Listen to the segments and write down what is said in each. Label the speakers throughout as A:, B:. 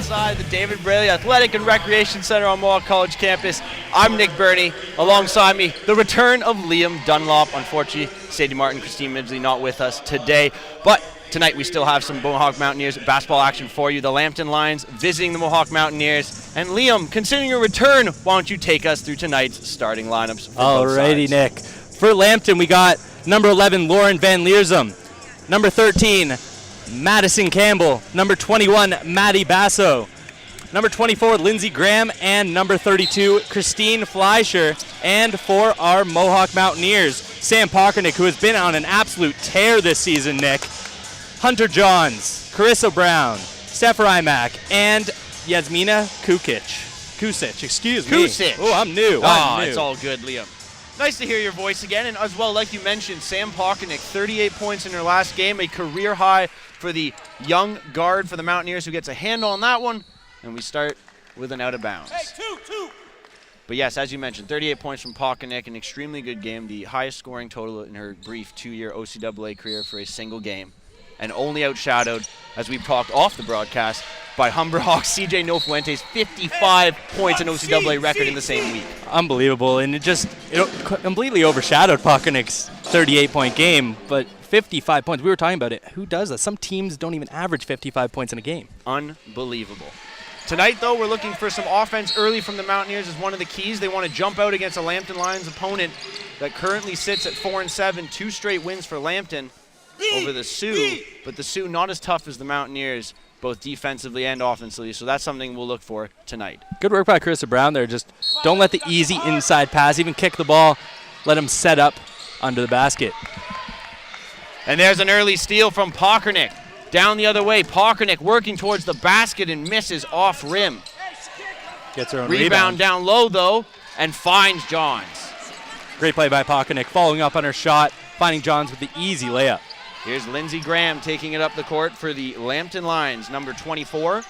A: inside the David Braley Athletic and Recreation Center on Mohawk College campus. I'm Nick Burney. Alongside me, the return of Liam Dunlop. Unfortunately, Sadie Martin, Christine Midgley not with us today. But tonight we still have some Mohawk Mountaineers basketball action for you. The Lambton Lions visiting the Mohawk Mountaineers. And Liam, considering your return, why don't you take us through tonight's starting lineups for both
B: Alrighty,
A: sides.
B: Nick. For Lambton, we got number 11, Lauren Van Leersum. Number 13, Madison Campbell. Number 21, Maddie Basso. Number 24, Lindsey Graham. And number 32, Christine Fleischer. And for our Mohawk Mountaineers, Sam Pockernick, who has been on an absolute tear this season, Nick. Hunter Johns, Carissa Brown, Steph Rymack, and Yasmina Kusic, excuse me.
A: Kusic.
B: Oh, I'm new.
A: It's all good, Liam. Nice to hear your voice again. And as well, like you mentioned, Sam Pockernick, 38 points in her last game, a career high for the young guard for the Mountaineers who gets a handle on that one. And we start with an out of bounds.
C: Hey, two.
A: But yes, as you mentioned, 38 points from Pockernick, an extremely good game, the highest scoring total in her brief 2-year OCAA career for a single game. And only outshadowed, as we've talked off the broadcast, by Humber Hawks CJ Nofuente's 55 points in OCAA record in the same week.
B: Unbelievable, and it completely overshadowed Pockernick's 38-point game, but 55 points. We were talking about it. Who does that? Some teams don't even average 55 points in a game.
A: Unbelievable. Tonight, though, we're looking for some offense early from the Mountaineers as one of the keys. They want to jump out against a Lambton Lions opponent that currently sits at 4-7, 2 straight wins for Lambton over the Sioux, but the Sioux not as tough as the Mountaineers, both defensively and offensively, so that's something we'll look for tonight.
B: Good work by Carissa Brown there. Just don't let the easy inside pass, even kick the ball, let him set up under the basket.
A: And there's an early steal from Pockernick. Down the other way, Pockernick working towards the basket and misses off rim.
B: Gets her own
A: Rebound down low, though, and finds Johns.
B: Great play by Pockernick, following up on her shot, finding Johns with the easy layup.
A: Here's Lindsey Graham taking it up the court for the Lambton Lions, number 24.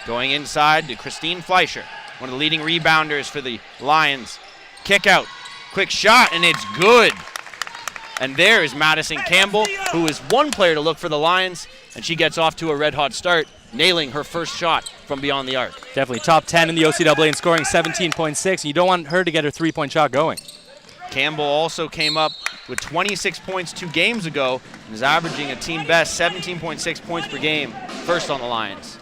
A: Going inside to Christine Fleischer, one of the leading rebounders for the Lions. Kick out, quick shot, and it's good. And there is Madison Campbell, who is one player to look for the Lions, and she gets off to a red-hot start, nailing her first shot from beyond the arc.
B: Definitely top 10 in the OCAA and scoring 17.6, and you don't want her to get her three-point shot going.
A: Campbell also came up with 26 points 2 games ago and is averaging a team best 17.6 points per game, first on the Lions.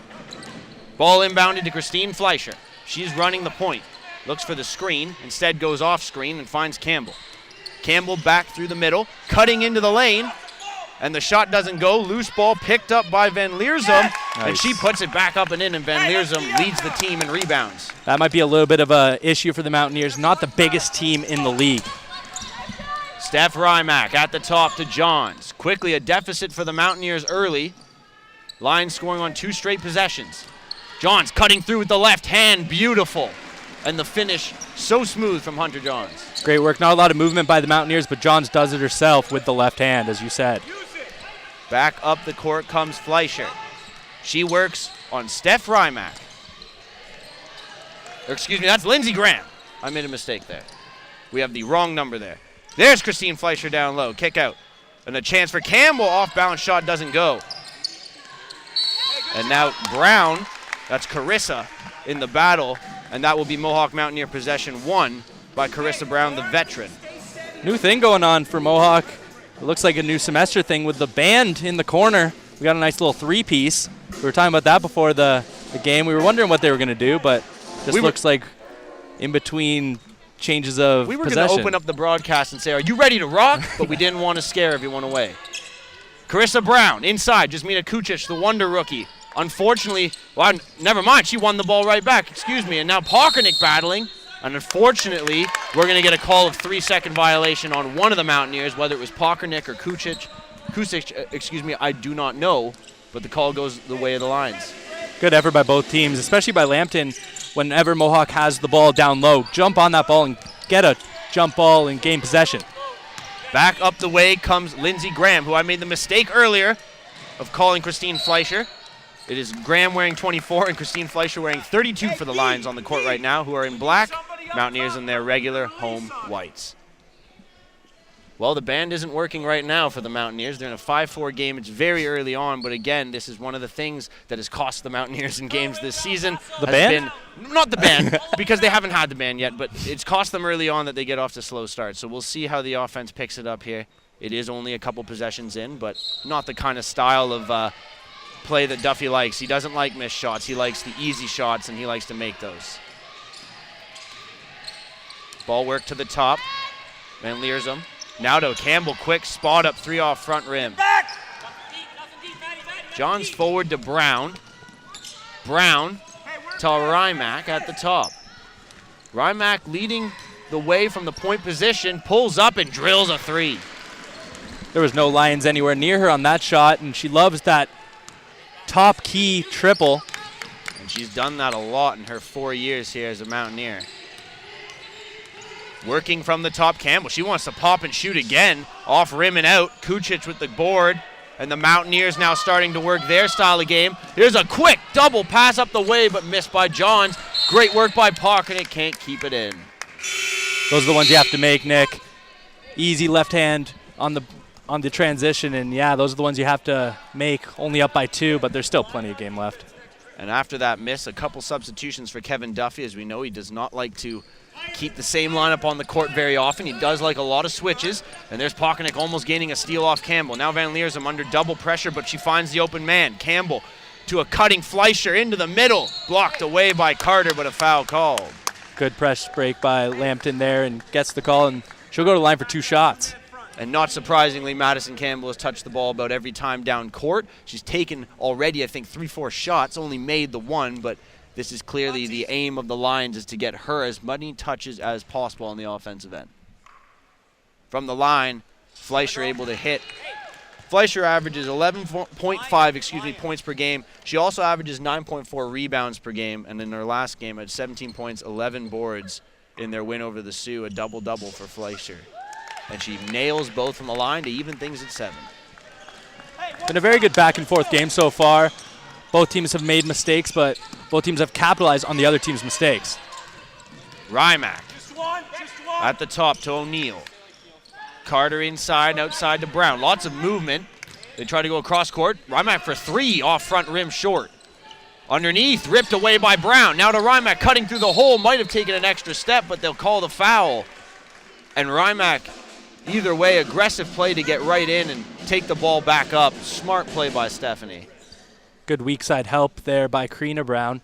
A: Ball inbounded to Christine Fleischer. She's running the point, looks for the screen, instead goes off screen and finds Campbell. Campbell back through the middle, cutting into the lane, and the shot doesn't go. Loose ball picked up by Van Leersum, and she puts it back up and in, and Van Leersum leads the team in rebounds.
B: That might be a little bit of an issue for the Mountaineers, not the biggest team in the league.
A: Steph Rymack at the top to Johns. Quickly a deficit for the Mountaineers early. Lions scoring on 2 straight possessions. Johns cutting through with the left hand, beautiful. And the finish so smooth from Hunter Johns.
B: Great work. Not a lot of movement by the Mountaineers, but Johns does it herself with the left hand, as you said.
A: Back up the court comes Fleischer. She works on Steph Rymack. Or excuse me, that's Lindsey Graham. I made a mistake there. We have the wrong number there. There's Christine Fleischer down low. Kick out. And a chance for Campbell. Off-balance shot doesn't go. And now Brown, that's Carissa, in the battle. And that will be Mohawk Mountaineer possession 1 by Carissa Brown, the veteran.
B: New thing going on for Mohawk. It looks like a new semester thing with the band in the corner. We got a nice little 3-piece. We were talking about that before the game. We were wondering what they were going to do, but this looks like in between changes of
A: We were
B: possession.
A: going to open up the broadcast and say, are you ready to rock? But we didn't want to scare everyone away. Carissa Brown inside, Jasmina Kucic, the wonder rookie. Unfortunately, well, never mind, she won the ball right back, excuse me. And now Pockernick battling. And unfortunately, we're going to get a call of 3-second violation on one of the Mountaineers, whether it was Pockernick or Kusic, I do not know. But the call goes the way of the Lions.
B: Good effort by both teams, especially by Lambton. Whenever Mohawk has the ball down low, jump on that ball and get a jump ball and gain possession.
A: Back up the way comes Lindsey Graham, who I made the mistake earlier of calling Christine Fleischer. It is Graham wearing 24 and Christine Fleischer wearing 32 for the Lions on the court right now, who are in black, Mountaineers in their regular home whites. Well, the band isn't working right now for the Mountaineers. They're in a 5-4 game. It's very early on, but again, this is one of the things that has cost the Mountaineers in games this season.
B: The band?
A: Not the band, because they haven't had the band yet, but it's cost them early on that they get off to slow starts. So we'll see how the offense picks it up here. It is only a couple possessions in, but not the kind of style of play that Duffy likes. He doesn't like missed shots. He likes the easy shots, and he likes to make those. Ball work to the top. Van Leersum. Now to Campbell, quick spot up 3 off front rim. Johns forward to Brown. Brown to Rymack at the top. Rymack leading the way from the point position, pulls up and drills a 3.
B: There was no Lions anywhere near her on that shot, and she loves that top key triple.
A: And she's done that a lot in her 4 years here as a Mountaineer. Working from the top, Campbell. She wants to pop and shoot again. Off rim and out. Kucic with the board. And the Mountaineers now starting to work their style of game. Here's a quick double pass up the way, but missed by Johns. Great work by Park, and it can't keep it in.
B: Those are the ones you have to make, Nick. Easy left hand on the transition, and yeah, those are the ones you have to make. Only up by 2, but there's still plenty of game left.
A: And after that miss, a couple substitutions for Kevin Duffy. As we know, he does not like to keep the same lineup on the court very often. He does like a lot of switches. And there's Pockenik almost gaining a steal off Campbell. Now Van Leersum under double pressure, but she finds the open man. Campbell to a cutting Fleischer into the middle. Blocked away by Carter, but a foul called.
B: Good press break by Lambton there and gets the call, and she'll go to the line for 2 shots.
A: And not surprisingly, Madison Campbell has touched the ball about every time down court. She's taken already, I think, 3-4 shots, only made the 1, but this is clearly the aim of the Lions, is to get her as many touches as possible on the offensive end. From the line, Fleischer able to hit. Fleischer averages 11.5 points per game. She also averages 9.4 rebounds per game, and in her last game had 17 points, 11 boards in their win over the Sioux, a double-double for Fleischer. And she nails both from the line to even things at 7.
B: Been a very good back-and-forth game so far. Both teams have made mistakes, but both teams have capitalized on the other team's mistakes.
A: Rymack at the top to O'Neal. Carter inside and outside to Brown. Lots of movement. They try to go across court. Rymack for 3 off front rim short. Underneath, ripped away by Brown. Now to Rymack, cutting through the hole. Might have taken an extra step, but they'll call the foul. And Rymack, either way, aggressive play to get right in and take the ball back up. Smart play by Stephanie.
B: Good weak side help there by Karina Brown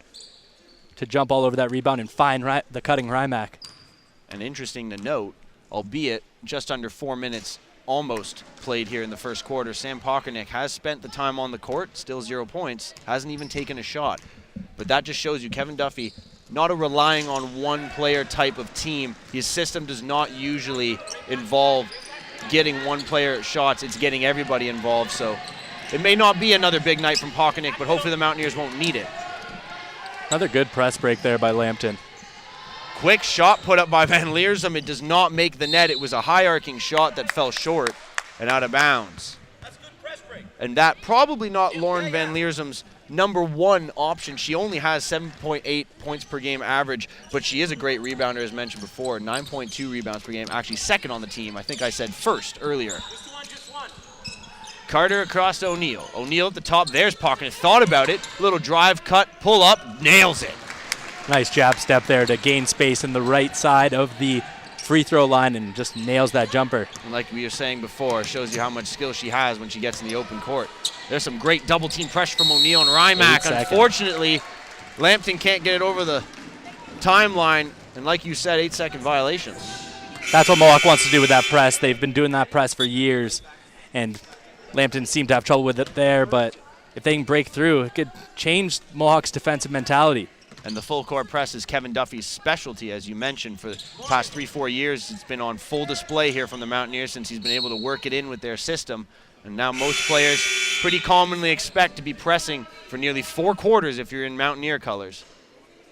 B: to jump all over that rebound and find the cutting Rymack.
A: And interesting to note, albeit just under 4 minutes almost played here in the first quarter, Sam Pockenik has spent the time on the court, still 0 points, hasn't even taken a shot. But that just shows you Kevin Duffy, not a relying on one player type of team. His system does not usually involve getting one player shots, it's getting everybody involved. So it may not be another big night from Pockenik, but hopefully the Mountaineers won't need it.
B: Another good press break there by Lambton.
A: Quick shot put up by Van Leersum. It does not make the net. It was a high arcing shot that fell short and out of bounds.
C: That's a good press break.
A: And that probably not Lauren Van Leersum's number 1 option. She only has 7.8 points per game average, but she is a great rebounder, as mentioned before. 9.2 rebounds per game, actually second on the team. I think I said first earlier.
C: Just one.
A: Carter across to O'Neal. O'Neal at the top. There's Pockenik. Thought about it. Little drive, cut, pull up, nails it.
B: Nice jab step there to gain space in the right side of the free throw line and just nails that jumper.
A: And like we were saying before, shows you how much skill she has when she gets in the open court. There's some great double team pressure from O'Neal and Rymack. Unfortunately, Lambton can't get it over the timeline. And like you said, 8-second violation.
B: That's what Mohawk wants to do with that press. They've been doing that press for years, and Lambton seemed to have trouble with it there, but if they can break through, it could change Mohawk's defensive mentality.
A: And the full court press is Kevin Duffy's specialty, as you mentioned. For the past 3-4 years, it's been on full display here from the Mountaineers since he's been able to work it in with their system. And now most players pretty commonly expect to be pressing for nearly 4 quarters if you're in Mountaineer colors.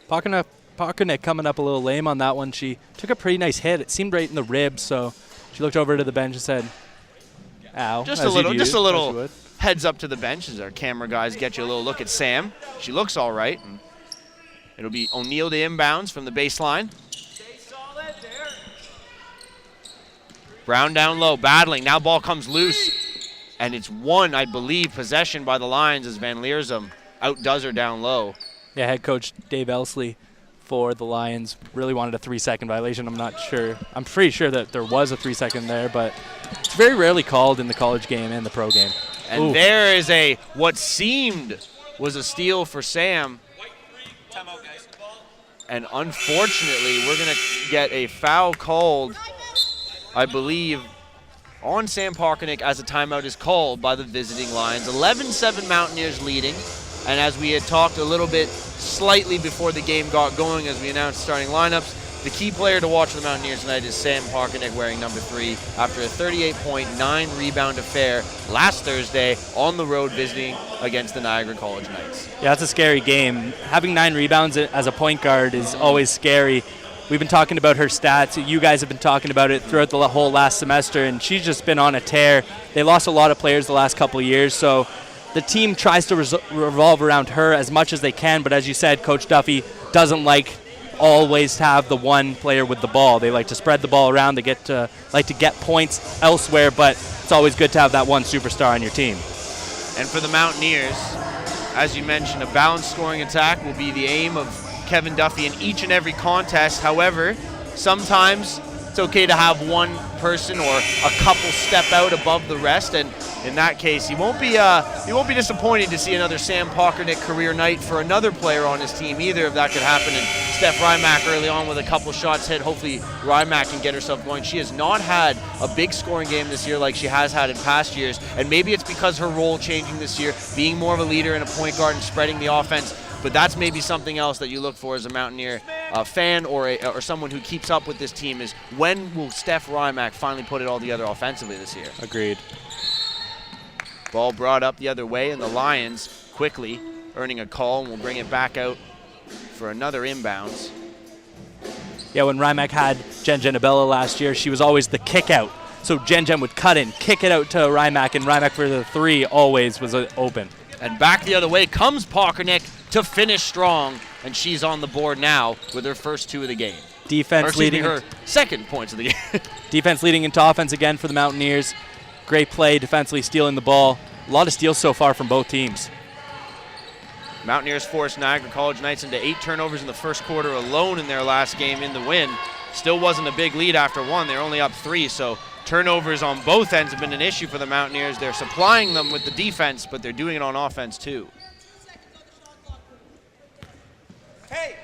B: Pockenik coming up a little lame on that one. She took a pretty nice hit. It seemed right in the ribs, so she looked over to the bench and said, ow.
A: Just a little heads up to the bench as our camera guys get you a little look at Sam. She looks all right. And it'll be O'Neal to inbounds from the baseline.
C: Stay solid there.
A: Brown down low, battling. Now ball comes loose, and it's won, I believe, possession by the Lions as Van Leersum outdoes her down low.
B: Yeah, head coach Dave Elsley for the Lions really wanted a 3-second violation. I'm not sure. I'm pretty sure that there was a 3-second there, but it's very rarely called in the college game and the pro game.
A: And
B: Ooh.
A: there is what seemed was a steal for Sam.
C: Timeout, guys.
A: And unfortunately, we're going to get a foul called, I believe, on Sam Parkinick as a timeout is called by the visiting Lions. 11-7 Mountaineers leading. And as we had talked a little bit slightly before the game got going as we announced starting lineups, the key player to watch for the Mountaineers tonight is Sam Parkinick wearing number 3 after a 38.9 rebound affair last Thursday on the road visiting against the Niagara College Knights.
B: Yeah, that's a scary game. Having 9 rebounds as a point guard is always scary. We've been talking about her stats. You guys have been talking about it throughout the whole last semester, and she's just been on a tear. They lost a lot of players the last couple of years, so the team tries to revolve around her as much as they can, but as you said, Coach Duffy doesn't like always have the one player with the ball. They like to spread the ball around. They like to get points elsewhere, but it's always good to have that one superstar on your team.
A: And for the Mountaineers, as you mentioned, a balanced scoring attack will be the aim of Kevin Duffy in each and every contest. However, sometimes it's okay to have one person or a couple step out above the rest, and in that case, you won't be disappointed to see another Sam Parkinick career night for another player on his team either, if that could happen. And Steph Rymack early on with a couple shots hit. Hopefully Rymack can get herself going. She has not had a big scoring game this year like she has had in past years, and maybe it's because her role changing this year, being more of a leader and a point guard and spreading the offense. But that's maybe something else that you look for as a Mountaineer fan or someone who keeps up with this team, is when will Steph Rymack finally put it all together offensively this year?
B: Agreed.
A: Ball brought up the other way, and the Lions quickly earning a call, and we'll bring it back out for another inbounds.
B: Yeah, when Rymack had Jen Genabella last year, she was always the kick out. So Jen would cut in, kick it out to Rymack, and Rymack for the 3 always was open.
A: And back the other way comes Parkinick to finish strong, and she's on the board now with her first 2 of the game.
B: Defense leading
A: her second points of the game.
B: Defense leading into offense again for the Mountaineers. Great play defensively, stealing the ball. A lot of steals so far from both teams.
A: Mountaineers forced Niagara College Knights into 8 turnovers in the first quarter alone in their last game in the win. Still wasn't a big lead after 1. They're only up 3, so turnovers on both ends have been an issue for the Mountaineers. They're supplying them with the defense, but they're doing it on offense too.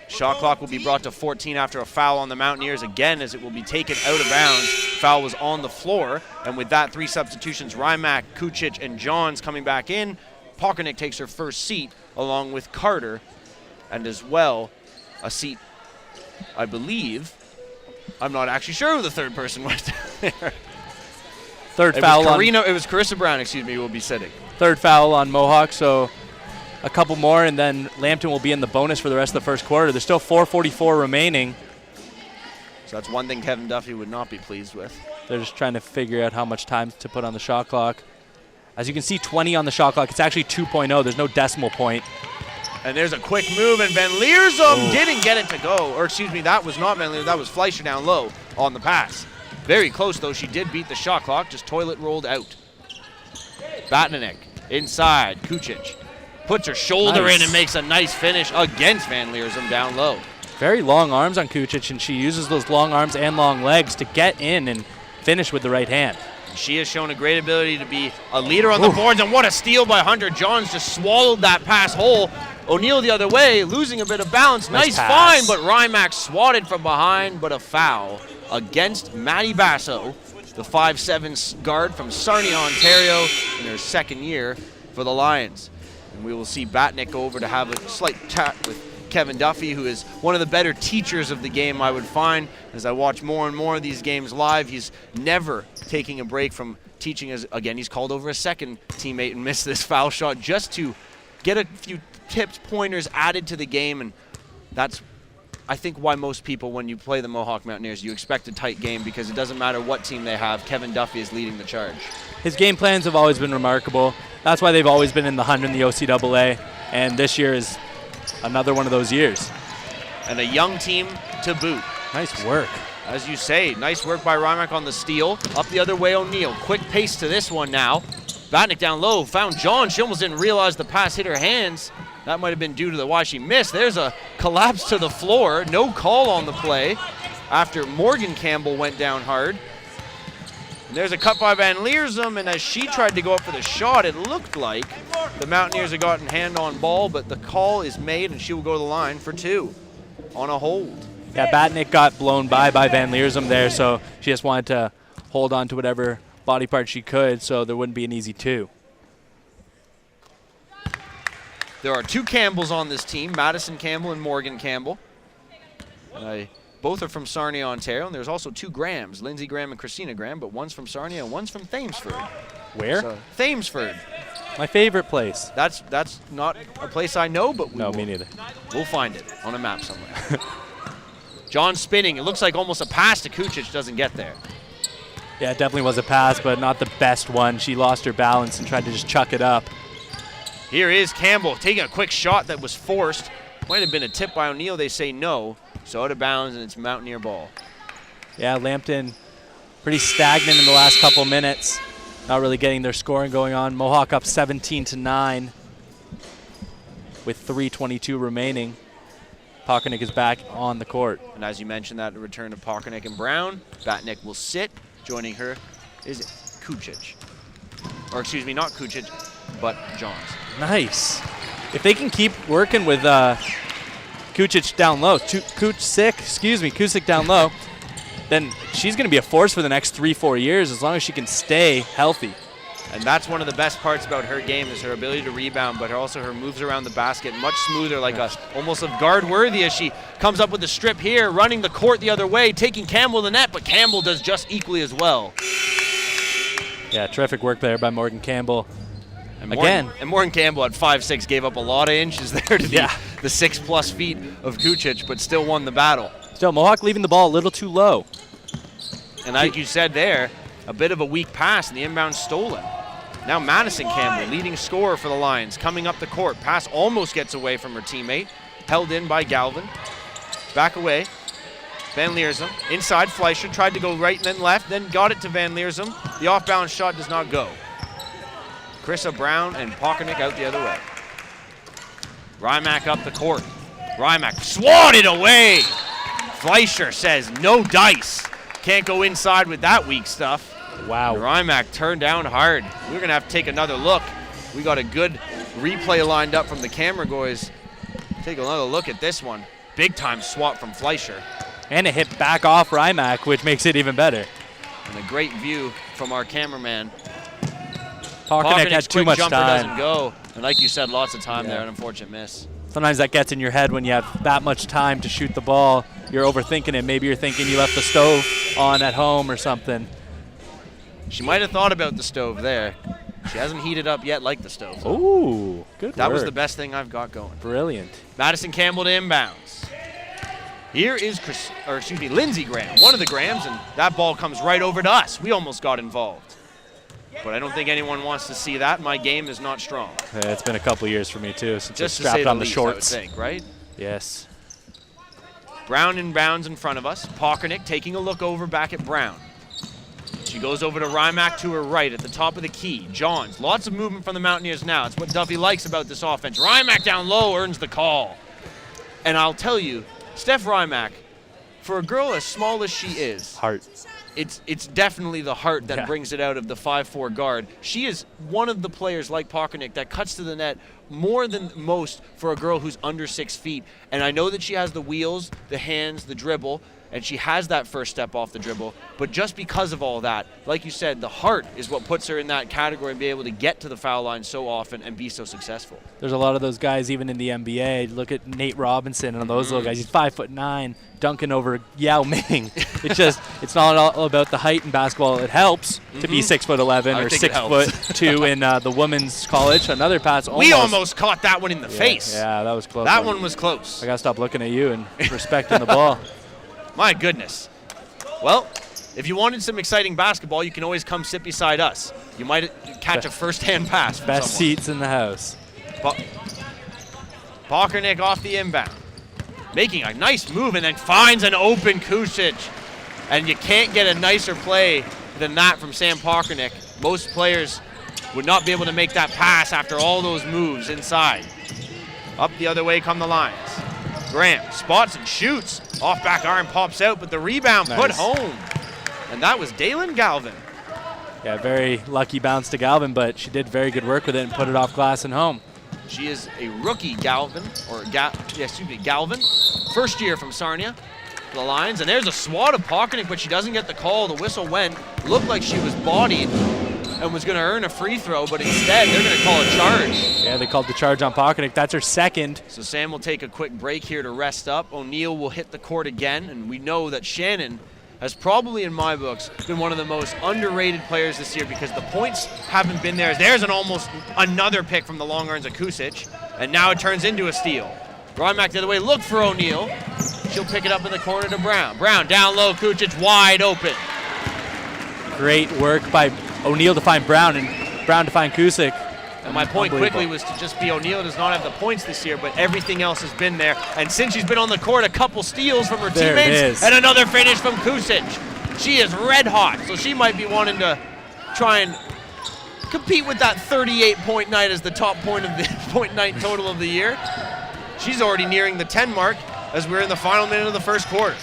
A: Shot clock will be brought to 14 after a foul on the Mountaineers again, as it will be taken out of bounds. Foul was on the floor, and with that, 3 substitutions, Rymack, Kucic, and Johns coming back in. Parkinick takes her first seat along with Carter, and as well a seat, I believe. I'm not actually sure who the third person was down there.
B: Third foul on
A: It was Carissa Brown, excuse me, who will be sitting.
B: Third foul on Mohawk, so a couple more, and then Lambton will be in the bonus for the rest of the first quarter. There's still 4:44 remaining.
A: So that's one thing Kevin Duffy would not be pleased with.
B: They're just trying to figure out how much time to put on the shot clock. As you can see, 20 on the shot clock. It's actually 2.0. There's no decimal point.
A: And there's a quick move, and Van Leersum didn't get it to go. Or excuse me, that was not Van Leersum. That was Fleischer down low on the pass. Very close, though. She did beat the shot clock. Just toilet rolled out. Batnanek inside. Kucic puts her shoulder in and makes a nice finish against Van Leersum down low.
B: Very long arms on Kucic, and she uses those long arms and long legs to get in and finish with the right hand.
A: She has shown a great ability to be a leader on the boards, and what a steal by Hunter Johns. Just swallowed that pass whole. O'Neal the other way, losing a bit of balance. Nice find, but Rymack swatted from behind, but a foul against Maddie Basso, the 5'7" guard from Sarnia, Ontario, in her second year for the Lions. And we will see Batnick go over to have a slight chat with Kevin Duffy, who is one of the better teachers of the game, I would find. As I watch more and more of these games live, he's never taking a break from teaching. As again, he's called over a second teammate and missed this foul shot just to get a few tips, pointers added to the game. And that's, I think, why most people, when you play the Mohawk Mountaineers, you expect a tight game, because it doesn't matter what team they have. Kevin Duffy is leading the charge. His
B: game plans have always been remarkable. That's why they've always been in the hunt in the OCAA, and this year is another one of those years.
A: And a young team to boot.
B: Nice work.
A: As you say, nice work by Rymack on the steal. Up the other way, O'Neal. Quick pace to this one now. Batnick down low, found John. She almost didn't realize the pass hit her hands. That might have been due to why she missed. There's a collapse to the floor. No call on the play after Morgan Campbell went down hard. And there's a cut by Van Leersum, and as she tried to go up for the shot, it looked like the Mountaineers had gotten hand on ball, but the call is made, and she will go to the line for 2 on a hold.
B: Yeah, Batnick got blown by Van Leersum there, so she just wanted to hold on to whatever body part she could so there wouldn't be an easy 2.
A: There are 2 Campbells on this team, Madison Campbell and Morgan Campbell. Both are from Sarnia, Ontario, and there's also 2 Grahams, Lindsay Graham and Christina Graham, but one's from Sarnia and one's from Thamesford.
B: Where?
A: So, Thamesford.
B: My favorite place.
A: That's not a place I know, but
B: me neither.
A: We'll find it on a map somewhere. John spinning. It looks like almost a pass to Kucic, doesn't get there.
B: Yeah, it definitely was a pass, but not the best one. She lost her balance and tried to just chuck it up.
A: Here is Campbell taking a quick shot that was forced. Might have been a tip by O'Neal. They say no. So out of bounds, and it's Mountaineer ball.
B: Yeah, Lambton pretty stagnant in the last couple minutes. Not really getting their scoring going on. Mohawk up 17-9 with 3:22 remaining. Pachernik is back on the court.
A: And as you mentioned, that return to Pachernik and Brown. Batnick will sit. Joining her is Kucic. Or excuse me, not Kucic, but Johns.
B: Nice. If they can keep working with Kucic down low, Kucic down low, then she's going to be a force for the next 3-4 years as long as she can stay healthy.
A: And that's one of the best parts about her game is her ability to rebound, but also her moves around the basket much smoother, like almost a guard worthy as she comes up with the strip here, running the court the other way, taking Campbell to the net, but Campbell does just equally as well.
B: Yeah, terrific work there by Morgan Campbell.
A: And Morgan Campbell at 5'6" gave up a lot of inches there to the 6+ feet of Kucic, but still won the battle.
B: Still, Mohawk leaving the ball a little too low.
A: And like you said there, a bit of a weak pass, and the inbound stolen. Now Madison Campbell, leading scorer for the Lions, coming up the court. Pass almost gets away from her teammate. Held in by Galvin. Back away. Van Leersum. Inside, Fleischer tried to go right and then left, then got it to Van Leersum. The off-balance shot does not go. Chrissa Brown and Pachernik out the other way. Rymack up the court. Rymack swatted away. Fleischer says no dice. Can't go inside with that weak stuff.
B: Wow.
A: Rymack turned down hard. We're going to have to take another look. We got a good replay lined up from the camera guys. Take another look at this one. Big time swat from Fleischer.
B: And it hit back off Rymack, which makes it even better.
A: And a great view from our cameraman.
B: Pachernik had too much
A: jumper
B: time.
A: Doesn't go. And like you said, lots of time there, an unfortunate miss.
B: Sometimes that gets in your head when you have that much time to shoot the ball. You're overthinking it. Maybe you're thinking you left the stove on at home or something.
A: She might have thought about the stove there. She hasn't heated up yet like the stove.
B: Ooh, good
A: That
B: work.
A: was the best thing I've got going.
B: Brilliant.
A: Madison Campbell to inbounds. Here is Lindsay Graham, one of the Grahams, and that ball comes right over to us. We almost got involved. But I don't think anyone wants to see that. My game is not strong.
B: Yeah, it's been a couple years for me, too, since
A: Just
B: I
A: to say
B: strapped
A: the
B: on the
A: least,
B: shorts.
A: I would think, right?
B: Yes.
A: Brown inbounds in front of us. Pachernik taking a look over back at Brown. She goes over to Rymack to her right at the top of the key. Johns, lots of movement from the Mountaineers now. It's what Duffy likes about this offense. Rymack down low earns the call. And I'll tell you, Steph Rymack, for a girl as small as she is,
B: Heart.
A: it's definitely the heart that brings it out of the 5'4" guard. She is one of the players like Pachernik that cuts to the net more than most for a girl who's under 6 feet. And I know that she has the wheels, the hands, the dribble, and she has that first step off the dribble. But just because of all that, like you said, the heart is what puts her in that category and be able to get to the foul line so often and be so successful.
B: There's a lot of those guys even in the NBA. Look at Nate Robinson and those little guys. He's 5'9", dunking over Yao Ming. It's not all about the height in basketball. It helps to be 6'11" or 6'2" in the women's college. Another pass.
A: We almost caught that one in the face.
B: Yeah, that was close.
A: That one was close.
B: I gotta stop looking at you and respecting the ball.
A: My goodness. Well, if you wanted some exciting basketball, you can always come sit beside us. You might catch a first-hand pass from
B: Best
A: someone.
B: seats in the house.
A: Pachernik off the inbound. Making a nice move and then finds an open Kucic. And you can't get a nicer play than that from Sam Pockernick. Most players would not be able to make that pass after all those moves inside. Up the other way come the Lions. Graham spots and shoots. Off back iron pops out, but the rebound put home. And that was Dalen Galvin.
B: Yeah, very lucky bounce to Galvin, but she did very good work with it and put it off glass and home.
A: She is a rookie Galvin. First year from Sarnia for the Lions. And there's a swat of Pockernick, but she doesn't get the call. The whistle went. Looked like she was bodied and was going to earn a free throw, but instead they're going to call a charge.
B: Yeah, they called the charge on Pockernick. That's her second.
A: So Sam will take a quick break here to rest up. O'Neill will hit the court again, and we know that Shannon has probably, in my books, been one of the most underrated players this year because the points haven't been there. There's almost another pick from the long arms of Kusic, and now it turns into a steal. Rymack the other way, look for O'Neill. She'll pick it up in the corner to Brown. Brown down low, Kusic wide open.
B: Great work by O'Neill to find Brown and Brown to find Kusic.
A: And my point quickly was to just be O'Neill does not have the points this year, but everything else has been there. And since she's been on the court, a couple steals from her teammates and another finish from Kusic. She is red hot, so she might be wanting to try and compete with that 38-point night as the top point of the point night total of the year. She's already nearing the 10 mark as we're in the final minute of the first quarter.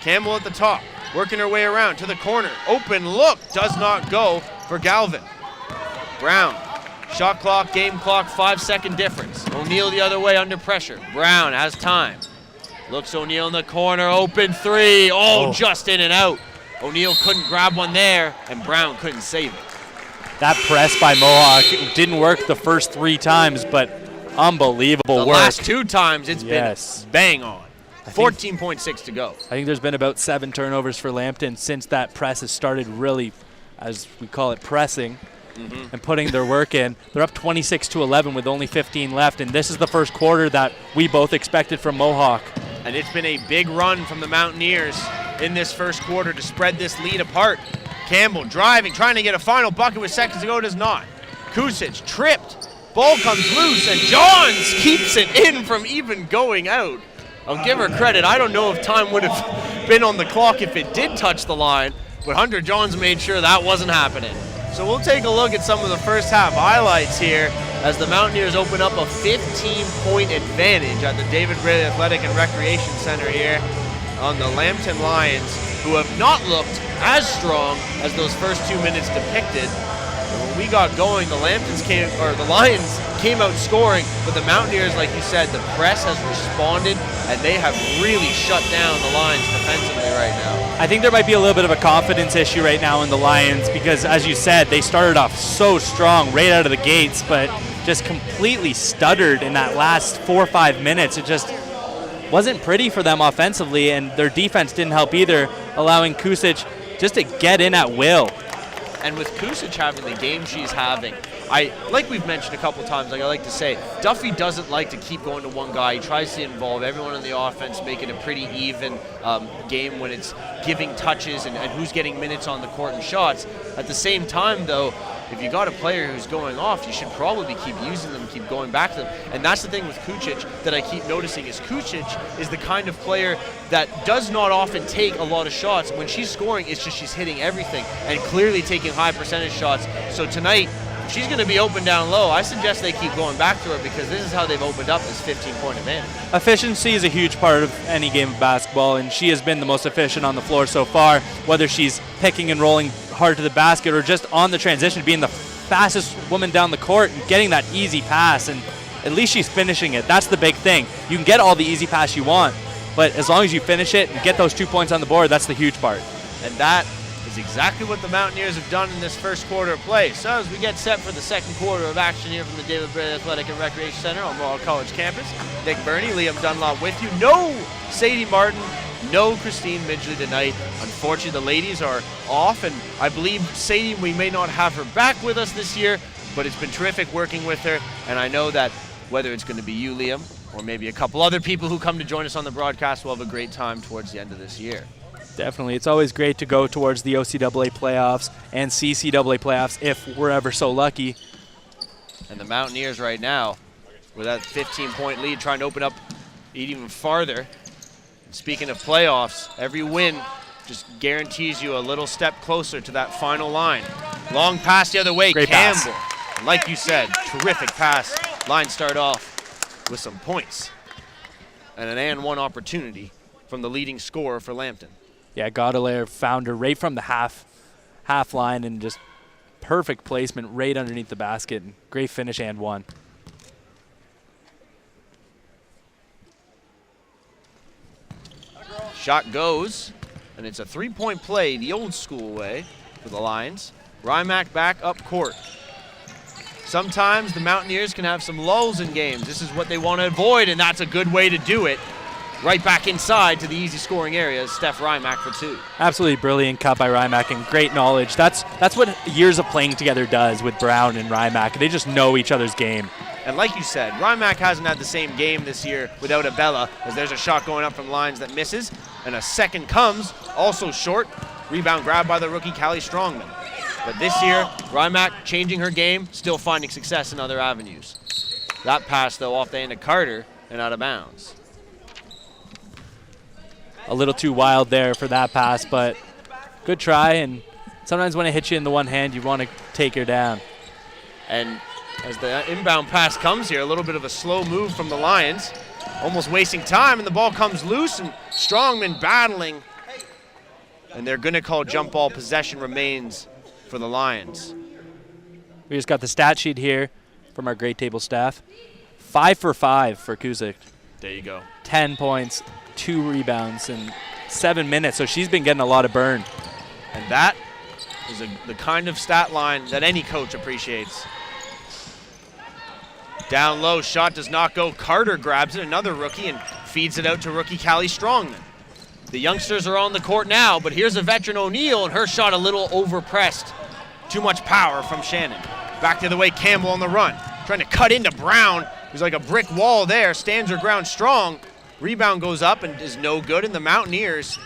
A: Campbell at the top, working her way around to the corner. Open look, does not go for Galvin. Brown, shot clock, game clock, 5-second difference. O'Neill the other way under pressure. Brown has time. Looks O'Neill in the corner, open three. Oh, just in and out. O'Neill couldn't grab one there, and Brown couldn't save it.
B: That press by Mohawk didn't work the first 3 times, but unbelievable work.
A: The last 2 times, it's been bang on. 14.6 to go.
B: I think there's been about 7 turnovers for Lambton since that press has started really, as we call it, pressing. And putting their work in. They're up 26-11 with only 15 left, and this is the first quarter that we both expected from Mohawk.
A: And it's been a big run from the Mountaineers in this first quarter to spread this lead apart. Campbell driving, trying to get a final bucket with seconds to go, does not. Kusic tripped, ball comes loose, and Johns keeps it in from even going out. I'll give her credit. I don't know if time would have been on the clock if it did touch the line, but Hunter Johns made sure that wasn't happening. So we'll take a look at some of the first half highlights here as the Mountaineers open up a 15-point advantage at the David Braley Athletic and Recreation Center here on the Lambton Lions, who have not looked as strong as those first 2 minutes depicted. And when we got going, the Lions came out scoring, but the Mountaineers, like you said, the press has responded, and they have really shut down the Lions defensively right now.
B: I think there might be a little bit of a confidence issue right now in the Lions because, as you said, they started off so strong right out of the gates, but just completely stuttered in that last 4 or 5 minutes. It just wasn't pretty for them offensively, and their defense didn't help either, allowing Kusic just to get in at will.
A: And with Kusic having the game she's having, like we've mentioned a couple times, like I like to say, Duffy doesn't like to keep going to one guy. He tries to involve everyone in the offense, make it a pretty even game when it's giving touches and who's getting minutes on the court and shots. At the same time, though, if you got a player who's going off, you should probably keep using them, keep going back to them. And that's the thing with Kusic that I keep noticing is Kusic is the kind of player that does not often take a lot of shots. When she's scoring, it's just she's hitting everything and clearly taking high percentage shots. So tonight, if she's going to be open down low, I suggest they keep going back to her because this is how they've opened up this 15-point advantage. Efficiency
B: is a huge part of any game of basketball, and she has been the most efficient on the floor so far, whether she's picking and rolling hard to the basket or just on the transition, being the fastest woman down the court and getting that easy pass, and at least she's finishing it. That's the big thing. You can get all the easy pass you want, but as long as you finish it and get those 2 points on the board, that's the huge part.
A: And that is exactly what the Mountaineers have done in this first quarter of play. So as we get set for the second quarter of action here from the David Braley Athletic and Recreation Center on Mohawk College campus, Nick Burney, Liam Dunlop with you. No Sadie Martin, no Christine Midgley tonight. Unfortunately, the ladies are off, and I believe Sadie, we may not have her back with us this year, but it's been terrific working with her, and I know that whether it's going to be you, Liam, or maybe a couple other people who come to join us on the broadcast, we'll have a great time towards the end of this year.
B: Definitely. It's always great to go towards the OCAA playoffs and CCAA playoffs if we're ever so lucky.
A: And the Mountaineers right now, with that 15-point lead, trying to open up even farther. Speaking of playoffs, every win just guarantees you a little step closer to that final line. Long pass the other way,
B: Great
A: Campbell.
B: pass.
A: Like you said, terrific pass. Line start off with some points and an and one opportunity from the leading scorer for Lambton.
B: Yeah, Godelaire found her right from the half line and just perfect placement right underneath the basket. Great finish and one.
A: Shot goes, and it's a three-point play the old school way for the Lions. Rymack back up court. Sometimes the Mountaineers can have some lulls in games. This is what they want to avoid, and that's a good way to do it. Right back inside to the easy scoring area, Steph Rymack for two.
B: Absolutely brilliant cut by Rymack and great knowledge. That's what years of playing together does with Brown and Rymack. They just know each other's game.
A: And like you said, Rymack hasn't had the same game this year without Abella, as there's a shot going up from Lines that misses, and a second comes, also short. Rebound grabbed by the rookie Callie Strongman. But this year, Rymack changing her game, still finding success in other avenues. That pass, though, off the end of Carter and out of bounds.
B: A little too wild there for that pass, but good try. And sometimes when it hits you in the one hand, you want to take her down.
A: And as the inbound pass comes here, a little bit of a slow move from the Lions. Almost wasting time, and the ball comes loose, and Strongman battling. And they're going to call jump ball. Possession remains for the Lions.
B: We just got the stat sheet here from our grade table staff. 5 for 5 for Kuzik.
A: There you go.
B: 10 points, 2 rebounds in 7 minutes, so she's been getting a lot of burn.
A: And that is the kind of stat line that any coach appreciates. Down low, shot does not go. Carter grabs it, another rookie, and feeds it out to rookie Callie Strongman. The youngsters are on the court now, but here's a veteran O'Neill, and her shot a little overpressed. Too much power from Shannon. Back the other way, Campbell on the run. Trying to cut into Brown. There's like a brick wall there, stands her ground strong. Rebound goes up and is no good, and the Mountaineers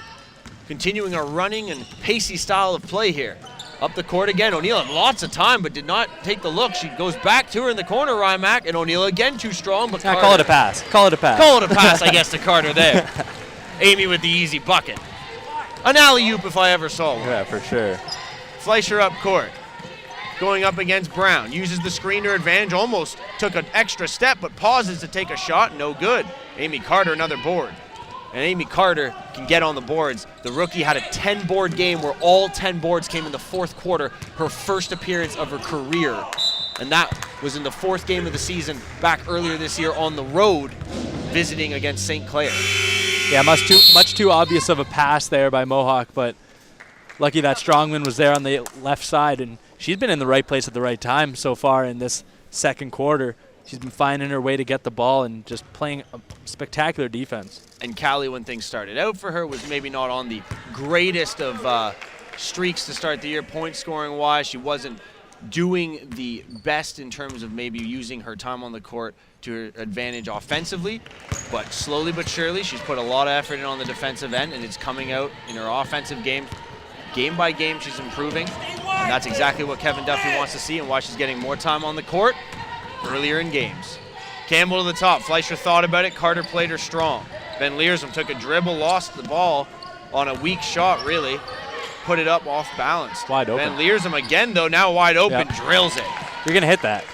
A: continuing a running and pacey style of play here. Up the court again. O'Neill had lots of time, but did not take the look. She goes back to her in the corner, Rymack, and O'Neill again too strong, but Carter.
B: Call it a pass. Call it a pass.
A: Call it a pass, I guess, to Carter there. Amy with the easy bucket. An alley-oop if I ever saw one.
B: Yeah, for sure.
A: Fleischer up court. Going up against Brown. Uses the screen to her advantage. Almost took an extra step, but pauses to take a shot. No good. Amy Carter, another board. And Amy Carter can get on the boards. The rookie had a 10-board game where all 10 boards came in the fourth quarter, her first appearance of her career. And that was in the fourth game of the season back earlier this year on the road, visiting against St. Clair.
B: Yeah, much too obvious of a pass there by Mohawk, but lucky that Strongman was there on the left side, and she's been in the right place at the right time so far in this second quarter. She's been finding her way to get the ball and just playing a spectacular defense.
A: And Callie, when things started out for her, was maybe not on the greatest of streaks to start the year, point scoring wise. She wasn't doing the best in terms of maybe using her time on the court to her advantage offensively, but slowly but surely she's put a lot of effort in on the defensive end, and it's coming out in her offensive game. Game by game she's improving, and that's exactly what Kevin Duffy wants to see and why she's getting more time on the court earlier in games. Campbell to the top. Fleischer thought about it. Carter played her strong. Van Leersum took a dribble, lost the ball on a weak shot, really. Put it up off balance.
B: Wide open.
A: Van Leersum again, though, now wide open,
B: Yep.
A: drills it.
B: You're going to hit that.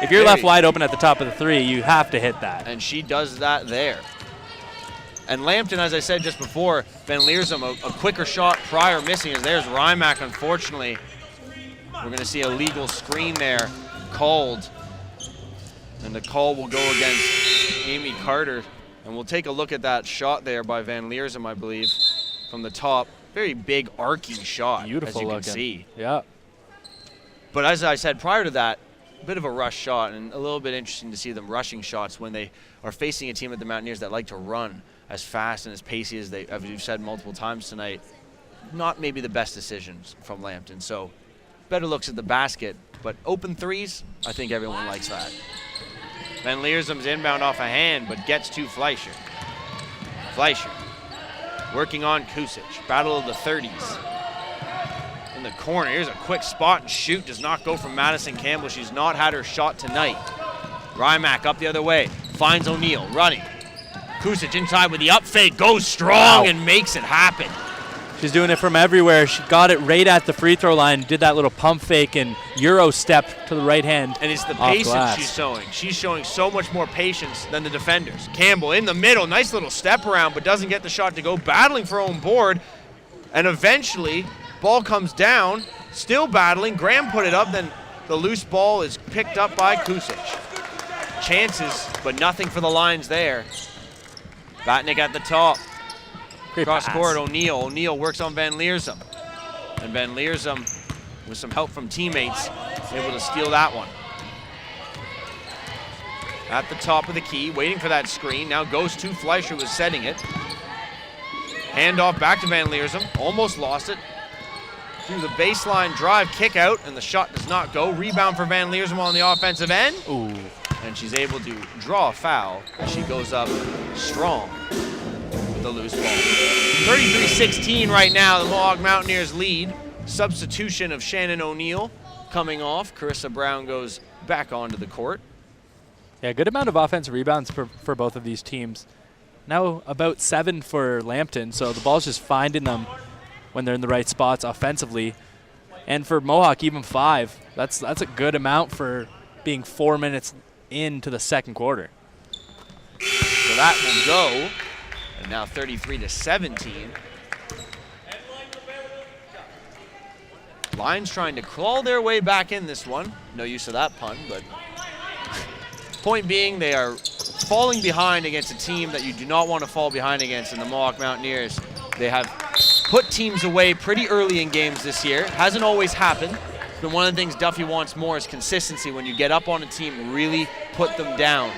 B: If you're left wide open at the top of the three, you have to hit that.
A: And she does that there. And Lambton, as I said just before, Van Leersum, a quicker shot prior missing, as there's Rymack, unfortunately. We're going to see a legal screen there called. And the call will go against Amy Carter. And we'll take a look at that shot there by Van Leersum, I believe, from the top. Very big arcing shot,
B: Beautiful
A: as you
B: looking.
A: can see.
B: Yeah.
A: But as I said prior to that, a bit of a rush shot, and a little bit interesting to see them rushing shots when they are facing a team at the Mountaineers that like to run as fast and as pacey as as we've said multiple times tonight. Not maybe the best decisions from Lambton. So better looks at the basket, but open threes, I think everyone likes that. Van Leersum's inbound off a hand, but gets to Fleischer. Fleischer working on Kusic. Battle of the 30s. In the corner, here's a quick spot and shoot. Does not go from Madison Campbell. She's not had her shot tonight. Rymack up the other way. Finds O'Neill running. Kusic inside with the up fake, goes strong and makes it happen.
B: She's doing it from everywhere. She got it right at the free throw line, did that little pump fake and Euro step to the right hand.
A: And it's the
B: off
A: patience
B: glass.
A: she's showing. She's showing so much more patience than the defenders. Campbell in the middle, nice little step around, but doesn't get the shot to go, battling for own board. And eventually, ball comes down, still battling. Graham put it up, then the loose ball is picked up by Kusic. Chances, but nothing for the Lions there. Batnick at the top.
B: Great
A: Cross
B: pass.
A: court, O'Neal. O'Neal works on Van Leersum. And Van Leersum, with some help from teammates, able to steal that one. At the top of the key, waiting for that screen. Now goes to Fleischer, who was setting it. Handoff back to Van Leersum. Almost lost it. Through the baseline drive, kick out, and the shot does not go. Rebound for Van Leersum on the offensive end.
B: Ooh.
A: And she's able to draw a foul as she goes up strong with the loose ball. 33-16 right now, the Mohawk Mountaineers lead. Substitution of Shannon O'Neal coming off. Carissa Brown goes back onto the court.
B: Yeah, good amount of offensive rebounds for both of these teams. Now about 7 for Lambton, so the ball's just finding them when they're in the right spots offensively. And for Mohawk, even 5. That's a good amount for being 4 minutes into the second quarter.
A: So that will go. And now 33-17. Lions trying to claw their way back in this one. No use of that pun, but point being they are falling behind against a team that you do not want to fall behind against in the Mohawk Mountaineers. They have put teams away pretty early in games this year. Hasn't always happened. It's been one of the things Duffy wants more is consistency. When you get up on a team, really put them down.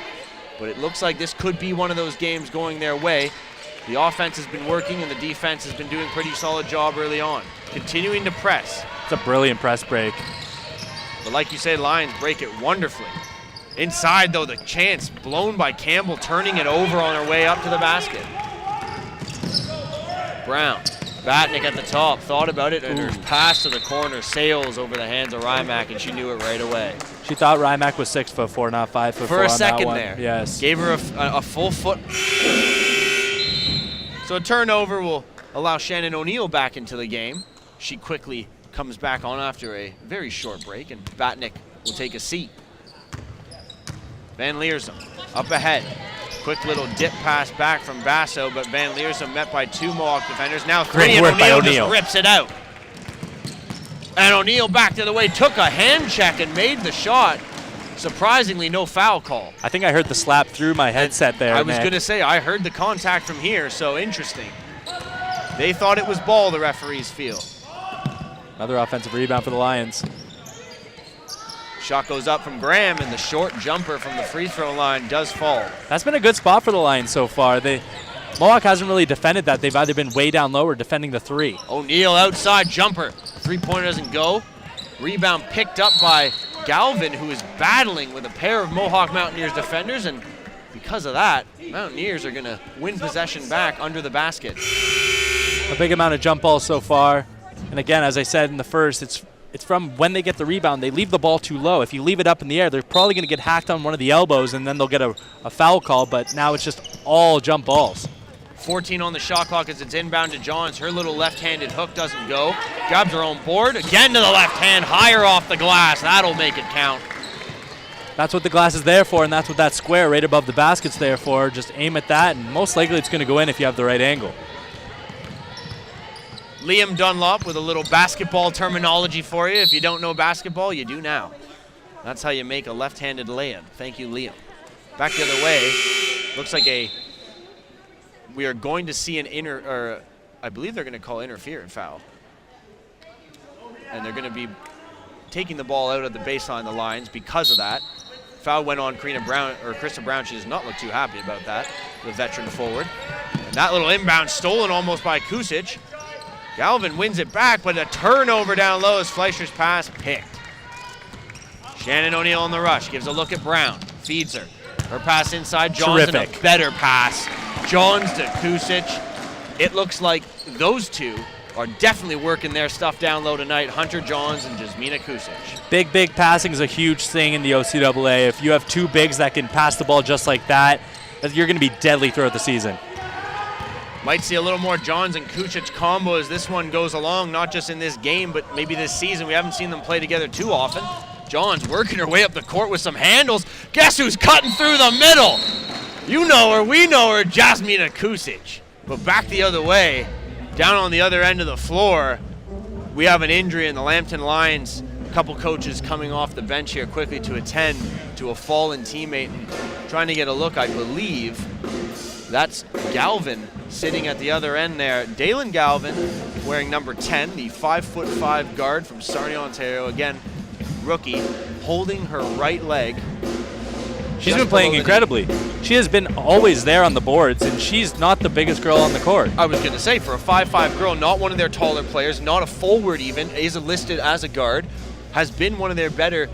A: But it looks like this could be one of those games going their way. The offense has been working and the defense has been doing a pretty solid job early on. Continuing to press.
B: It's a brilliant press break.
A: But like you said, Lions break it wonderfully. Inside, though, the chance blown by Campbell, turning it over on her way up to the basket. Brown, Batnick at the top, thought about it, and her pass to the corner sails over the hands of Rymack, and she knew it right away.
B: She thought Rymack was 6'4", not 5'4"
A: For a
B: on
A: second
B: that one.
A: there.
B: Yes.
A: Gave her a full foot. So a turnover will allow Shannon O'Neal back into the game. She quickly comes back on after a very short break, and Batnick will take a seat. Van Leersum up ahead. Quick little dip pass back from Basso, but Van Leersum met by 2 Mohawk defenders. Now 3,
B: Great
A: and
B: work by
A: O'Neal
B: O'Neal.
A: just rips it out. And O'Neal back to the way, took a hand check and made the shot. Surprisingly, no foul call.
B: I think I heard the slap through my headset there.
A: I was
B: Nick.
A: going to say, I heard the contact from here, so interesting. They thought it was ball, the referees feel.
B: Another offensive rebound for the Lions.
A: Shot goes up from Graham, and the short jumper from the free throw line does fall.
B: That's been a good spot for the Lions so far. Mohawk hasn't really defended that. They've either been way down low or defending the 3.
A: O'Neal outside jumper. 3-pointer doesn't go. Rebound picked up by Galvin, who is battling with a pair of Mohawk Mountaineers defenders, and because of that, Mountaineers are going to win possession back under the basket.
B: A big amount of jump balls so far. And again, as I said in the first, it's from when they get the rebound, they leave the ball too low. If you leave it up in the air, they're probably going to get hacked on one of the elbows, and then they'll get a foul call, but now it's just all jump balls.
A: 14 on the shot clock as it's inbound to Johns. Her little left-handed hook doesn't go. Grabs her own board. Again to the left hand, higher off the glass. That'll make it count.
B: That's what the glass is there for, and that's what that square right above the basket's there for. Just aim at that, and most likely it's going to go in if you have the right angle.
A: Liam Dunlop with a little basketball terminology for you. If you don't know basketball, you do now. That's how you make a left-handed lay-in. Thank you, Liam. Back the other way. Looks like we are going to see I believe they're going to call interference foul. And they're going to be taking the ball out of the baseline of the Lions because of that. Foul went on Krista Brown. She does not look too happy about that, the veteran forward. And that little inbound stolen almost by Kusic. Galvin wins it back, but a turnover down low as Fleischer's pass picked. Shannon O'Neal on the rush, gives a look at Brown, feeds her. Her pass inside, Johns, and a better pass. Johns to Kusic. It looks like those two are definitely working their stuff down low tonight, Hunter Johns and Jasmina Kusic.
B: Big passing is a huge thing in the OCAA. If you have 2 bigs that can pass the ball just like that, you're going to be deadly throughout the season.
A: Might see a little more Johns and Kucic combo as this one goes along, not just in this game, but maybe this season. We haven't seen them play together too often. Johns working her way up the court with some handles. Guess who's cutting through the middle? You know her, we know her, Jasmina Kucic. But back the other way, down on the other end of the floor, we have an injury in the Lambton Lions. A couple coaches coming off the bench here quickly to attend to a fallen teammate. Trying to get a look, I believe. That's Galvin sitting at the other end there. Dalen Galvin wearing number 10, the 5'5" guard from Sarnia, Ontario. Again, rookie, holding her right leg.
B: She's been playing incredibly. She has been always there on the boards, and she's not the biggest girl on the court.
A: I was going to say, for a 5'5" girl, not one of their taller players, not a forward even, is listed as a guard, has been one of their better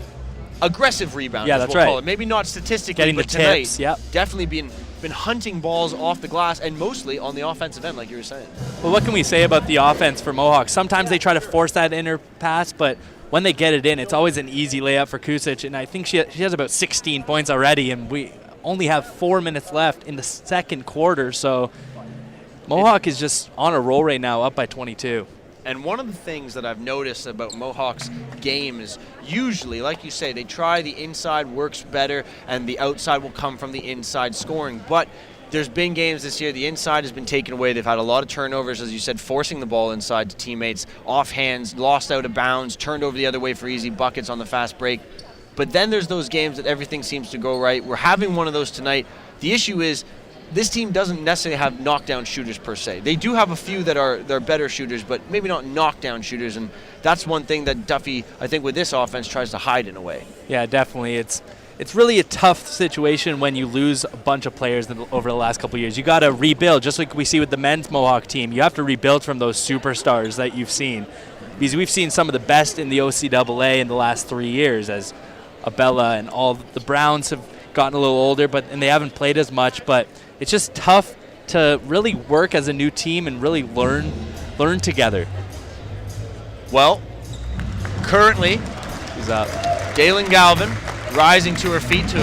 A: aggressive rebounders.
B: Yeah, that's right.
A: Call it. Maybe not statistically,
B: Getting
A: but
B: the
A: tonight,
B: tips, yep.
A: Definitely been hunting balls off the glass and mostly on the offensive end, like you were saying.
B: Well, what can we say about the offense for Mohawk? Sometimes they try to force that inner pass, but when they get it in, it's always an easy layup for Kucic, and I think she has about 16 points already, and we only have 4 minutes left in the second quarter, so Mohawk is just on a roll right now, up by 22.
A: And one of the things that I've noticed about Mohawk's game is usually, like you say, they try the inside works better and the outside will come from the inside scoring. But there's been games this year, the inside has been taken away. They've had a lot of turnovers, as you said, forcing the ball inside to teammates, off hands, lost out of bounds, turned over the other way for easy buckets on the fast break. But then there's those games that everything seems to go right. We're having one of those tonight. The issue is this team doesn't necessarily have knockdown shooters per se. They do have a few that are better shooters, but maybe not knockdown shooters, and that's one thing that Duffy, I think, with this offense tries to hide in a way.
B: Yeah, definitely. It's really a tough situation when you lose a bunch of players over the last couple of years. You got to rebuild, just like we see with the men's Mohawk team. You have to rebuild from those superstars that you've seen, because we've seen some of the best in the OCAA in the last 3 years, as Abella and all the Browns have gotten a little older, and they haven't played as much, but it's just tough to really work as a new team and really learn together.
A: Well, currently,
B: He's up.
A: Dalen Galvin rising to her feet to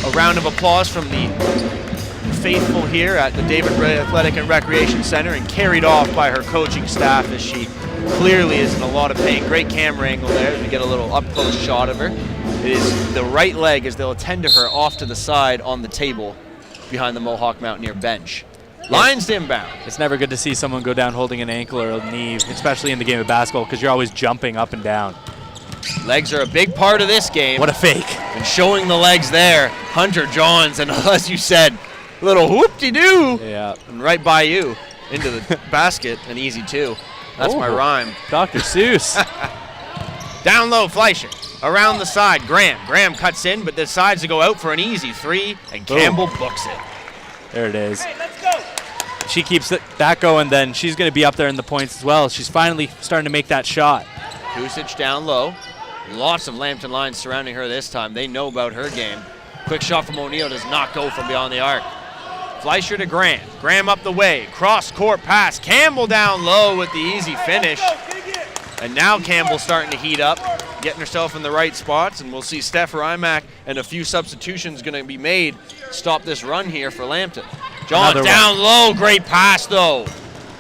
A: a round of applause from the faithful here at the David Ray Athletic and Recreation Center, and carried off by her coaching staff as she clearly is in a lot of pain. Great camera angle there as we get a little up-close shot of her. It is the right leg as they'll attend to her off to the side on the table behind the Mohawk Mountaineer bench. Lions to inbound.
B: It's never good to see someone go down holding an ankle or a knee, especially in the game of basketball, because you're always jumping up and down.
A: Legs are a big part of this game.
B: What a fake.
A: And showing the legs there, Hunter Johns, and as you said, little whoop-de-doo.
B: Yeah.
A: And right by you into the basket, and easy too. That's my rhyme.
B: Dr. Seuss.
A: Down low, Fleischer. Around the side, Graham. Graham cuts in, but decides to go out for an easy three, and Campbell books it.
B: There it is.
C: Hey, let's go.
B: She keeps that going, then she's going to be up there in the points as well. She's finally starting to make that shot.
A: Kucic down low. Lots of Lambton Lions surrounding her this time. They know about her game. Quick shot from O'Neill does not go from beyond the arc. Fleischer to Graham. Graham up the way. Cross-court pass. Campbell down low with the easy finish. And now Campbell starting to heat up, getting herself in the right spots, and we'll see Steph Rymack and a few substitutions going to be made to stop this run here for Lambton. Johns down low. Great pass, though.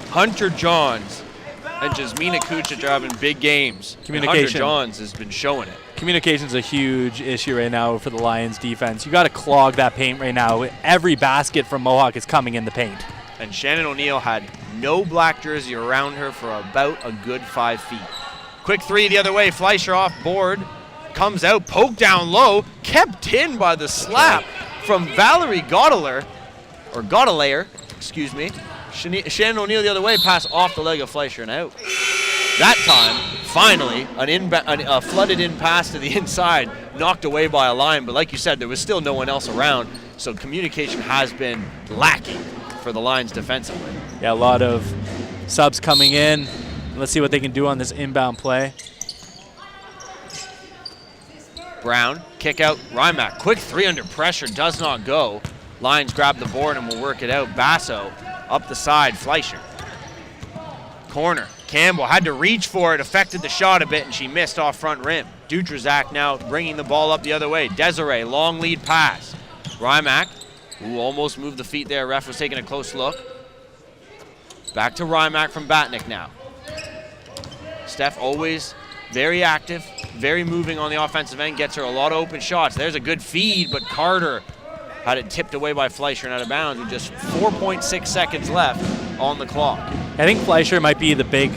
A: Hunter Johns and Jasmina Kucic are having big games.
B: Communication.
A: Hunter Johns has been showing it.
B: Communication's a huge issue right now for the Lions defense. You got to clog that paint right now. Every basket from Mohawk is coming in the paint.
A: And Shannon O'Neill had no black jersey around her for about a good 5 feet. Quick three the other way. Fleischer off board. Comes out, poked down low. Kept in by the slap from Valerie Godelaer, excuse me. Shannon O'Neill the other way, pass off the leg of Fleischer and out. That time, finally, a flooded in pass to the inside, knocked away by a line. But like you said, there was still no one else around, so communication has been lacking for the Lions defensively.
B: Yeah, a lot of subs coming in. Let's see what they can do on this inbound play.
A: Brown, kick out, Rymack. Quick three under pressure, does not go. Lions grab the board and will work it out. Basso up the side, Fleischer. Corner, Campbell had to reach for it, affected the shot a bit, and she missed off front rim. Dutrazak now bringing the ball up the other way. Desiree, long lead pass. Rymack Ooh, almost moved the feet there. Ref was taking a close look. Back to Rymack from Batnick now. Steph always very active, very moving on the offensive end, gets her a lot of open shots. There's a good feed, but Carter had it tipped away by Fleischer and out of bounds with just 4.6 seconds left on the clock.
B: I think Fleischer might be the big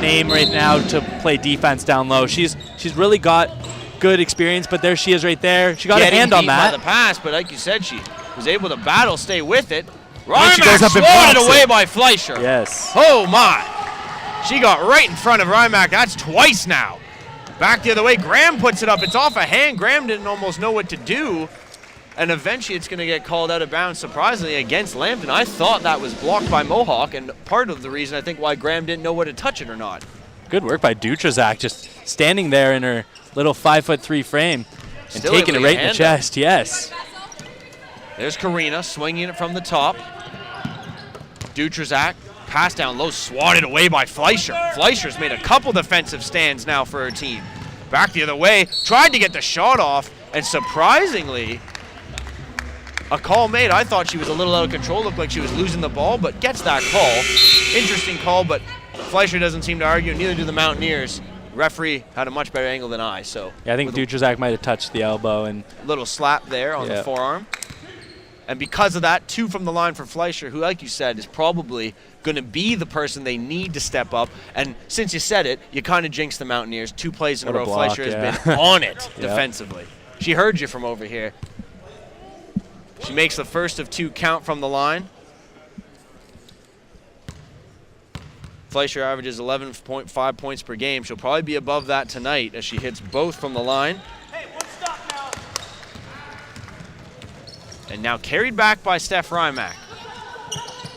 B: name right now to play defense down low. She's really got good experience, but there she is right there. She got a hand on that.
A: By the pass, but like you said, she was able to battle, stay with it.
B: She goes up and
A: Rymack
B: blocks
A: away
B: it.
A: by Fleischer.
B: Yes.
A: Oh my. She got right in front of Rymack. That's twice now. Back the other way. Graham puts it up. It's off a hand. Graham didn't almost know what to do. And eventually it's going to get called out of bounds, surprisingly, against Lambton. I thought that was blocked by Mohawk, and part of the reason I think why Graham didn't know whether to touch it or not.
B: Good work by Dutrazak, just standing there in her little 5'3" frame and
A: Still
B: taking it
A: able to
B: right
A: get
B: in the
A: hand
B: chest. Yes.
A: There's Karina swinging it from the top. Dutrazak, pass down low, swatted away by Fleischer. Fleischer's made a couple defensive stands now for her team. Back the other way, tried to get the shot off, and surprisingly, a call made. I thought she was a little out of control, looked like she was losing the ball, but gets that call. Interesting call, but Fleischer doesn't seem to argue, neither do the Mountaineers. Referee had a much better angle than I, so.
B: Yeah, I think Dutrazak might have touched the elbow. And
A: little slap there on the forearm. And because of that, 2 from the line for Fleischer, who, like you said, is probably going to be the person they need to step up. And since you said it, you kind of jinxed the Mountaineers. 2 plays in a row.
B: Block,
A: Fleischer has been on it defensively. She heard you from over here. She makes the first of 2 count from the line. Fleischer averages 11.5 points per game. She'll probably be above that tonight as she hits both from the line.
C: Hey, one stop now.
A: And now carried back by Steph Rymack.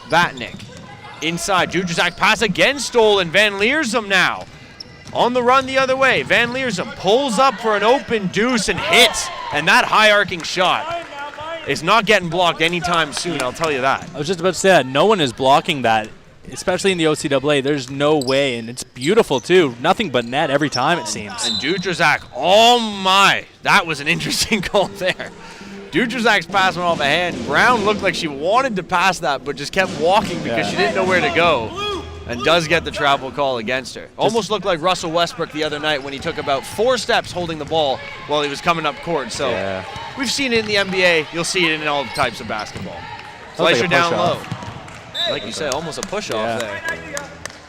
A: Batnick inside. Dutrazak pass again stolen. Van Leersum now on the run the other way. Van Leersum pulls up for an open deuce and hits. And that high arcing shot is not getting blocked anytime soon, I'll tell you that.
B: I was just about to say that. No one is blocking that, especially in the OCAA. There's no way, and it's beautiful too. Nothing but net every time, it seems.
A: And Dutrazak, oh my, that was an interesting call there. Dutrazak's pass went off a hand. Brown looked like she wanted to pass that, but just kept walking because she didn't know where to go. And does get the travel call against her. Almost looked like Russell Westbrook the other night when he took about 4 steps holding the ball while he was coming up court. So we've seen it in the NBA. You'll see it in all types of basketball. Fleischer down low. Like you said, almost a push-off there.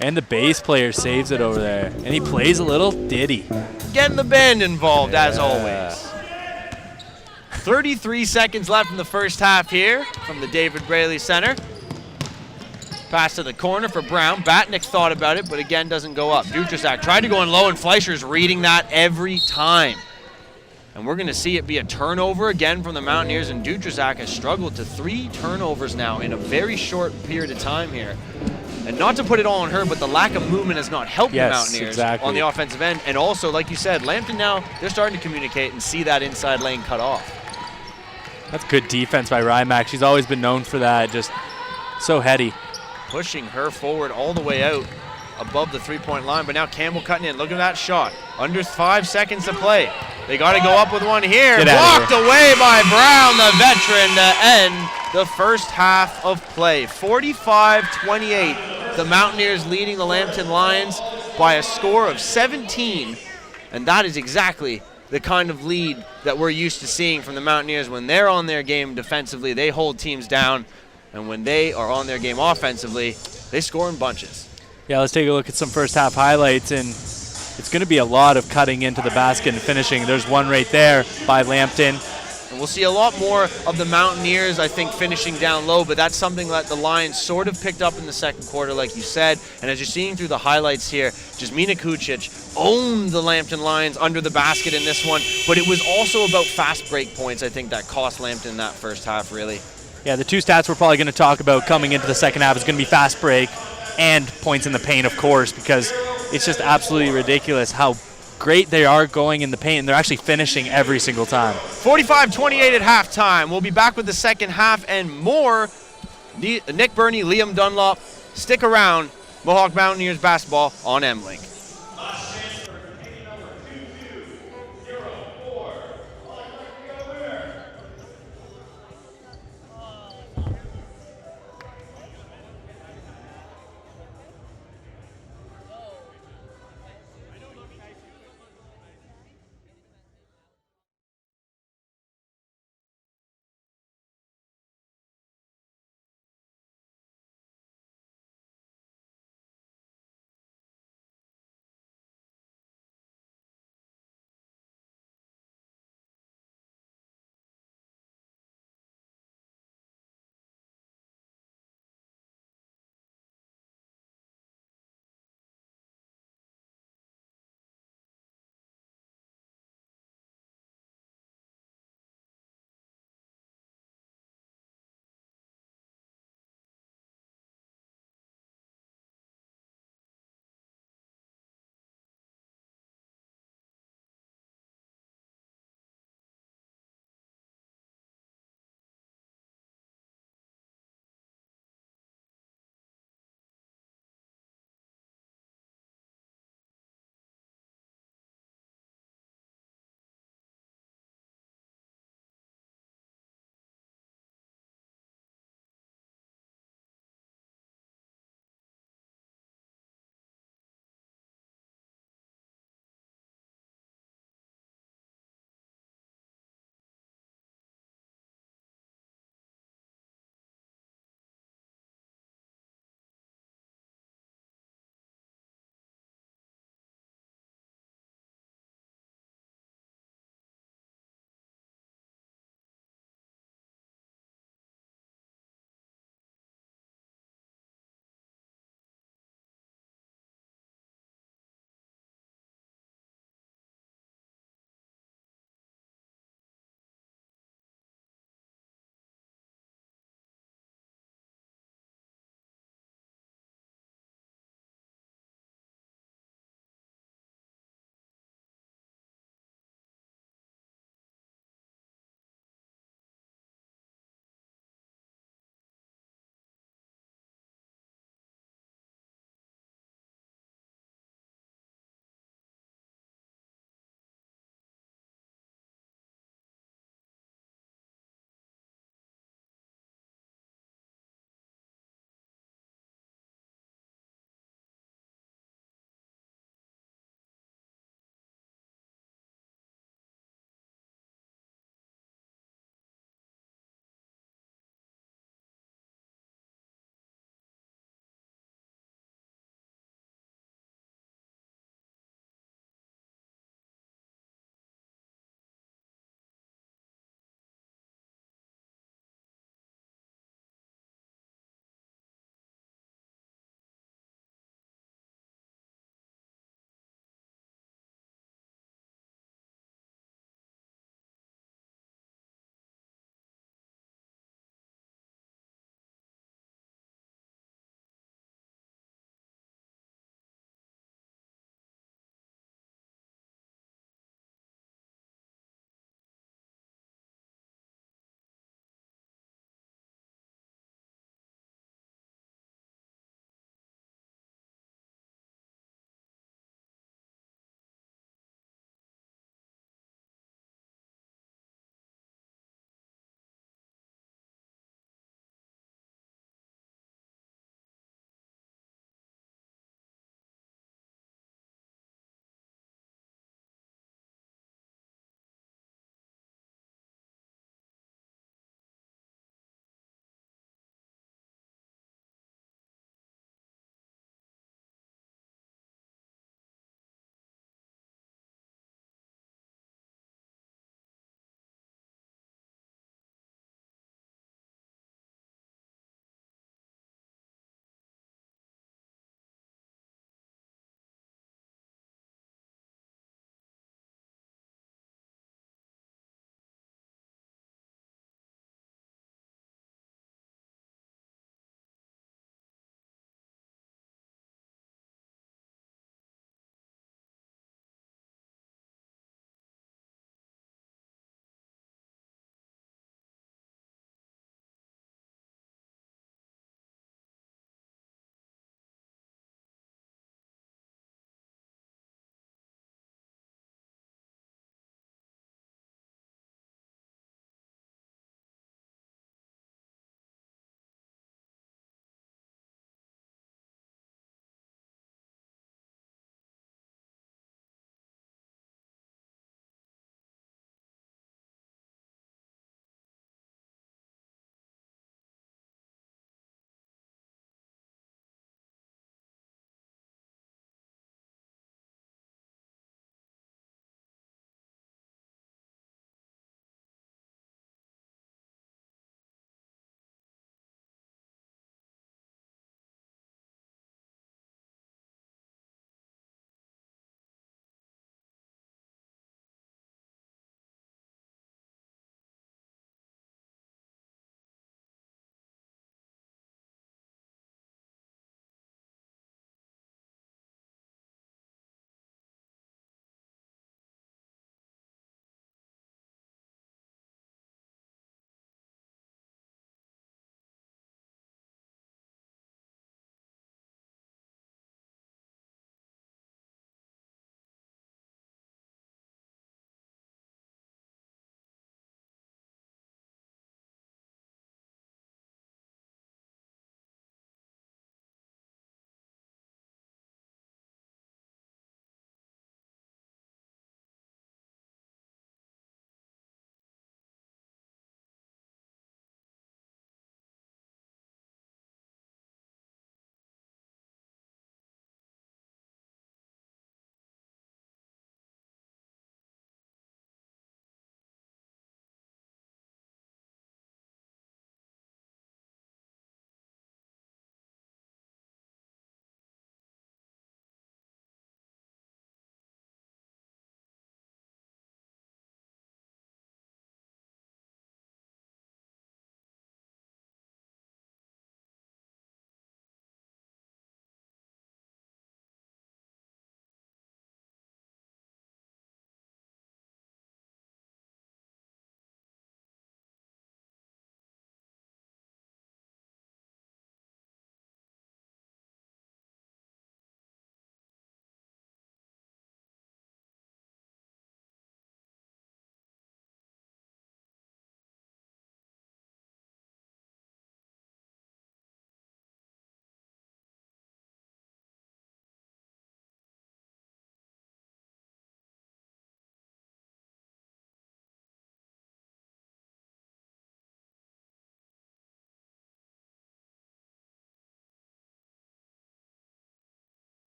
B: And the bass player saves it over there. And he plays a little ditty.
A: Getting the band involved, as always. 33 seconds left in the first half here from the David Braley Center. Pass to the corner for Brown. Batnick thought about it, but again doesn't go up. Dutrazak tried to go in low, and Fleischer's reading that every time. And we're going to see it be a turnover again from the Mountaineers, and Dutrazak has struggled to 3 turnovers now in a very short period of time here. And not to put it all on her, but the lack of movement has not helped the Mountaineers on the offensive end. And also, like you said, Lambton now, they're starting to communicate and see that inside lane cut off.
B: That's good defense by Rymack. She's always been known for that, just so heady.
A: Pushing her forward all the way out above the 3-point line, but now Campbell cutting in. Look at that shot. Under 5 seconds to play. They got to go up with one here. Blocked away by Brown, the veteran, to end the first half of play. 45-28. The Mountaineers leading the Lambton Lions by a score of 17, and that is exactly the kind of lead that we're used to seeing from the Mountaineers. When they're on their game defensively, they hold teams down, and when they are on their game offensively, they score in bunches.
B: Yeah, let's take a look at some first half highlights, and it's going to be a lot of cutting into the basket and finishing. There's one right there by Lambton.
A: And we'll see a lot more of the Mountaineers, I think, finishing down low, but that's something that the Lions sort of picked up in the second quarter, like you said. And as you're seeing through the highlights here, Jasmina Kucic owned the Lambton Lions under the basket in this one, but it was also about fast break points, I think, that cost Lambton that first half, really.
B: Yeah, the 2 stats we're probably going to talk about coming into the second half is going to be fast break and points in the paint, of course, because it's just absolutely ridiculous how great they are going in the paint, and they're actually finishing every single time.
A: 45-28 at halftime. We'll be back with the second half and more. Nick Burney, Liam Dunlop. Stick around. Mohawk Mountaineers basketball on M-Link.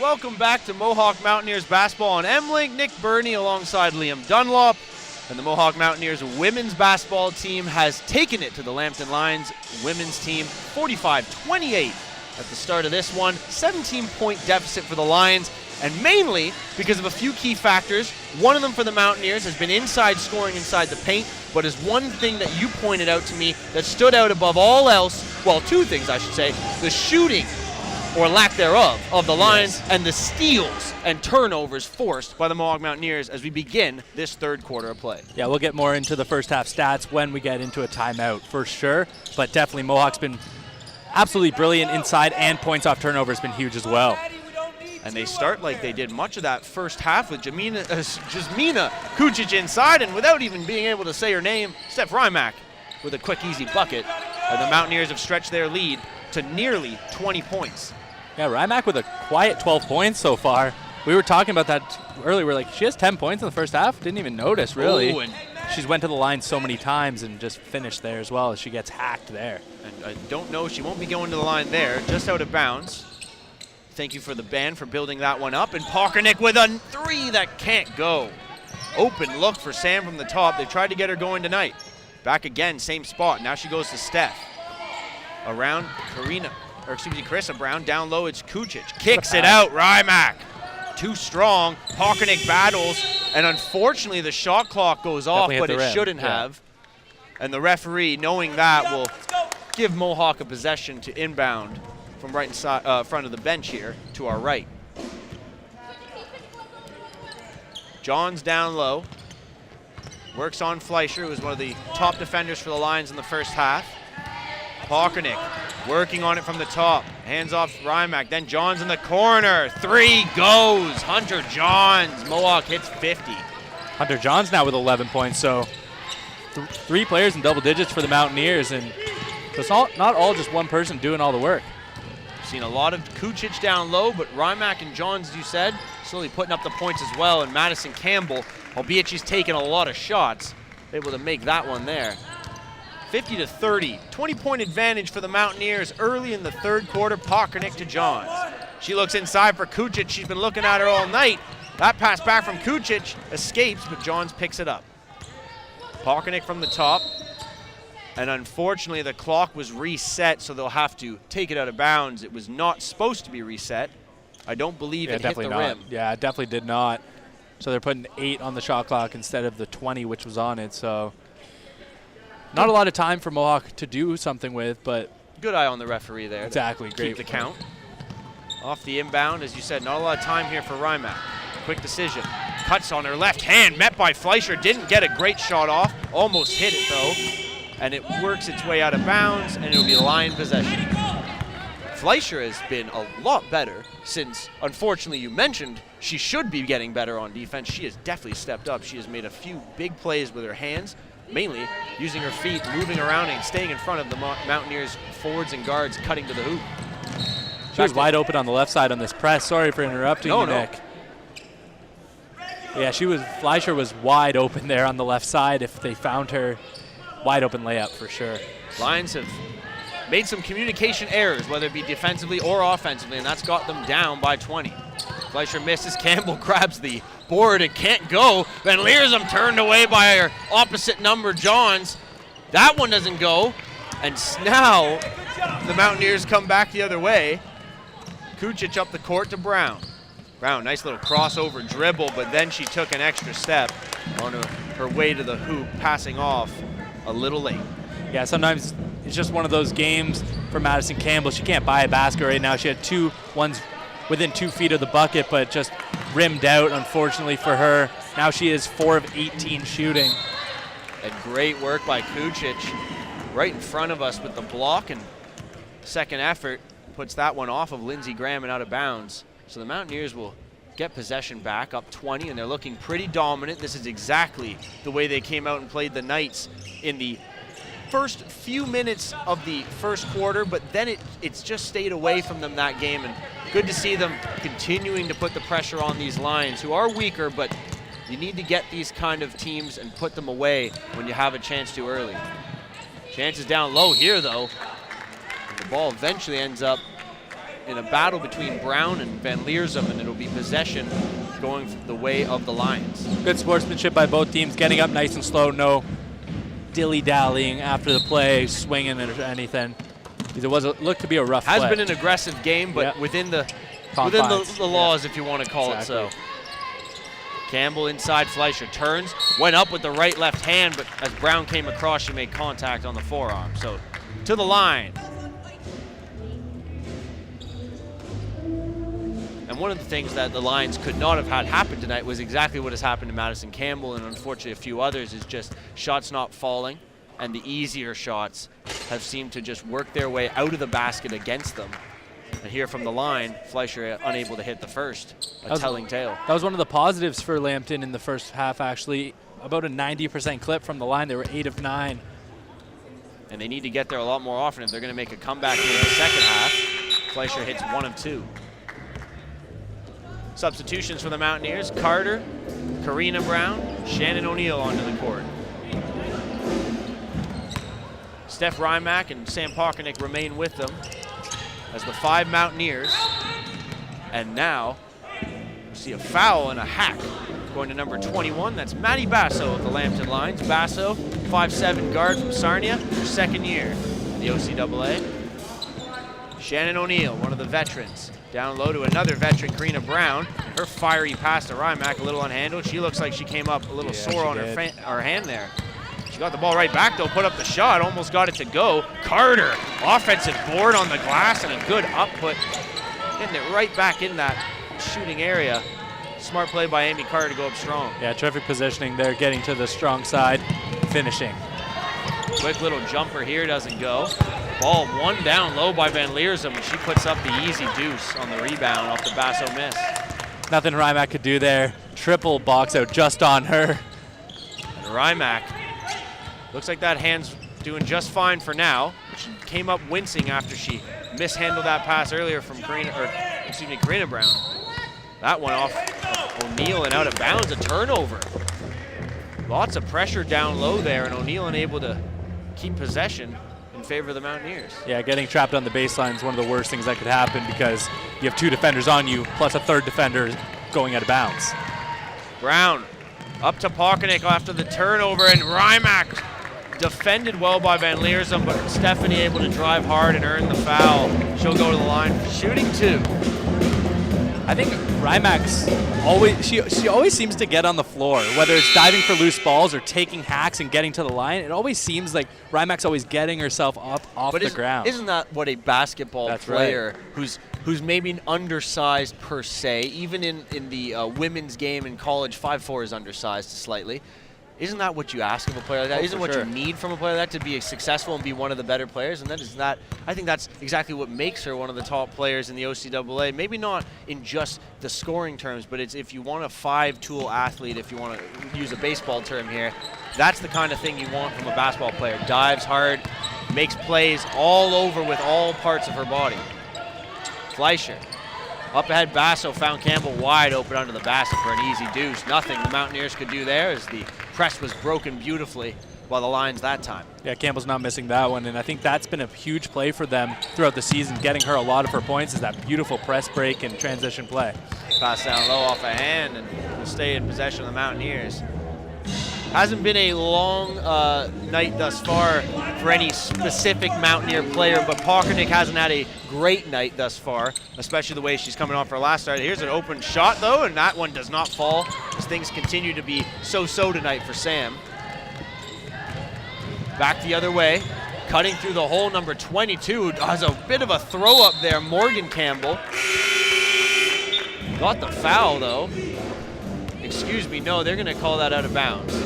A: Welcome back to Mohawk Mountaineers basketball on M-Link. Nick Burney alongside Liam Dunlop. And the Mohawk Mountaineers women's basketball team has taken it to the Lambton Lions women's team 45-28 at the start of this one. 17-point deficit for the Lions, and mainly because of a few key factors. One of them for the Mountaineers has been inside scoring inside the paint, but is one thing that you pointed out to me that stood out above all else. Well, two things I should say. The shooting, or lack thereof, of the Lions, and the steals and turnovers forced by the Mohawk Mountaineers as we begin this third quarter of play.
B: Yeah, we'll get more into the first half stats when we get into a timeout for sure, but definitely Mohawk's been absolutely brilliant inside, and points off turnover has been huge as well.
A: And they start like they did much of that first half with Jasmina Kucic inside, and without even being able to say her name, Steph Rymack with a quick, easy bucket. And the Mountaineers have stretched their lead to nearly 20 points.
B: Yeah, Rymack with a quiet 12 points so far. We were talking about that earlier. We're like, she has 10 points in the first half? Didn't even notice, really.
A: Ooh, and
B: she's went to the line so many times and just finished there as well as she gets hacked there.
A: And I don't know, she won't be going to the line there, just out of bounds. Thank you for the band for building that one up. And Pachernik with a three that can't go. Open look for Sam from the top. They tried to get her going tonight. Back again, same spot. Now she goes to Steph. Around Carissa Brown. Down low, it's Kucic. Kicks it out, Rymack. Too strong. Pachernik battles. And unfortunately, the shot clock goes off, but it shouldn't have. And the referee, knowing that, will give Mohawk a possession to inbound from right inside, front of the bench here to our right. Johns down low. Works on Fleischer, who was one of the top defenders for the Lions in the first half. Pachernik working on it from the top. Hands off Rymack. Then Johns in the corner. Three goes. Hunter Johns. Mohawk hits 50.
B: Hunter Johns now with 11 points. So three players in double digits for the Mountaineers. And it's not all just one person doing all the work.
A: Seen a lot of Kucic down low, but Rymack and Johns, as you said, slowly putting up the points as well. And Madison Campbell, albeit she's taken a lot of shots, able to make that one there. 50-30, 20-point advantage for the Mountaineers early in the third quarter. Pachernik to Johns. She looks inside for Kucic. She's been looking at her all night. That pass back from Kucic escapes, but Johns picks it up. Pachernik from the top. And unfortunately, the clock was reset, so they'll have to take it out of bounds. It was not supposed to be reset. I don't believe it hit the rim.
B: Yeah, it definitely did not. So they're putting 8 on the shot clock instead of the 20, which was on it. So not a lot of time for Mohawk to do something with, but
A: good eye on the referee there.
B: Exactly, great.
A: Keep the count. Off the inbound, as you said, not a lot of time here for Rymack. Quick decision. Cuts on her left hand, met by Fleischer. Didn't get a great shot off. Almost hit it, though. And it works its way out of bounds, and it'll be Lion possession. Fleischer has been a lot better since, unfortunately, you mentioned she should be getting better on defense. She has definitely stepped up. She has made a few big plays with her hands, mainly using her feet, moving around and staying in front of the Mountaineers forwards and guards, cutting to the hoop.
B: She was wide open on the left side on this press. Sorry for interrupting you, Nick. Yeah, Fleischer was wide open there on the left side. If they found her, wide open layup for sure.
A: Lions have made some communication errors, whether it be defensively or offensively, and that's got them down by 20. Fleischer misses. Campbell grabs the board and can't go. Van Leersum turned away by her opposite number, Johns. That one doesn't go. And now the Mountaineers come back the other way. Kucic up the court to Brown. Brown, nice little crossover dribble, but then she took an extra step on her way to the hoop, passing off a little late.
B: Yeah, sometimes it's just one of those games for Madison Campbell. She can't buy a basket right now. She had ones within 2 feet of the bucket, but just rimmed out, unfortunately for her. Now she is 4 of 18 shooting.
A: And great work by Kucic right in front of us with the block, and second effort puts that one off of Lindsey Graham and out of bounds. So the Mountaineers will get possession back up 20, and they're looking pretty dominant. This is exactly the way they came out and played the Knights in the first few minutes of the first quarter, but then it's just stayed away from them that game, and good to see them continuing to put the pressure on these Lions, who are weaker, but you need to get these kind of teams and put them away when you have a chance to early. Chances down low here, though. The ball eventually ends up in a battle between Brown and Van Leersum, and it'll be possession going the way of the Lions.
B: Good sportsmanship by both teams, getting up nice and slow, no dilly-dallying after the play, swinging or anything. It looked to be a rough play.
A: Has been an aggressive game, but within the laws, if you want to call it so. Campbell inside, Fleischer turns, went up with the right-left hand, but as Brown came across, she made contact on the forearm. So to the line. And one of the things that the Lions could not have had happen tonight was exactly what has happened to Madison Campbell and unfortunately a few others, is just shots not falling, and the easier shots have seemed to just work their way out of the basket against them. And here from the line, Fleischer unable to hit the first, telling tale.
B: That was one of the positives for Lambton in the first half, actually. About a 90% clip from the line. They were 8 of 9.
A: And they need to get there a lot more often if they're going to make a comeback here in the second half. Fleischer hits 1 of 2. Substitutions for the Mountaineers: Carter, Karina Brown, Shannon O'Neill onto the court. Steph Rymack and Sam Pockernick remain with them as the 5 Mountaineers. And now we see a foul and a hack going to number 21. That's Maddie Basso of the Lambton Lions. Basso, 5'7" guard from Sarnia, her second year in the OCAA. Shannon O'Neill, one of the veterans. Down low to another veteran, Karina Brown. Her fiery pass to Rymack, a little unhandled. She looks like she came up a little sore on her hand there. She got the ball right back, though, put up the shot, almost got it to go. Carter, offensive board on the glass and a good up-put. Getting it right back in that shooting area. Smart play by Amy Carter to go up strong.
B: Yeah, terrific positioning there, getting to the strong side, finishing.
A: Quick little jumper here, doesn't go. Ball one down low by Van Leersum, and she puts up the easy deuce on the rebound off the Basso miss.
B: Nothing Rymack could do there. Triple box out just on her.
A: And Rymack, looks like that hand's doing just fine for now. She came up wincing after she mishandled that pass earlier from Karina Brown. That one off O'Neill and out of bounds, a turnover. Lots of pressure down low there, and O'Neill unable to keep possession in favor of the Mountaineers.
B: Yeah, getting trapped on the baseline is one of the worst things that could happen because you have 2 defenders on you, plus a third defender going out of bounds.
A: Brown up to Pockernick after the turnover, and Rymack defended well by Van Leersum, but Stephanie able to drive hard and earn the foul. She'll go to the line for shooting 2.
B: I think Rymack's she always seems to get on the floor, whether it's diving for loose balls or taking hacks and getting to the line. It always seems like Rymack's always getting herself up off the ground.
A: Isn't that what a basketball player who's maybe undersized per se, even in the women's game in college, 5'4" is undersized slightly. Isn't that what you ask of a player like that? Isn't what you need from a player like that to be successful and be one of the better players? And I think that's exactly what makes her one of the top players in the OCAA. Maybe not in just the scoring terms, but it's if you want a 5-tool athlete, if you want to use a baseball term here, that's the kind of thing you want from a basketball player. Dives hard, makes plays all over with all parts of her body. Fleischer. Up ahead, Basso found Campbell wide open under the basket for an easy deuce. Nothing the Mountaineers could do there as the press was broken beautifully by the Lions that time.
B: Yeah, Campbell's not missing that one, and I think that's been a huge play for them throughout the season. Getting her a lot of her points is that beautiful press break and transition play.
A: Pass down low off a hand, and will stay in possession of the Mountaineers. Hasn't been a long night thus far for any specific Mountaineer player, but Pockernick hasn't had a great night thus far, especially the way she's coming off her last start. Here's an open shot, though, and that one does not fall as things continue to be so-so tonight for Sam. Back the other way, cutting through the hole, number 22 has a bit of a throw up there, Morgan Campbell. Got the foul, though. Excuse me, no, they're going to call that out of bounds.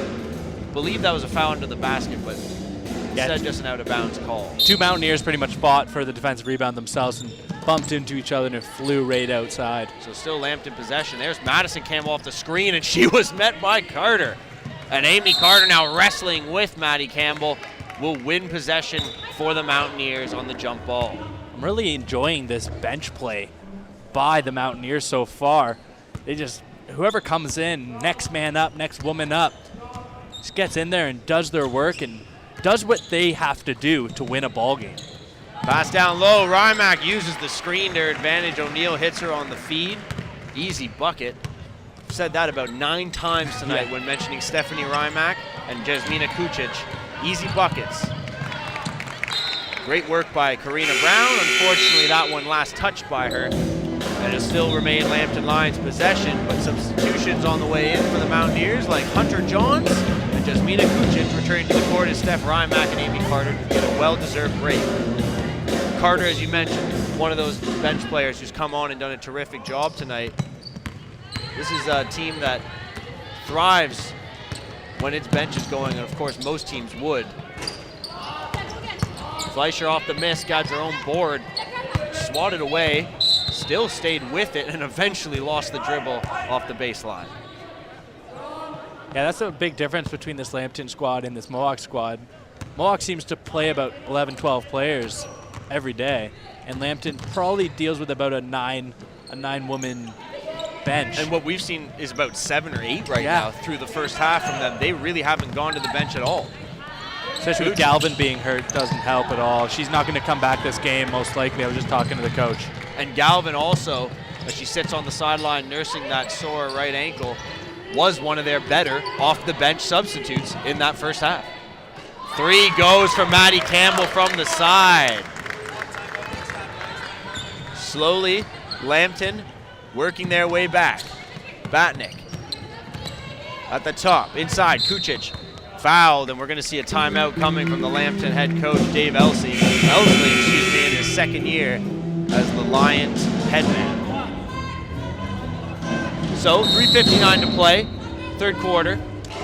A: Believe that was a foul into the basket, but instead just an out of bounds call. 2
B: Mountaineers pretty much fought for the defensive rebound themselves and bumped into each other and it flew right outside.
A: So still Lambton possession. There's Madison Campbell off the screen, and she was met by Carter. And Amy Carter now wrestling with Maddie Campbell will win possession for the Mountaineers on the jump ball.
B: I'm really enjoying this bench play by the Mountaineers so far. Whoever comes in, next man up, next woman up, just gets in there and does their work and does what they have to do to win a ball game.
A: Pass down low. Rymack uses the screen to her advantage. O'Neal hits her on the feed. Easy bucket. I've said that about 9 times tonight when mentioning Stephanie Rymack and Jasmina Kucic. Easy buckets. Great work by Karina Brown. Unfortunately, that one last touched by her. And it'll still remain Lambton Lions possession, but substitutions on the way in for the Mountaineers, like Hunter Johns and Jasmina Kucic returning to the court as Steph Rymack and Amy Carter get a well-deserved break. Carter, as you mentioned, one of those bench players who's come on and done a terrific job tonight. This is a team that thrives when its bench is going, and of course most teams would. Fleischer off the miss, got her own board, swatted away, still stayed with it, and eventually lost the dribble off the baseline.
B: Yeah, that's a big difference between this Lambton squad and this Mohawk squad. Mohawk seems to play about 11, 12 players every day, and Lambton probably deals with about a nine woman bench.
A: And what we've seen is about 7 or 8 right now through the first half from them. They really haven't gone to the bench at all.
B: Especially with Galvin being hurt, doesn't help at all. She's not going to come back this game, most likely. I was just talking to the coach.
A: And Galvin also, as she sits on the sideline nursing that sore right ankle, was one of their better off-the-bench substitutes in that first half. 3 goes for Maddie Campbell from the side. Slowly, Lambton working their way back. Batnick at the top, inside, Kucic fouled, and we're going to see a timeout coming from the Lambton head coach, Dave Elsley, in his second year as the Lions head man. So 3:59 to play, third quarter,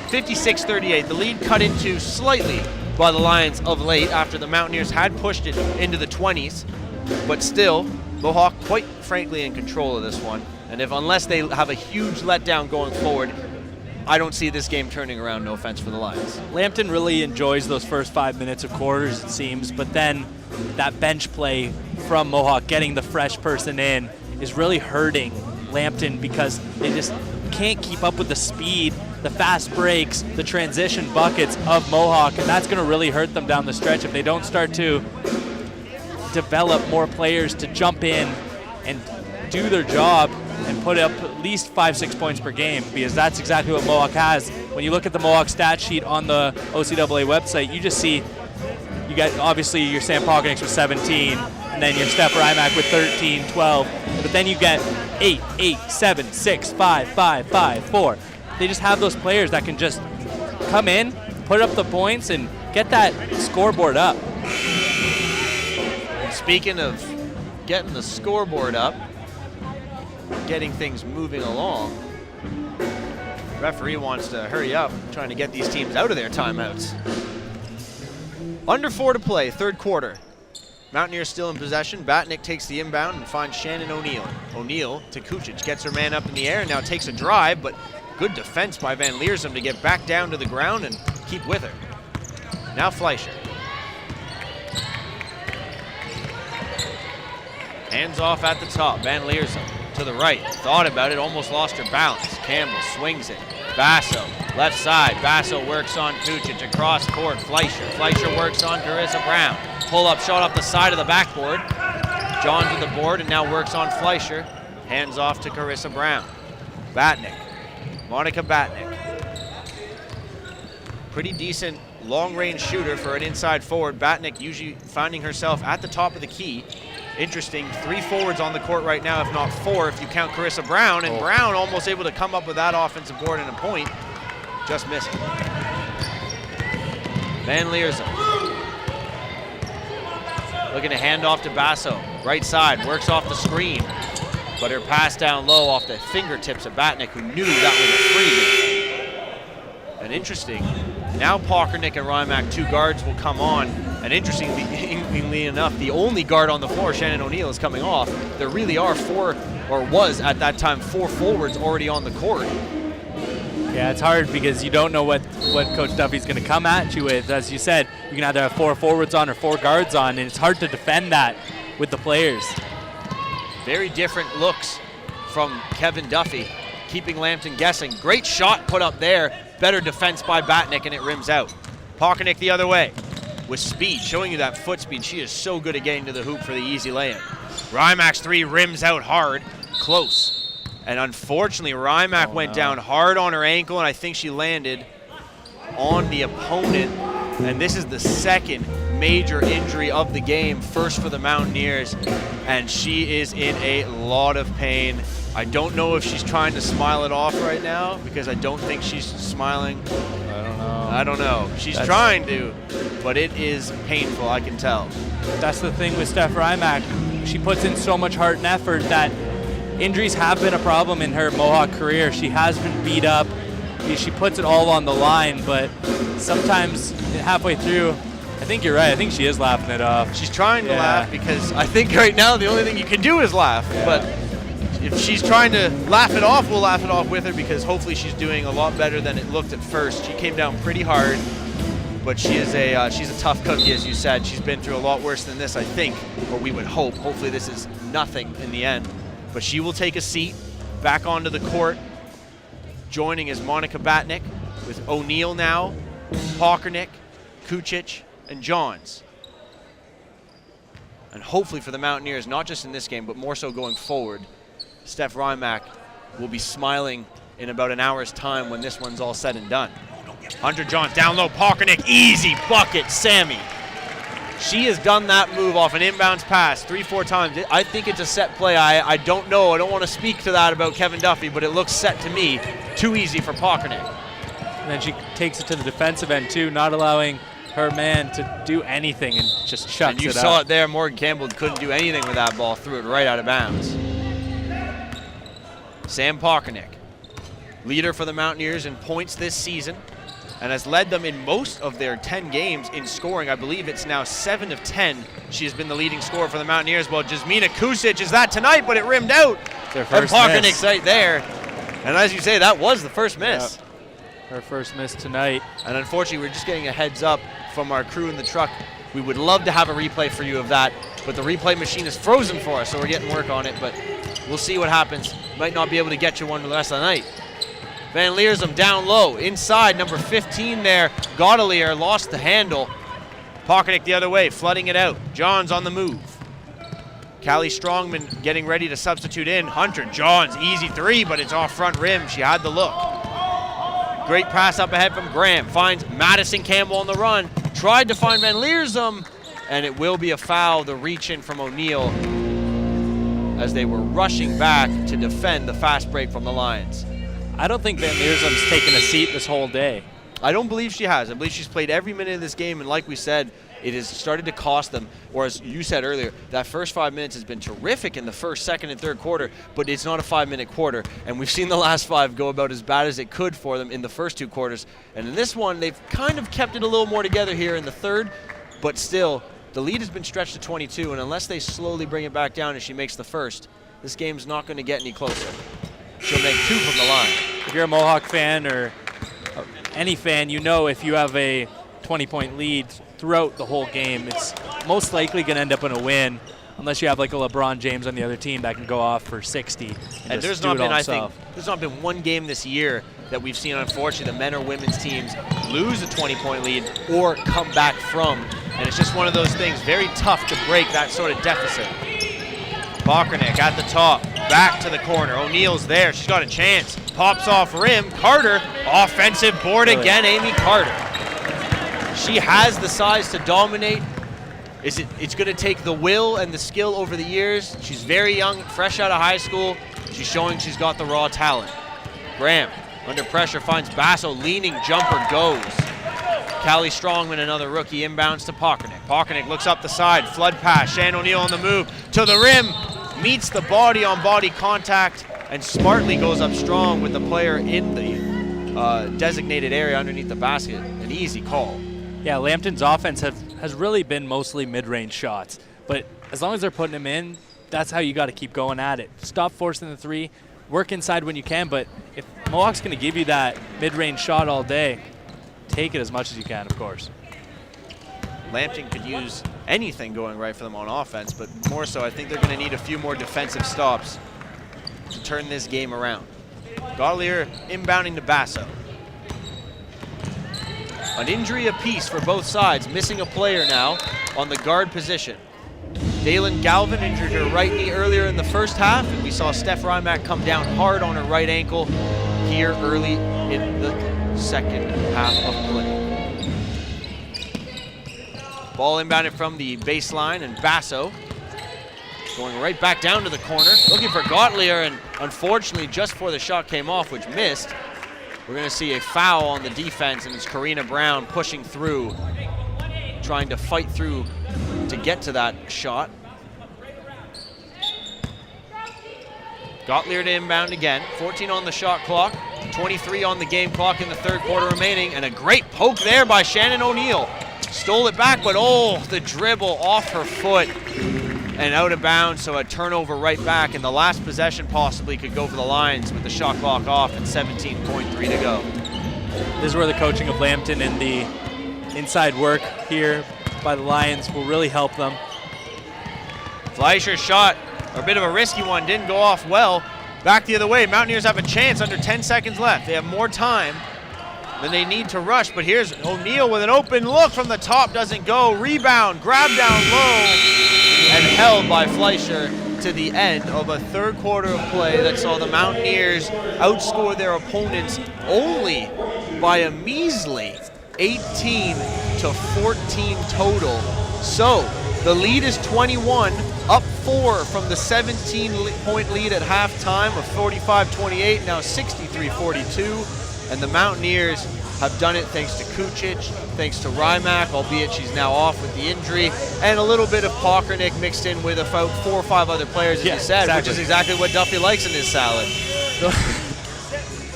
A: 56-38. The lead cut into slightly by the Lions of late after the Mountaineers had pushed it into the 20s, but still, Mohawk quite frankly in control of this one. And unless they have a huge letdown going forward, I don't see this game turning around, no offense for the Lions.
B: Lambton really enjoys those first 5 minutes of quarters, it seems, but then that bench play from Mohawk, getting the fresh person in, is really hurting Lambton because they just can't keep up with the speed, the fast breaks, the transition buckets of Mohawk, and that's going to really hurt them down the stretch if they don't start to develop more players to jump in and do their job and put up at least 5-6 points per game, because that's exactly what Mohawk has. When you look at the Mohawk stat sheet on the OCAA website, you just see you got obviously your Sam Pockenix with 17, and then your Steph Rymack with 13, 12, but then you get 8, 7, 6, 5, 5, 5, 4. They just have those players that can just come in, put up the points, and get that scoreboard up.
A: Speaking of getting the scoreboard up, getting things moving along, referee wants to hurry up, trying to get these teams out of their timeouts. Under 4 to play, third quarter. Mountaineers still in possession. Batnick takes the inbound and finds Shannon O'Neal. O'Neal to Kucic, gets her man up in the air and now takes a drive, but good defense by Van Leersum to get back down to the ground and keep with her. Now Fleischer. Hands off at the top, Van Leersum to the right, thought about it, almost lost her balance. Campbell swings it, Basso, left side, Basso works on Kucic, across court, Fleischer works on Carissa Brown. Pull-up shot off the side of the backboard. John to the board and now works on Fleischer. Hands off to Carissa Brown. Batnick, Monica Batnick. Pretty decent long-range shooter for an inside forward. Batnick usually finding herself at the top of the key. Interesting, 3 forwards on the court right now, if not 4 if you count Carissa Brown, and Brown almost able to come up with that offensive board and a point, just missing. Van Leersum. Looking to hand off to Basso, right side, works off the screen, but her pass down low off the fingertips of Batnick, who knew that was a free. And interesting, now Pockernick and Rymack, 2 guards, will come on. And interestingly enough, the only guard on the floor, Shannon O'Neal, is coming off. There really are 4, or was at that time, 4 forwards already on the court.
B: Yeah, it's hard because you don't know what Coach Duffy's going to come at you with. As you said, you can either have 4 forwards on or 4 guards on, and it's hard to defend that with the players.
A: Very different looks from Kevin Duffy, keeping Lambton guessing. Great shot put up there. Better defense by Batnick, and it rims out. Pockernick the other way. with speed, showing you that foot speed. She is so good at getting to the hoop for the easy lay-in. Rymack's three rims out hard, close. And unfortunately, Rymack went down hard on her ankle, and I think she landed on the opponent. And this is the second major injury of the game, first for the Mountaineers, and she is in a lot of pain. I don't know if she's trying to smile it off right now, because I don't think she's smiling. I don't know. She's trying to, but it is painful, I can tell.
B: That's the thing with Steph Rymack. She puts in so much heart and effort that injuries have been a problem in her Mohawk career. She has been beat up. She puts it all on the line, but sometimes halfway through, I think you're right. I think she is laughing it off.
A: She's trying to laugh, because I think right now the only thing you can do is laugh. Yeah. But if she's trying to laugh it off, we'll laugh it off with her, because hopefully she's doing a lot better than it looked at first. She came down pretty hard, but she's a tough cookie, as you said. She's been through a lot worse than this, I think, or we would hope. Hopefully this is nothing in the end. But she will take a seat back onto the court. Joining is Monica Batnick with O'Neill now, Pockernick, Kucic, and Johns. And hopefully for the Mountaineers, not just in this game, but more so going forward, Steph Rymack will be smiling in about an hour's time when this one's all said and done. Hunter Johns down low, Pockernick, easy bucket, Sammy. She has done that move off an inbounds pass 3-4 times. I think it's a set play. I don't know. I don't want to speak to that about Kevin Duffy, but it looks set to me. Too easy for Pockernick.
B: And then she takes it to the defensive end, too, not allowing her man to do anything and just chucks it up.
A: And you saw it there. Morgan Campbell couldn't do anything with that ball. Threw it right out of bounds. Sam Pockernick, leader for the Mountaineers in points this season, and has led them in most of their 10 games in scoring. I believe it's now 7 of 10. She has been the leading scorer for the Mountaineers. Well, Jasmina Kucic is that tonight, but it rimmed out.
B: Their first
A: and Pockernick's
B: miss.
A: Right there. And as you say, that was the first miss.
B: Yep. Her first miss tonight.
A: And unfortunately, we're just getting a heads up from our crew in the truck. We would love to have a replay for you of that, but the replay machine is frozen for us, so we're getting work on it, but we'll see what happens. Might not be able to get you one for the rest of the night. Van Leersum down low, inside, number 15 there. Godelier lost the handle. Pockernick the other way, flooding it out. Johns on the move. Callie Strongman getting ready to substitute in. Hunter Johns, easy three, but it's off front rim. She had the look. Great pass up ahead from Graham. Finds Madison Campbell on the run. Tried to find Van Leersum, and it will be a foul. The reach in from O'Neill as they were rushing back to defend the fast break from the Lions.
B: I don't think Van Leersum's taken a seat this whole day.
A: I don't believe she has. I believe she's played every minute of this game, and like we said, it has started to cost them. Or as you said earlier, that first 5 minutes has been terrific in the first, second, and third quarter, but it's not a 5-minute quarter. And we've seen the last 5 go about as bad as it could for them in the first 2 quarters. And in this one, they've kind of kept it a little more together here in the third, but still, the lead has been stretched to 22, and unless they slowly bring it back down as she makes the first, this game's not going to get any closer. She'll make 2 from the line.
B: If you're a Mohawk fan or any fan, you know if you have a 20-point lead throughout the whole game, it's most likely going to end up in a win, unless you have like a LeBron James on the other team that can go off for 60.
A: And there's not been, I think, there's not been one game this year that we've seen, unfortunately, the men or women's teams lose a 20-point lead or come back from. And it's just one of those things, very tough to break that sort of deficit. Pockernick at the top, back to the corner. O'Neill's there, she's got a chance. Pops off rim, Carter, offensive board again, Amy Carter. She has the size to dominate. It's gonna take the will and the skill over the years. She's very young, fresh out of high school. She's showing she's got the raw talent. Graham, under pressure, finds Basso, leaning jumper, goes. Callie Strongman, another rookie, inbounds to Pockernick. Pockernick looks up the side, flood pass, Shan O'Neill on the move, to the rim, meets the body-on-body contact, and smartly goes up strong with the player in the designated area underneath the basket. An easy call.
B: Yeah, Lambton's offense has really been mostly mid-range shots, but as long as they're putting them in, that's how you got to keep going at it. Stop forcing the three, work inside when you can, but if Mohawk's going to give you that mid-range shot all day, take it as much as you can, of course.
A: Lambton could use anything going right for them on offense, but more so, I think they're going to need a few more defensive stops to turn this game around. Godelier inbounding to Basso. An injury apiece for both sides, missing a player now on the guard position. Dalen Galvin injured her right knee earlier in the first half, and we saw Steph Rymack come down hard on her right ankle here early in the second half of play. Ball inbounded from the baseline, and Basso going right back down to the corner, looking for Gottlieb, and unfortunately just before the shot came off, which missed, we're going to see a foul on the defense, and it's Karina Brown pushing through, trying to fight through to get to that shot. Gottlieb to inbound again, 14 on the shot clock, 23 on the game clock in the third quarter remaining, and a great poke there by Shannon O'Neill. Stole it back, but oh, the dribble off her foot and out of bounds, so a turnover right back, and the last possession possibly could go for the Lions with the shot clock off and 17.3 to go.
B: This is where the coaching of Lambton and the inside work here by the Lions will really help them.
A: Fleischer's shot, a bit of a risky one, didn't go off well. Back the other way, Mountaineers have a chance under 10 seconds left. They have more time than they need to rush, but here's O'Neill with an open look from the top, doesn't go. Rebound, grab down low, and held by Fleischer to the end of a third quarter of play that saw the Mountaineers outscore their opponents only by a measly 18 to 14 total. So the lead is 21, up 4 from the 17-point lead at halftime of 45-28, now 63-42. And the Mountaineers have done it thanks to Kucic, thanks to Rymack, albeit she's now off with the injury, and a little bit of Pockernick mixed in with about 4 or 5 other players, as you said, exactly. Which is exactly what Duffy likes in his salad.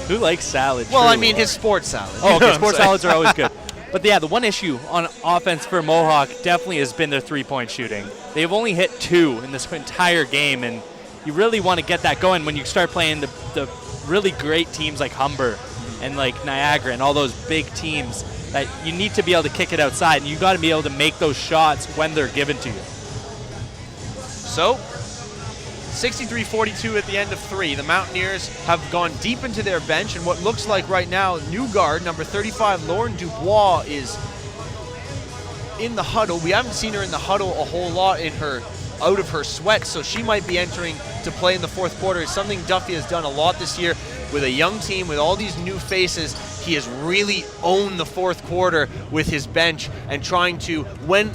B: Who likes salad?
A: Well,
B: truly?
A: I mean his sports salad.
B: Oh, okay, sports salads are always good. But yeah, the one issue on offense for Mohawk definitely has been their three-point shooting. They've only hit 2 in this entire game, and you really want to get that going when you start playing the really great teams like Humber and like Niagara and all those big teams that you need to be able to kick it outside, and you got to be able to make those shots when they're given to you.
A: So, 63-42 at the end of 3. The Mountaineers have gone deep into their bench, and what looks like right now, new guard, number 35, Lauren Dubois, is in the huddle. We haven't seen her in the huddle a whole lot out of her sweat, so she might be entering to play in the fourth quarter. It's something Duffy has done a lot this year with a young team, with all these new faces. He has really owned the fourth quarter with his bench and trying to, when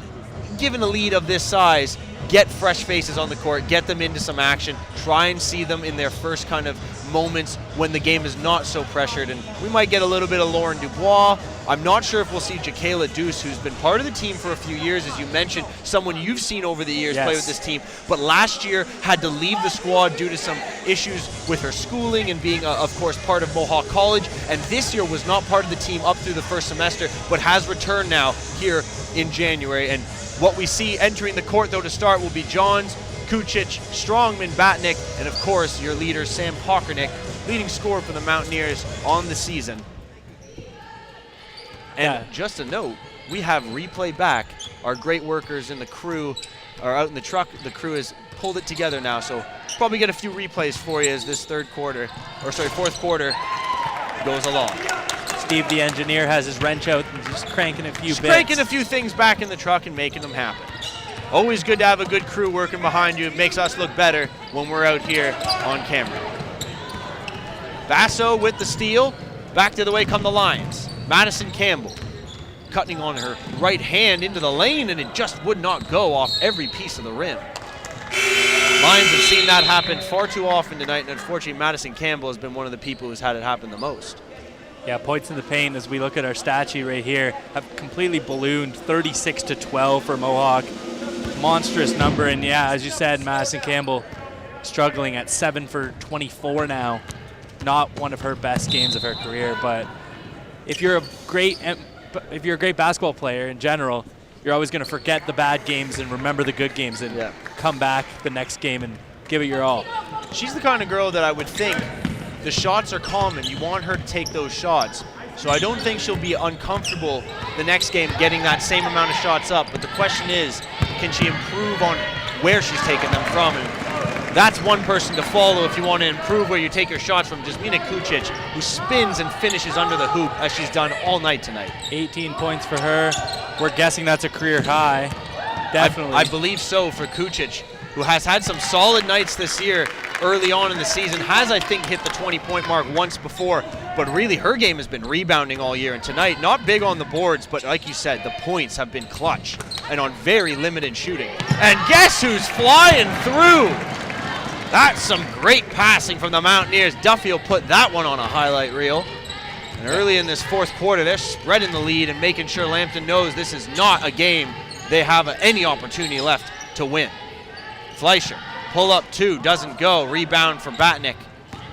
A: given a lead of this size, get fresh faces on the court, get them into some action, try and see them in their first kind of moments when the game is not so pressured. And we might get a little bit of Lauren Dubois. I'm not sure if we'll see Jakayla Deuce, who's been part of the team for a few years, as you mentioned, someone you've seen over the years play with this team, but last year had to leave the squad due to some issues with her schooling and being, of course, part of Mohawk College, and this year was not part of the team up through the first semester, but has returned now here in January. And what we see entering the court, though, to start will be Johns, Kucic, Strongman, Batnick, and of course your leader, Sam Pockernick, leading scorer for the Mountaineers on the season. And just a note, we have replay back. Our great workers in the crew are out in the truck. The crew has pulled it together now, so probably get a few replays for you as this fourth quarter goes along.
B: Steve, the engineer, has his wrench out and just cranking a few bits.
A: Cranking a few things back in the truck and making them happen. Always good to have a good crew working behind you. It makes us look better when we're out here on camera. Basso with the steal. Back the other way come the Lions. Madison Campbell cutting on her right hand into the lane, and it just would not go off every piece of the rim. Lions have seen that happen far too often tonight, and unfortunately Madison Campbell has been one of the people who's had it happen the most.
B: Yeah, points in the paint, as we look at our stat sheet right here, have completely ballooned, 36-12 for Mohawk. Monstrous number, and yeah, as you said, Madison Campbell struggling at 7 for 24 now. Not one of her best games of her career, but if you're a great basketball player in general, you're always going to forget the bad games and remember the good games and come back the next game and give it your all.
A: She's the kind of girl that I would think the shots are common. You want her to take those shots. So I don't think she'll be uncomfortable the next game getting that same amount of shots up. But the question is, can she improve on where she's taking them from? And that's one person to follow if you want to improve where you take your shots from Jasmina Kucic, who spins and finishes under the hoop as she's done all night tonight.
B: 18 points for her. We're guessing that's a career high. Definitely.
A: I believe so for Kucic, who has had some solid nights this year early on in the season, has, I think, hit the 20-point mark once before, but really her game has been rebounding all year, and tonight, not big on the boards, but like you said, the points have been clutch and on very limited shooting. And guess who's flying through? That's some great passing from the Mountaineers. Duffy will put that one on a highlight reel. And early in this fourth quarter, they're spreading the lead and making sure Lambton knows this is not a game they have any opportunity left to win. Fleischer, pull up 2, doesn't go. Rebound for Batnick.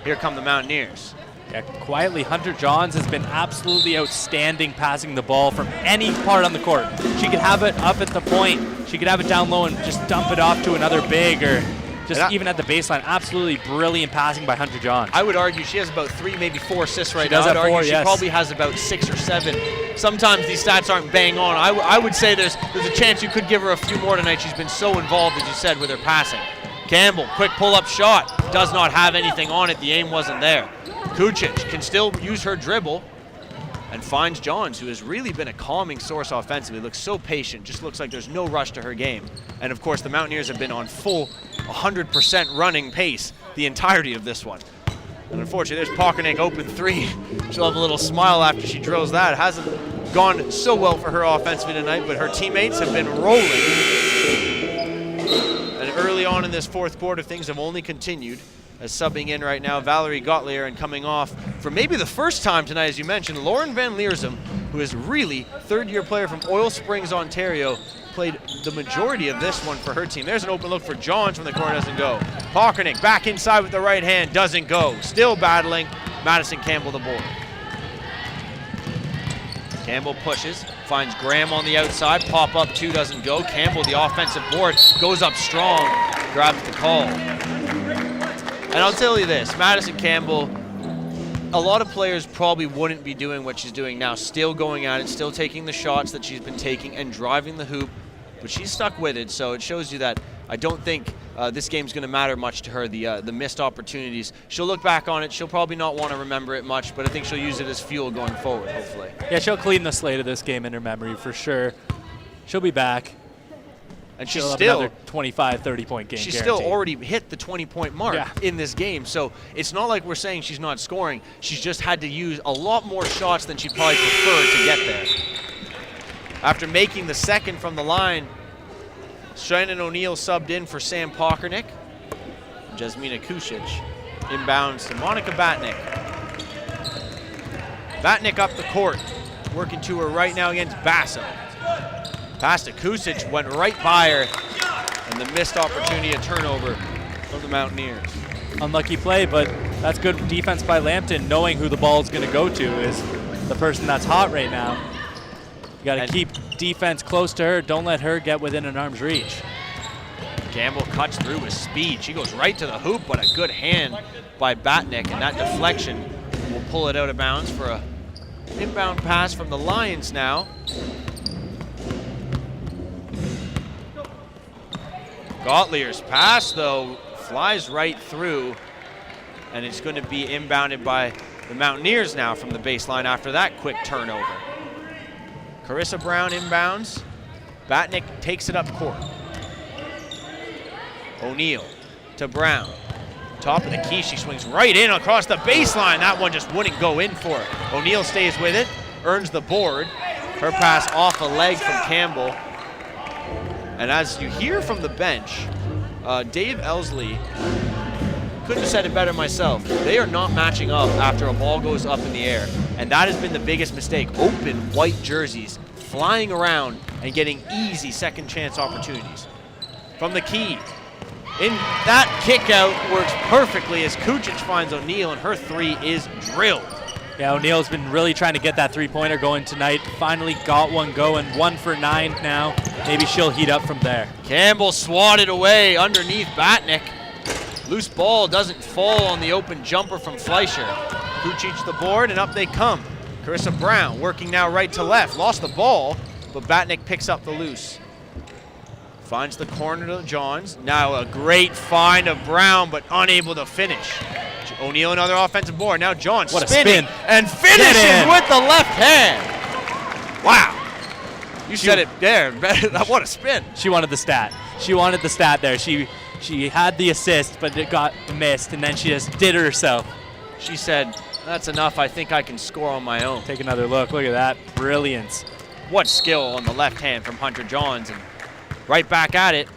A: Here come the Mountaineers.
B: Yeah, quietly, Hunter Johns has been absolutely outstanding passing the ball from any part on the court. She could have it up at the point. She could have it down low and just dump it off to another big, or just even at the baseline. Absolutely brilliant passing by Hunter Johns.
A: I would argue she has about 3, maybe 4 assists right
B: She
A: now.
B: does have 4,
A: She
B: yes.
A: probably has about 6 or 7. Sometimes these stats aren't bang on. I would say there's a chance you could give her a few more tonight. She's been so involved, as you said, with her passing. Campbell, quick pull-up shot. Does not have anything on it. The aim wasn't there. Kucic can still use her dribble and finds Johns, who has really been a calming source offensively. Looks so patient, just looks like there's no rush to her game. And of course, the Mountaineers have been on full 100% running pace the entirety of this one. And unfortunately, there's Pockernick open 3. She'll have a little smile after she drills that. It hasn't gone so well for her offensively tonight, but her teammates have been rolling. And early on in this fourth quarter, things have only continued. As subbing in right now, Valerie Gottlier, and coming off for maybe the first time tonight, as you mentioned, Lauren Van Leersum, who is really third-year player from Oil Springs, Ontario, played the majority of this one for her team. There's an open look for Johns from the corner, doesn't go. Pockernick back inside with the right hand, doesn't go. Still battling. Madison Campbell the board. Campbell pushes, finds Graham on the outside, pop up 2 doesn't go. Campbell, the offensive board, goes up strong, grabs the call. And I'll tell you this, Madison Campbell, a lot of players probably wouldn't be doing what she's doing now, still going at it, still taking the shots that she's been taking and driving the hoop, but she's stuck with it, so it shows you that I don't think this game's going to matter much to her, the missed opportunities. She'll look back on it, she'll probably not want to remember it much, but I think she'll use it as fuel going forward, hopefully.
B: Yeah, she'll clean the slate of this game in her memory for sure. She'll be back.
A: And she's
B: She'll have
A: still
B: another 25, 30-point game.
A: She's
B: guaranteed.
A: still already hit the 20-point mark in this game. So it's not like we're saying she's not scoring. She's just had to use a lot more shots than she'd probably prefer to get there. After making the second from the line, Shannon O'Neill subbed in for Sam Pockernick. Jasmina Kucic inbounds to Monica Batnick. Batnick up the court, working to her right now against Basso. Pass to Kucic, went right by her, and the missed opportunity, a turnover from the Mountaineers.
B: Unlucky play, but that's good defense by Lambton, knowing who the ball is going to go to is the person that's hot right now. You got to keep defense close to her. Don't let her get within an arm's reach.
A: Campbell cuts through with speed. She goes right to the hoop, but a good hand by Batnick, and that deflection will pull it out of bounds for a inbound pass from the Lions now. Gottlier's pass, though, flies right through, and it's going to be inbounded by the Mountaineers now from the baseline after that quick turnover. Carissa Brown inbounds. Batnick takes it up court. O'Neill to Brown. Top of the key, she swings right in across the baseline. That one just wouldn't go in for her. O'Neill stays with it, earns the board. Her pass off a leg from Campbell. And as you hear from the bench, Dave Elsley, couldn't have said it better myself. They are not matching up after a ball goes up in the air. And that has been the biggest mistake. Open white jerseys, flying around and getting easy second chance opportunities. From the key, in that kick out works perfectly as Kucic finds O'Neill, and her 3 is drilled.
B: Yeah, O'Neill's been really trying to get that three-pointer going tonight. Finally got one going, 1 for 9 now. Maybe she'll heat up from there.
A: Campbell swatted away underneath Batnick. Loose ball doesn't fall on the open jumper from Fleischer. Kucic the board, and up they come. Carissa Brown working now right to left. Lost the ball, but Batnick picks up the loose. Finds the corner to Johns. Now a great find of Brown, but unable to finish. O'Neal another offensive board. Now Johns spinning and finishes with the left hand. Wow. You said it there. What a spin.
B: She wanted the stat. She wanted the stat there. She had the assist, but it got missed, and then she just did it herself.
A: She said, that's enough. I think I can score on my own.
B: Take another look. Look at that. Brilliance.
A: What skill on the left hand from Hunter Johns. And right back at it.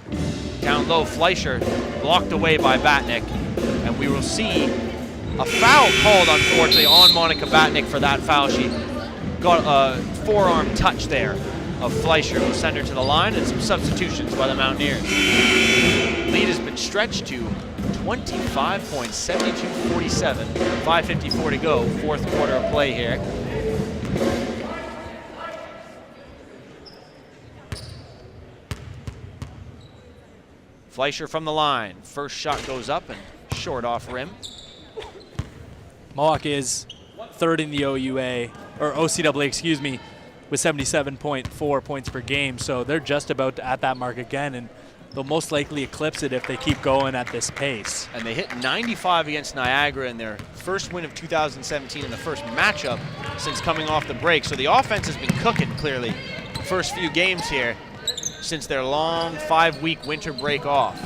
A: Down low, Fleischer blocked away by Batnick. And we will see a foul called, unfortunately, on Monica Batnick for that foul. She got a forearm touch there of Fleischer, who sent her to the line, and some substitutions by the Mountaineers. Lead has been stretched to 25.72-47. 5:54 to go, fourth quarter of play here. Fleischer from the line. First shot goes up and short off rim.
B: Mohawk is third in the OCAA, excuse me, with 77.4 points per game. So they're just about at that mark again, and they'll most likely eclipse it if they keep going at this pace.
A: And they hit 95 against Niagara in their first win of 2017 in the first matchup since coming off the break. So the offense has been cooking, clearly, the first few games here since their long 5-week winter break off.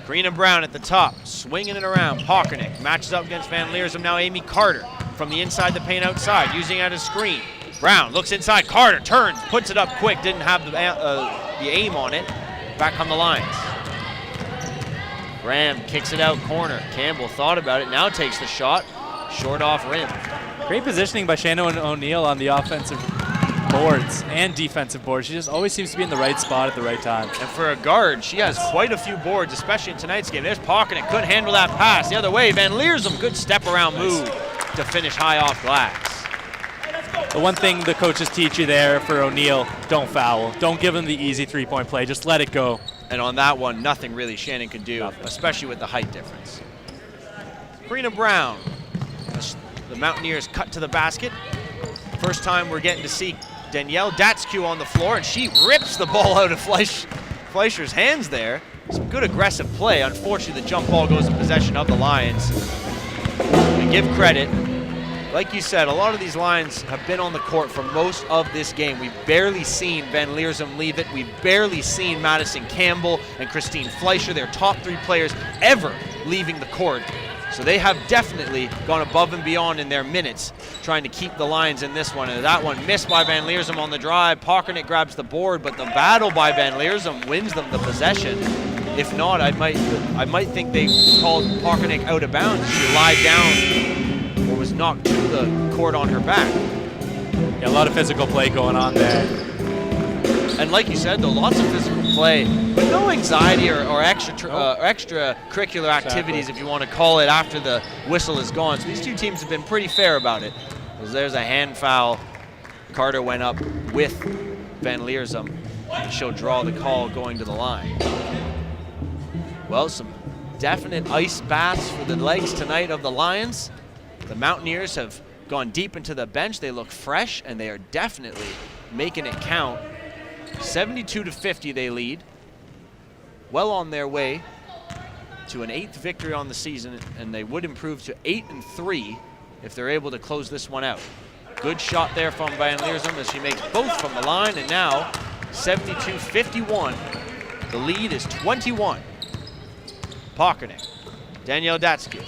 A: Karina Brown at the top, swinging it around. Pockernick matches up against Van Leersum. Now Amy Carter from the inside the paint outside, using it as a screen. Brown looks inside. Carter turns, puts it up quick. Didn't have the aim on it. Back on the lines. Graham kicks it out corner. Campbell thought about it. Now takes the shot. Short off rim.
B: Great positioning by Shannon O'Neal on the offensive boards and defensive boards. She just always seems to be in the right spot at the right time.
A: And for a guard, she has quite a few boards, especially in tonight's game. There's Pockernick, couldn't handle that pass. The other way, Van Leersum, good step around move to finish high off glass.
B: The one thing the coaches teach you there for O'Neal, don't foul. Don't give him the easy three-point play. Just let it go.
A: And on that one, nothing really Shannon could do, especially with the height difference. Karina Brown. The Mountaineers cut to the basket. First time we're getting to see Danielle Datskew on the floor, and she rips the ball out of Fleischer's hands there. Some good aggressive play. Unfortunately, the jump ball goes in possession of the Lions. We give credit. Like you said, a lot of these Lions have been on the court for most of this game. We've barely seen Van Leersum leave it. We've barely seen Madison Campbell and Christine Fleischer, their top 3 players, ever leaving the court. So they have definitely gone above and beyond in their minutes, trying to keep the Lions in this one. And that one missed by Van Leersum on the drive. Pockernick grabs the board, but the battle by Van Leersum wins them the possession. If not, I might think they called Pockernick out of bounds. She lied down or was knocked to the court on her back.
B: Yeah, a lot of physical play going on there.
A: And like you said, though, lots of physical play, but no anxiety or extracurricular activities, if you want to call it, after the whistle is gone. So these two teams have been pretty fair about it. As there's a hand foul. Carter went up with Van Leersum. She'll draw the call going to the line. Well, some definite ice baths for the legs tonight of the Lions. The Mountaineers have gone deep into the bench. They look fresh, and they are definitely making it count. 72-50 they lead. Well on their way to an 8th victory on the season, and they would improve to 8-3 if they're able to close this one out. Good shot there from Van Leersum as she makes both from the line, and now 72-51. The lead is 21. Pockernick, Danielle Datskew.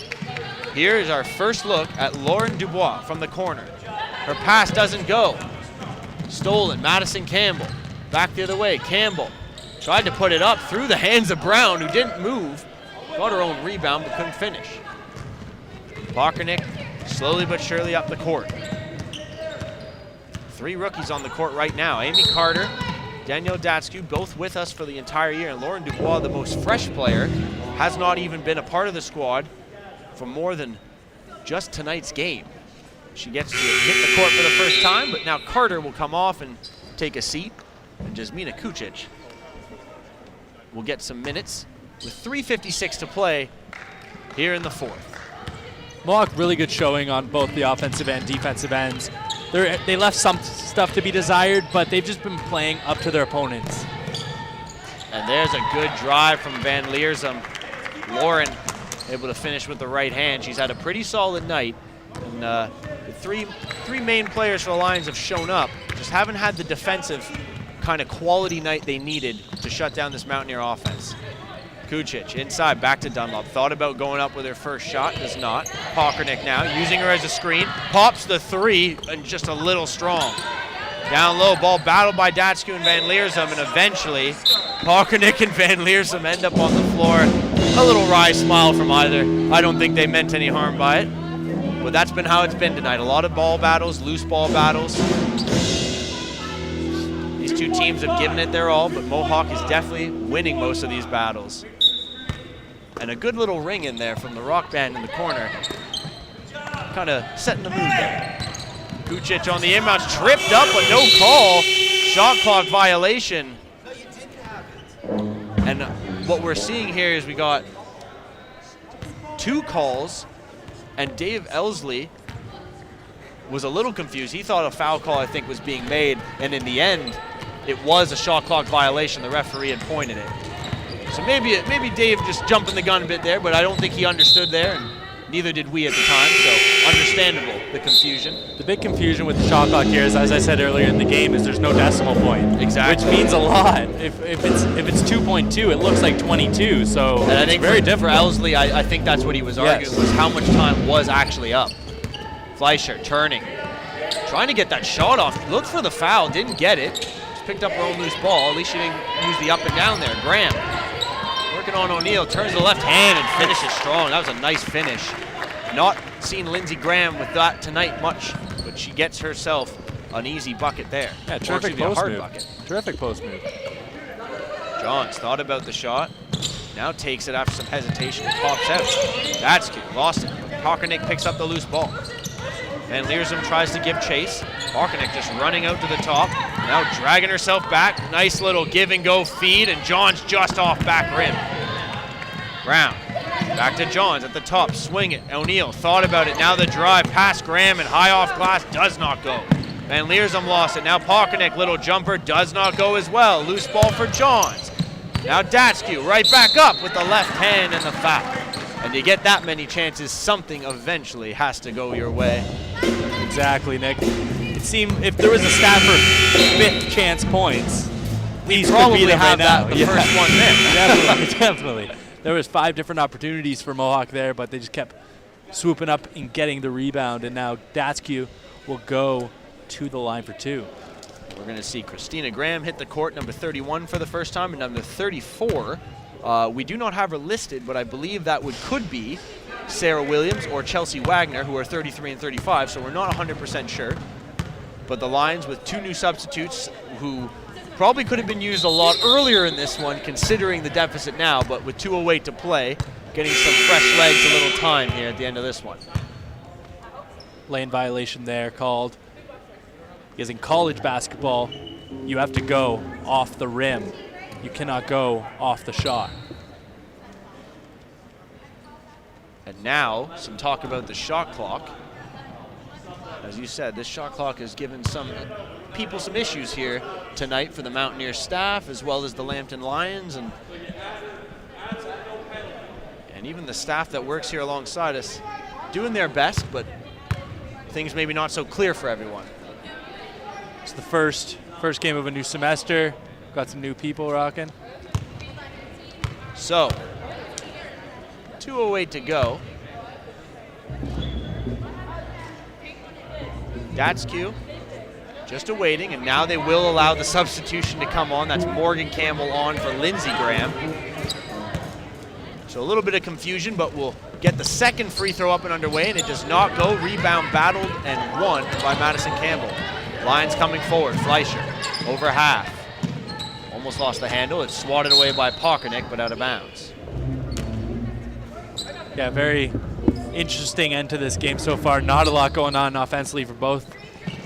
A: Here is our first look at Lauren Dubois from the corner. Her pass doesn't go. Stolen, Madison Campbell. Back the other way, Campbell tried to put it up through the hands of Brown, who didn't move. Got her own rebound, but couldn't finish. Pockernick slowly but surely up the court. 3 rookies on the court right now. Amy Carter, Danielle Datskew, both with us for the entire year. And Lauren Dubois, the most fresh player, has not even been a part of the squad for more than just tonight's game. She gets to hit the court for the first time, but now Carter will come off and take a seat. And Jasmina Kucic will get some minutes with 3:56 to play here in the 4th.
B: Mohawk really good showing on both the offensive and defensive ends. They left some stuff to be desired, but they've just been playing up to their opponents.
A: And there's a good drive from Van Leersum. Lauren able to finish with the right hand. She's had a pretty solid night. And the three main players for the Lions have shown up, just haven't had the defensive kind of quality night they needed to shut down this Mountaineer offense. Kucic inside, back to Dunlop. Thought about going up with her first shot, does not. Pockernick now, using her as a screen. Pops the three, and just a little strong. Down low, ball battled by Datsku and Van Leersum, and eventually Pockernick and Van Leersum end up on the floor. A little wry smile from either. I don't think they meant any harm by it. But that's been how it's been tonight. A lot of ball battles, loose ball battles. These two teams have given it their all, but Mohawk is definitely winning most of these battles. And a good little ring in there from the rock band in the corner. Kind of setting the mood there. Kucic on the inbounds, tripped up, but no call. Shot clock violation. And what we're seeing here is we got 2 calls, and Dave Elsley was a little confused. He thought a foul call, I think, was being made, and in the end, it was a shot clock violation. The referee had pointed it. So maybe Dave just jumping the gun a bit there, but I don't think he understood there, and neither did we at the time, so understandable, the confusion.
B: The big confusion with the shot clock here is, as I said earlier in the game, is there's no decimal point.
A: Exactly.
B: Which means a lot. If it's 2.2, it looks like 22, so
A: and I think
B: very
A: for
B: different.
A: Elsley, I think that's what he was arguing, was how much time was actually up. Fleischer turning, trying to get that shot off. Looked for the foul, didn't get it. Just picked up her own loose ball. At least she didn't use the up and down there. Graham working on O'Neill, turns to the left hand and finishes strong. That was a nice finish. Not seen Lindsey Graham with that tonight much, but she gets herself an easy bucket there.
B: Yeah, terrific post
A: hard
B: move.
A: Bucket.
B: Terrific post move.
A: Johns thought about the shot, now takes it after some hesitation and pops out. That's cute, lost it. Pockernick picks up the loose ball. Van Leersum tries to give chase. Pockernick just running out to the top, now dragging herself back. Nice little give and go feed, and Johns just off back rim. Brown, back to Johns at the top, swing it. O'Neill thought about it, now the drive past Graham and high off glass, does not go. Van Leersum lost it, now Pockernick, little jumper, does not go as well. Loose ball for Johns. Now Datsku right back up with the left hand and the foul. And you get that many chances, something eventually has to go your way.
B: Exactly, Nick. It seemed if there was a stat for 5th chance points,
A: we probably have that the
B: yeah.
A: first one there.
B: Definitely. There was 5 different opportunities for Mohawk there, but they just kept swooping up and getting the rebound. And now Datsku will go to the line for 2.
A: We're going to see Christina Graham hit the court, number 31 for the first time, and number 34. We do not have her listed, but I believe that could be Sarah Williams or Chelsea Wagner, who are 33 and 35, so we're not 100% sure. But the Lions with 2 new substitutes who probably could have been used a lot earlier in this one, considering the deficit now, but with 2:08 to play, getting some fresh legs, a little time here at the end of this one.
B: Lane violation there called. Because in college basketball, you have to go off the rim. You cannot go off the shot.
A: And now, some talk about the shot clock. As you said, this shot clock has given some people some issues here tonight for the Mountaineer staff, as well as the Lambton Lions, and even the staff that works here alongside us, doing their best, but things maybe not so clear for everyone.
B: It's the first game of a new semester. Got some new people rocking.
A: So, 2:08 to go. Datsku just awaiting, and now they will allow the substitution to come on. That's Morgan Campbell on for Lindsey Graham. So a little bit of confusion, but we'll get the second free throw up and underway, and it does not go. Rebound battled and won by Madison Campbell. Lions coming forward. Fleischer over half. Almost lost the handle. It's swatted away by Pockernick, but out of bounds.
B: Yeah, very interesting end to this game so far. Not a lot going on offensively for both.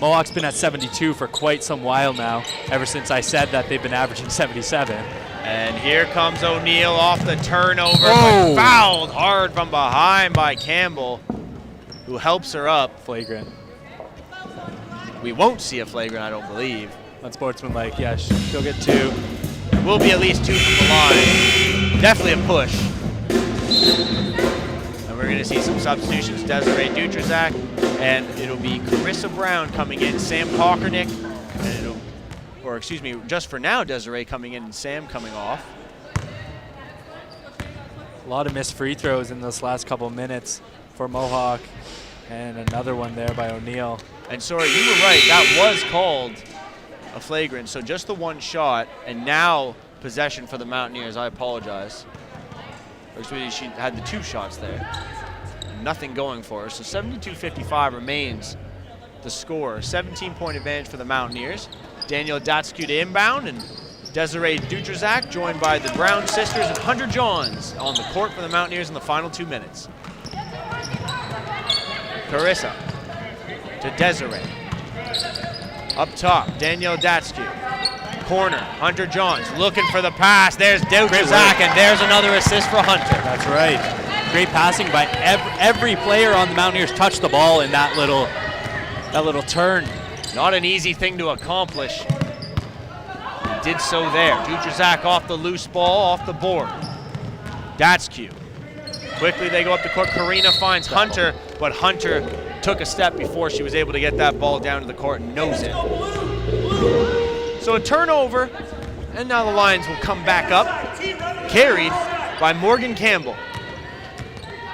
B: Mohawk's been at 72 for quite some while now, ever since I said that they've been averaging 77.
A: And here comes O'Neill off the turnover, but fouled hard from behind by Campbell, who helps her up.
B: Flagrant.
A: We won't see a flagrant, I don't believe.
B: Unsportsmanlike, yeah, she'll get 2.
A: will be at least 2 from the line. Definitely a push. And we're going to see some substitutions. Desiree Dutrazak, and it'll be Carissa Brown coming in, Sam Pockernick, and it'll, or excuse me, just for now, Desiree coming in and Sam coming off.
B: A lot of missed free throws in those last couple minutes for Mohawk, and another one there by O'Neill.
A: And sorry, you were right, that was called a flagrant, so just the one shot, and now possession for the Mountaineers. I apologize. Or excuse me, she had the 2 shots there. Nothing going for her, so 72-55 remains the score. 17-point advantage for the Mountaineers. Danielle Datsku to inbound, and Desiree Dutrazak joined by the Brown sisters and Hunter Johns on the court for the Mountaineers in the final 2 minutes. Carissa to Desiree. Up top, Danielle Datsku. Corner, Hunter Johns looking for the pass. There's Dutrazak, and there's another assist for Hunter.
B: That's right. Great passing by every player on the Mountaineers. Touched the ball in that little turn.
A: Not an easy thing to accomplish. He did so there. Dutrazak off the loose ball, off the board. Datsku. Quickly they go up the court. Karina finds Hunter, but Hunter took a step before she was able to get that ball down to the court and nose it. So a turnover, and now the Lions will come back up, carried by Morgan Campbell.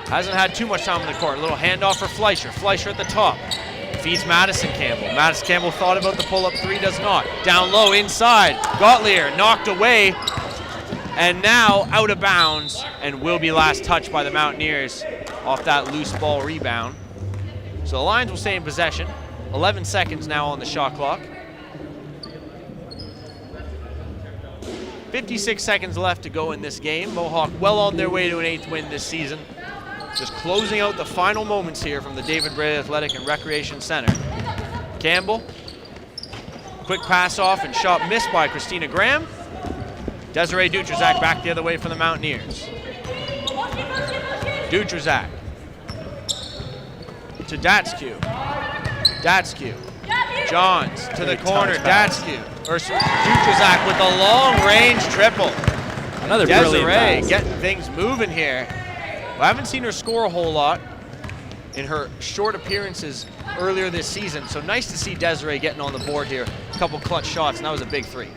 A: Hasn't had too much time on the court. A little handoff for Fleischer. Fleischer at the top. Feeds Madison Campbell. Madison Campbell thought about the pull-up 3, does not. Down low, inside. Gottlier knocked away, and now out of bounds, and will be last touched by the Mountaineers off that loose ball rebound. So the Lions will stay in possession. 11 seconds now on the shot clock. 56 seconds left to go in this game. Mohawk well on their way to an 8th win this season. Just closing out the final moments here from the David Bray Athletic and Recreation Center. Campbell, quick pass off and shot missed by Christina Graham. Desiree Dutrazak back the other way for the Mountaineers. Dutrazak to Datsku. Datsku. Johns to the corner. Datsku. Dutrazak with a long-range triple.
B: Another brilliant
A: Desiree
B: pass.
A: getting things moving here. I haven't seen her score a whole lot in her short appearances earlier this season, so nice to see Desiree getting on the board here. A couple clutch shots, and that was a big 3.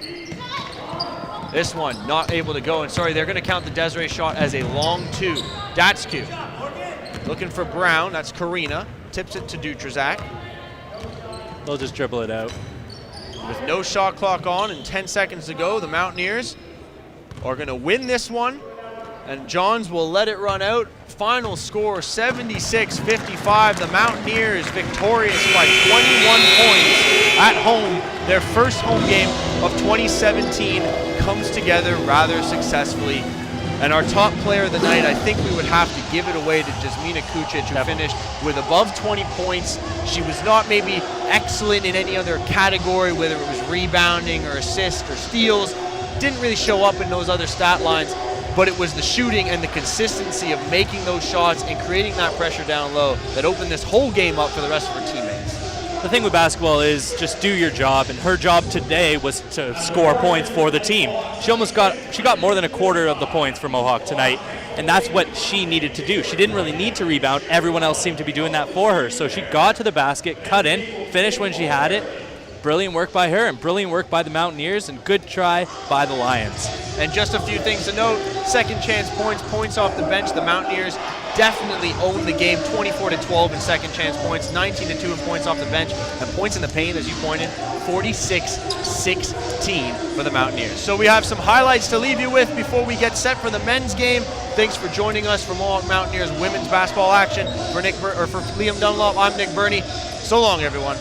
A: This one not able to go, and sorry, they're going to count the Desiree shot as a long 2. Datsku looking for Brown. That's Karina. Tips it to Dutrazak.
B: They'll just dribble it out.
A: With no shot clock on and 10 seconds to go, the Mountaineers are going to win this one, and Johns will let it run out. Final score 76-55. The Mountaineers victorious by 21 points at home. Their first home game of 2017 comes together rather successfully. And our top player of the night, I think we would have to give it away to Jasmina Kucic, who finished with above 20 points. She was not maybe excellent in any other category, whether it was rebounding or assists or steals. Didn't really show up in those other stat lines, but it was the shooting and the consistency of making those shots and creating that pressure down low that opened this whole game up for the rest of her teammates.
B: The thing with basketball is just do your job, and her job today was to score points for the team. She got more than a quarter of the points for Mohawk tonight, and that's what she needed to do. She didn't really need to rebound. Everyone else seemed to be doing that for her. So she got to the basket, cut in, finished when she had it. Brilliant work by her, and brilliant work by the Mountaineers, and good try by the Lions.
A: And just a few things to note: second chance points off the bench. The Mountaineers definitely owned the game, 24-12 in second chance points, 19-2 in points off the bench, and points in the paint, as you pointed, 46-16 for the Mountaineers. So we have some highlights to leave you with before we get set for the men's game. Thanks for joining us for Mohawk Mountaineers women's basketball action. For Liam Dunlop, I'm Nick Burney. So long, everyone.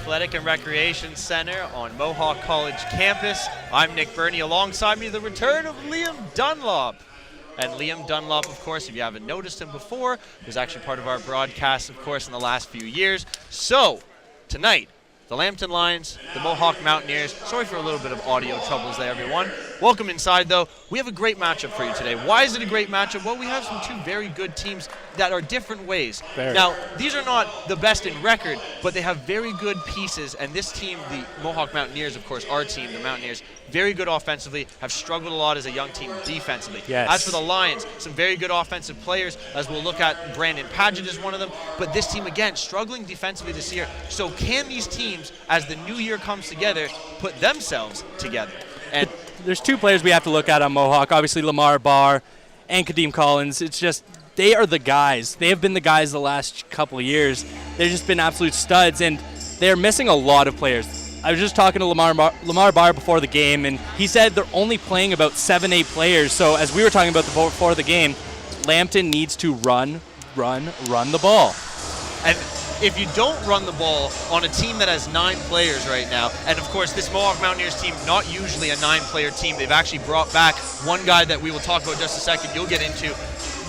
A: Athletic and Recreation Center on Mohawk College campus. I'm Nick Burney. Alongside me, the return of Liam Dunlop. And Liam Dunlop, of course, if you haven't noticed him before, was actually part of our broadcast, of course, in the last few years. So, tonight, the Lambton Lions, the Mohawk Mountaineers. Sorry for a little bit of audio troubles there, everyone. Welcome inside, though. We have a great matchup for you today. Why is it a great matchup? Well, we have some two very good teams that are different ways.
B: Very.
A: Now, these are not the best in record, but they have very good pieces. And this team, the Mohawk Mountaineers, of course, our team, the Mountaineers, very good offensively, have struggled a lot as a young team defensively.
B: Yes.
A: As for the Lions, some very good offensive players, as we'll look at. Brandon Paget is one of them. But this team, again, struggling defensively this year. So can these teams, as the new year comes together, put themselves together? And
B: there's two players we have to look at on Mohawk. Obviously, Lamar Barr and Kadeem Collins. It's just, they are the guys. They have been the guys the last couple of years. They've just been absolute studs, and they're missing a lot of players. I was just talking to Lamar Barr before the game, and he said they're only playing about 7-8 players. So as we were talking about before the game, Lambton needs to run the ball.
A: And if you don't run the ball on a team that has 9 players right now, and of course this Mohawk Mountaineers team, not usually a 9-player team, they've actually brought back one guy that we will talk about just a second, you'll get into.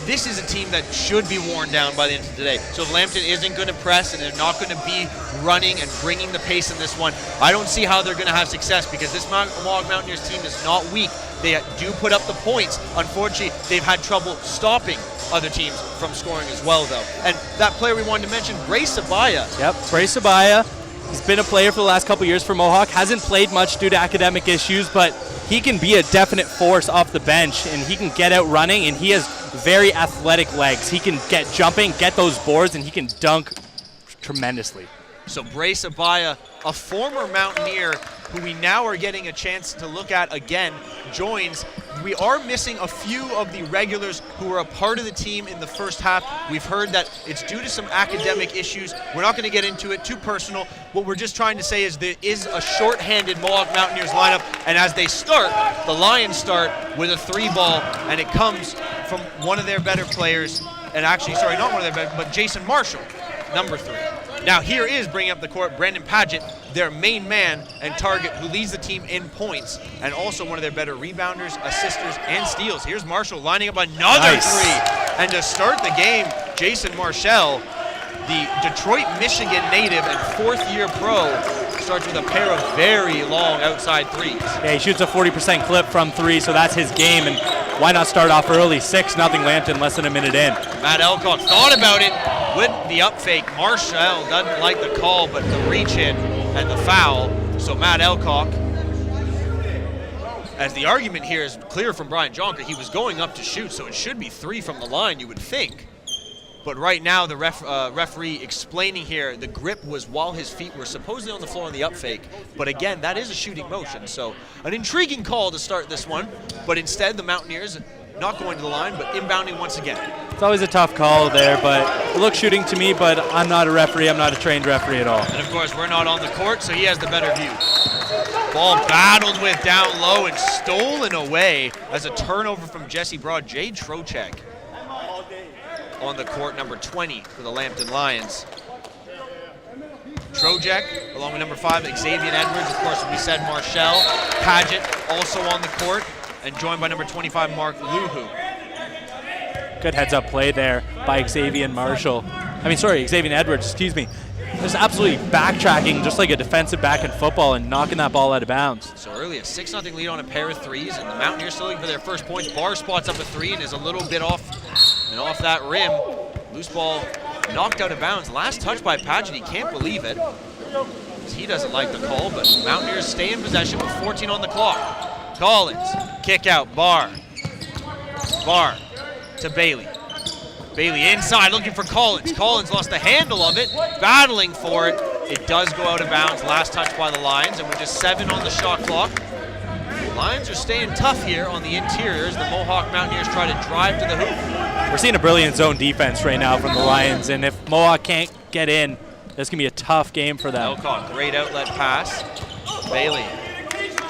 A: This is a team that should be worn down by the end of the day. So if Lambton isn't going to press and they're not going to be running and bringing the pace in this one, I don't see how they're going to have success, because this Mohawk Mountaineers team is not weak. They do put up the points. Unfortunately, they've had trouble stopping other teams from scoring as well, though. And that player we wanted to mention, Brace Abaya.
B: Yep, Brace Abaya. He's been a player for the last couple of years for Mohawk. Hasn't played much due to academic issues, but he can be a definite force off the bench, and he can get out running, and he has very athletic legs. He can get jumping, get those boards, and he can dunk tremendously.
A: So Brace Abaya, a former Mountaineer who we now are getting a chance to look at again, joins. We are missing a few of the regulars who were a part of the team in the first half. We've heard that it's due to some academic issues. We're not going to get into it too personal. What we're just trying to say is there is a short-handed Mohawk Mountaineers lineup, and as they start, the Lions start with a 3-ball, and it comes from one of their better players, and actually, sorry, not one of their better, but Jason Marshall, number 3. Now here is, bringing up the court, Brandon Paget, their main man and target, who leads the team in points, and also one of their better rebounders, assisters, and steals. Here's Marshall lining up another 3. And to start the game, Jason Marshall, the Detroit, Michigan native and 4th-year pro, starts with a pair of very long outside 3s.
B: Yeah, he shoots a 40% clip from 3, so that's his game, and why not start off early? 6-0 Lambton, less than a minute in.
A: Matt Elcock thought about it with the up fake. Marshall doesn't like the call, but the reach in and the foul. So Matt Elcock, as the argument here is clear from Brian Jonker, he was going up to shoot, so it should be 3 from the line, you would think. But right now, the referee explaining here, the grip was while his feet were supposedly on the floor on the up fake. But again, that is a shooting motion. So an intriguing call to start this one. But instead, the Mountaineers not going to the line, but inbounding once again.
B: It's always a tough call there, but it looks shooting to me, but I'm not a referee. I'm not a trained referee at all.
A: And of course, we're not on the court, so he has the better view. Ball battled with down low and stolen away as a turnover from Jesse Broad. Jay Trocek on the court, number 20 for the Lambton Lions. Trocek, along with number 5, Xavier Edwards. Of course, we said Marshall. Paget also on the court, and joined by number 25, Mark Luhu.
B: Good heads-up play there by Xavier Marshall. Xavier Edwards, excuse me. Just absolutely backtracking, just like a defensive back in football, and knocking that ball out of bounds.
A: So early, a 6-0 lead on a pair of 3s, and the Mountaineers still looking for their first points. Barr spots up a 3 and is a little bit off And off that rim, loose ball knocked out of bounds. Last touch by Paget, he can't believe it. He doesn't like the call, but Mountaineers stay in possession with 14 on the clock. Collins, kick out, Barr to Bailey. Bailey inside looking for Collins. Collins lost the handle of it, battling for it. It does go out of bounds, last touch by the Lions, and we're just 7 on the shot clock. Lions are staying tough here on the interiors. The Mohawk Mountaineers try to drive to the hoop.
B: We're seeing a brilliant zone defense right now from the Lions, and if Mohawk can't get in, this can be a tough game for them.
A: Elcock, great outlet pass. Bailey,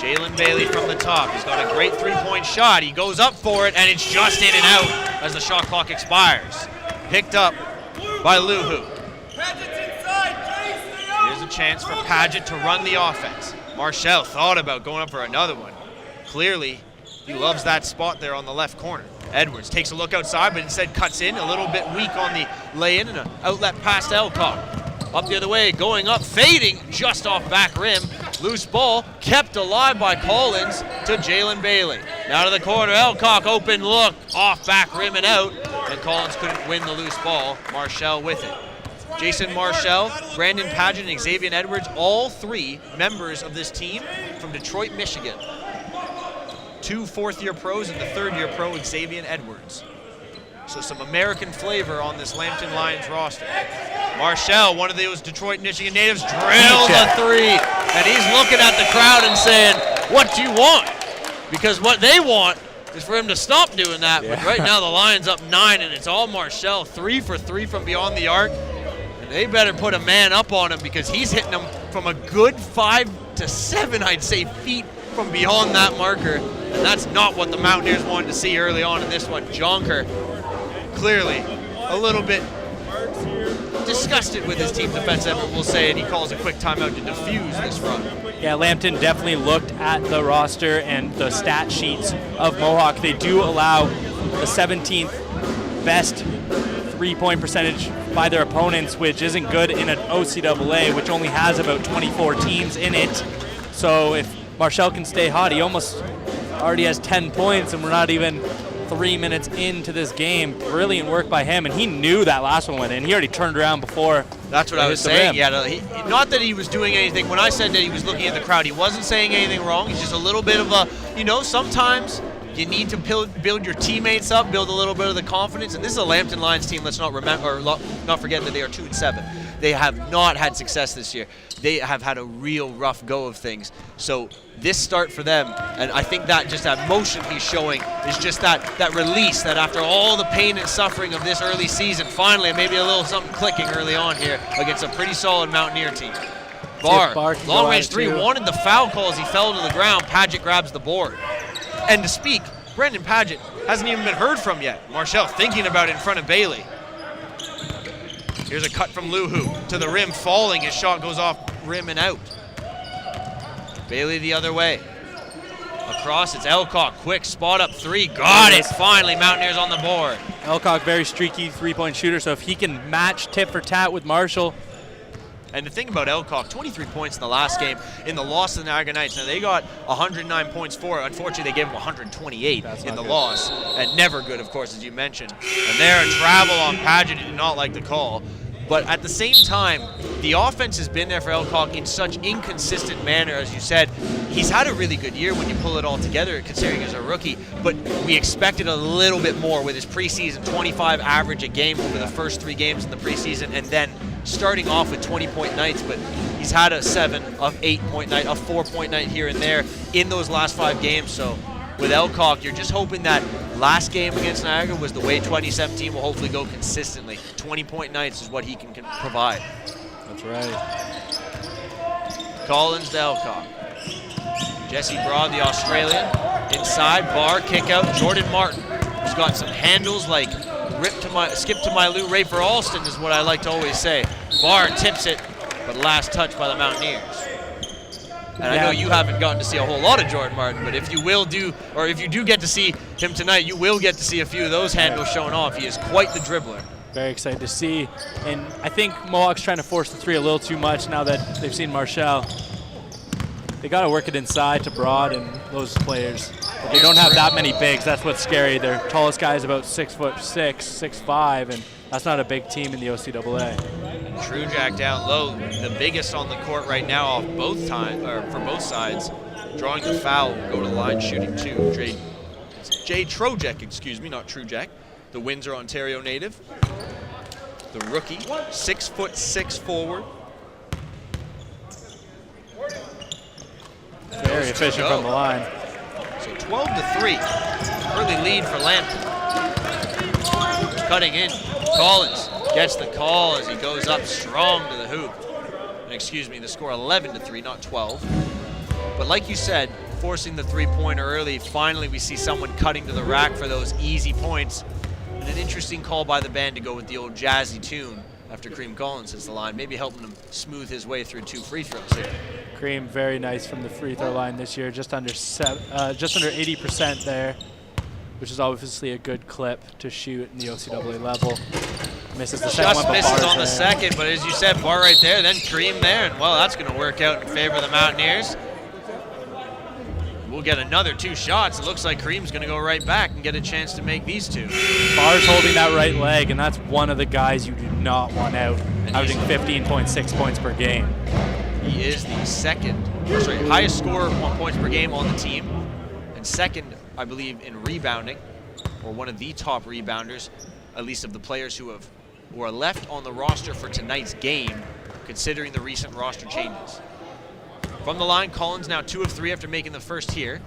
A: Jalen Bailey from the top. He's got a great three-point shot. He goes up for it, and it's just in and out as the shot clock expires. Picked up by Luhu. Here's a chance for Paget to run the offense. Marshall thought about going up for another one. Clearly, he loves that spot there on the left corner. Edwards takes a look outside, but instead cuts in, a little bit weak on the lay-in, and an outlet pass to Elcock. Up the other way, going up, fading just off back rim. Loose ball, kept alive by Collins to Jalen Bailey. Now to the corner, Elcock, open look, off back rim and out, and Collins couldn't win the loose ball. Marshall with it. Jason Marshall, Brandon Paget, and Xavier Edwards, all 3 members of this team from Detroit, Michigan. 2 fourth-year pros and the third-year pro, Xavier Edwards. So some American flavor on this Lambton Lions roster. Marshall, one of those Detroit, Michigan natives, drills a 3. And he's looking at the crowd and saying, what do you want? Because what they want is for him to stop doing that.
B: Yeah.
A: But right now the Lions up 9, and it's all Marshall, 3 for 3 from beyond the arc. And they better put a man up on him because he's hitting them from a good 5 to 7, I'd say, feet from beyond that marker. And that's not what the Mountaineers wanted to see early on in this one. Jonker, clearly a little bit disgusted with his team's defense effort, we'll say, and he calls a quick timeout to defuse this run.
B: Yeah, Lambton definitely looked at the roster and the stat sheets of Mohawk. They do allow the 17th best three-point percentage by their opponents, which isn't good in an OCAA, which only has about 24 teams in it. So if Marshall can stay hot, he almost already has 10 points, and we're not even 3 minutes into this game. Brilliant work by him, and he knew that last one went in. He already turned around before.
A: That's what I was saying. Yeah, not that he was doing anything. When I said that he was looking at the crowd, he wasn't saying anything wrong. He's just a little bit of a, sometimes you need to build your teammates up, build a little bit of the confidence. And this is a Lambton Lions team. Let's not forget that they are 2-7. They have not had success this year. They have had a real rough go of things. So this start for them, and I think that just that motion he's showing is just that release, that after all the pain and suffering of this early season, finally maybe a little something clicking early on here against a pretty solid Mountaineer team. Barr, long-range 3, wanted the foul call as he fell to the ground. Paget grabs the board. And to speak, Brandon Paget hasn't even been heard from yet. Marshall thinking about it in front of Bailey. Here's a cut from Luhu to the rim, falling. His shot goes off rim and out. Bailey the other way. Across, it's Elcock. Quick spot up 3. Got it. Finally, Mountaineers on the board.
B: Elcock, very streaky three-point shooter, so if he can match tit for tat with Marshall.
A: And the thing about Elcock, 23 points in the last game in the loss to the Niagara Knights. Now, they got 109 points for it. Unfortunately, they gave him 128 in the loss. And never good, of course, as you mentioned. And there, a travel on Paget. He did not like the call. But at the same time, the offense has been there for Elcock in such inconsistent manner, as you said. He's had a really good year when you pull it all together, considering he's a rookie. But we expected a little bit more with his preseason 25 average a game over the first 3 games in the preseason, and then starting off with 20-point nights. But he's had a 7, a 8-point night, a 4-point night here and there in those last 5 games. So with Elcock, you're just hoping that last game against Niagara was the way 2017 will hopefully go consistently. 20-point nights is what he can provide.
B: That's right.
A: Collins to Elcock. Jesse Broad, the Australian. Inside, Barr, kick out. Jordan Martin, who's got some handles like skip to my Lou, Ray for Alston is what I like to always say. Barr tips it, but last touch by the Mountaineers. And I know you haven't gotten to see a whole lot of Jordan Martin, but if you do get to see him tonight, you will get to see a few of those handles showing off. He is quite the dribbler.
B: Very excited to see. And I think Mohawk's trying to force the 3 a little too much now that they've seen Marshall. They got to work it inside to Broad and those players. But they don't have that many bigs. That's what's scary. Their tallest guy is about 6'6", 6'5", and that's not a big team in the OCAA.
A: True Jack down low, the biggest on the court right now off both for both sides. Drawing the foul, go to the line shooting 2. Jay Trojek, excuse me, not True Jack. The Windsor, Ontario native. The rookie, 6'6" forward.
B: Very efficient from the line.
A: So 12-3, early lead for Lambton. Cutting in, Collins gets the call as he goes up strong to the hoop. And excuse me, the score 11-3, not 12. But like you said, forcing the three-pointer early, finally we see someone cutting to the rack for those easy points. And an interesting call by the band to go with the old jazzy tune after Cream Collins hits the line, maybe helping him smooth his way through 2 free throws here.
B: Cream very nice from the free throw line this year, just under 80% there, which is obviously a good clip to shoot in the OCAA level. Misses the second one, but
A: misses
B: Barr's
A: on the
B: there.
A: second, but as you said, Bar right there, then Cream there, and well, that's going to work out in favor of the Mountaineers. We'll get another 2 shots. It looks like Cream's going to go right back and get a chance to make these 2.
B: Barr's holding that right leg, and that's one of the guys you do not want out, averaging 15.6 points per game.
A: He is the highest scorer, 1 points per game on the team, and second, I believe, in rebounding, or one of the top rebounders, at least of the players who are left on the roster for tonight's game, considering the recent roster changes. From the line, Collins now 2 of 3 after making the first here.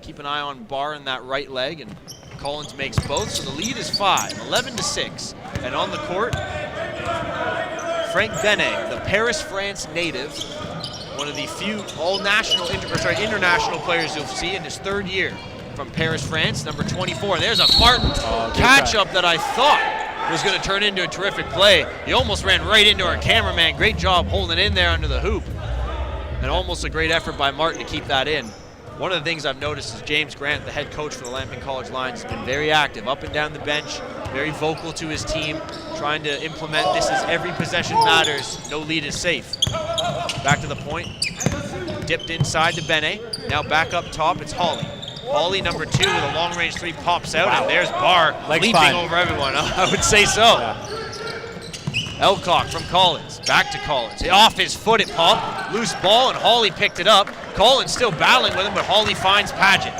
A: Keep an eye on Barr in that right leg, and Collins makes both, so the lead is 5, 11-6. And on the court, Frank Benet, the Paris, France native, one of the few international players you'll see in his 3rd year from Paris, France, number 24. There's a Martin catch-up that I thought was going to turn into a terrific play. He almost ran right into our cameraman. Great job holding in there under the hoop. And almost a great effort by Martin to keep that in. One of the things I've noticed is James Grant, the head coach for the Lambton College Lions, has been very active up and down the bench, very vocal to his team, trying to implement this is every possession matters, no lead is safe. Back to the point, dipped inside to Benet. Now back up top, it's Hawley. Hawley, number 2, with a long-range 3 pops out, and there's Barr leaping over everyone. I would say so. Yeah. Elcock from Collins, back to Collins. Off his foot it popped, loose ball, and Hawley picked it up. Collins still battling with him, but Hawley finds Paget.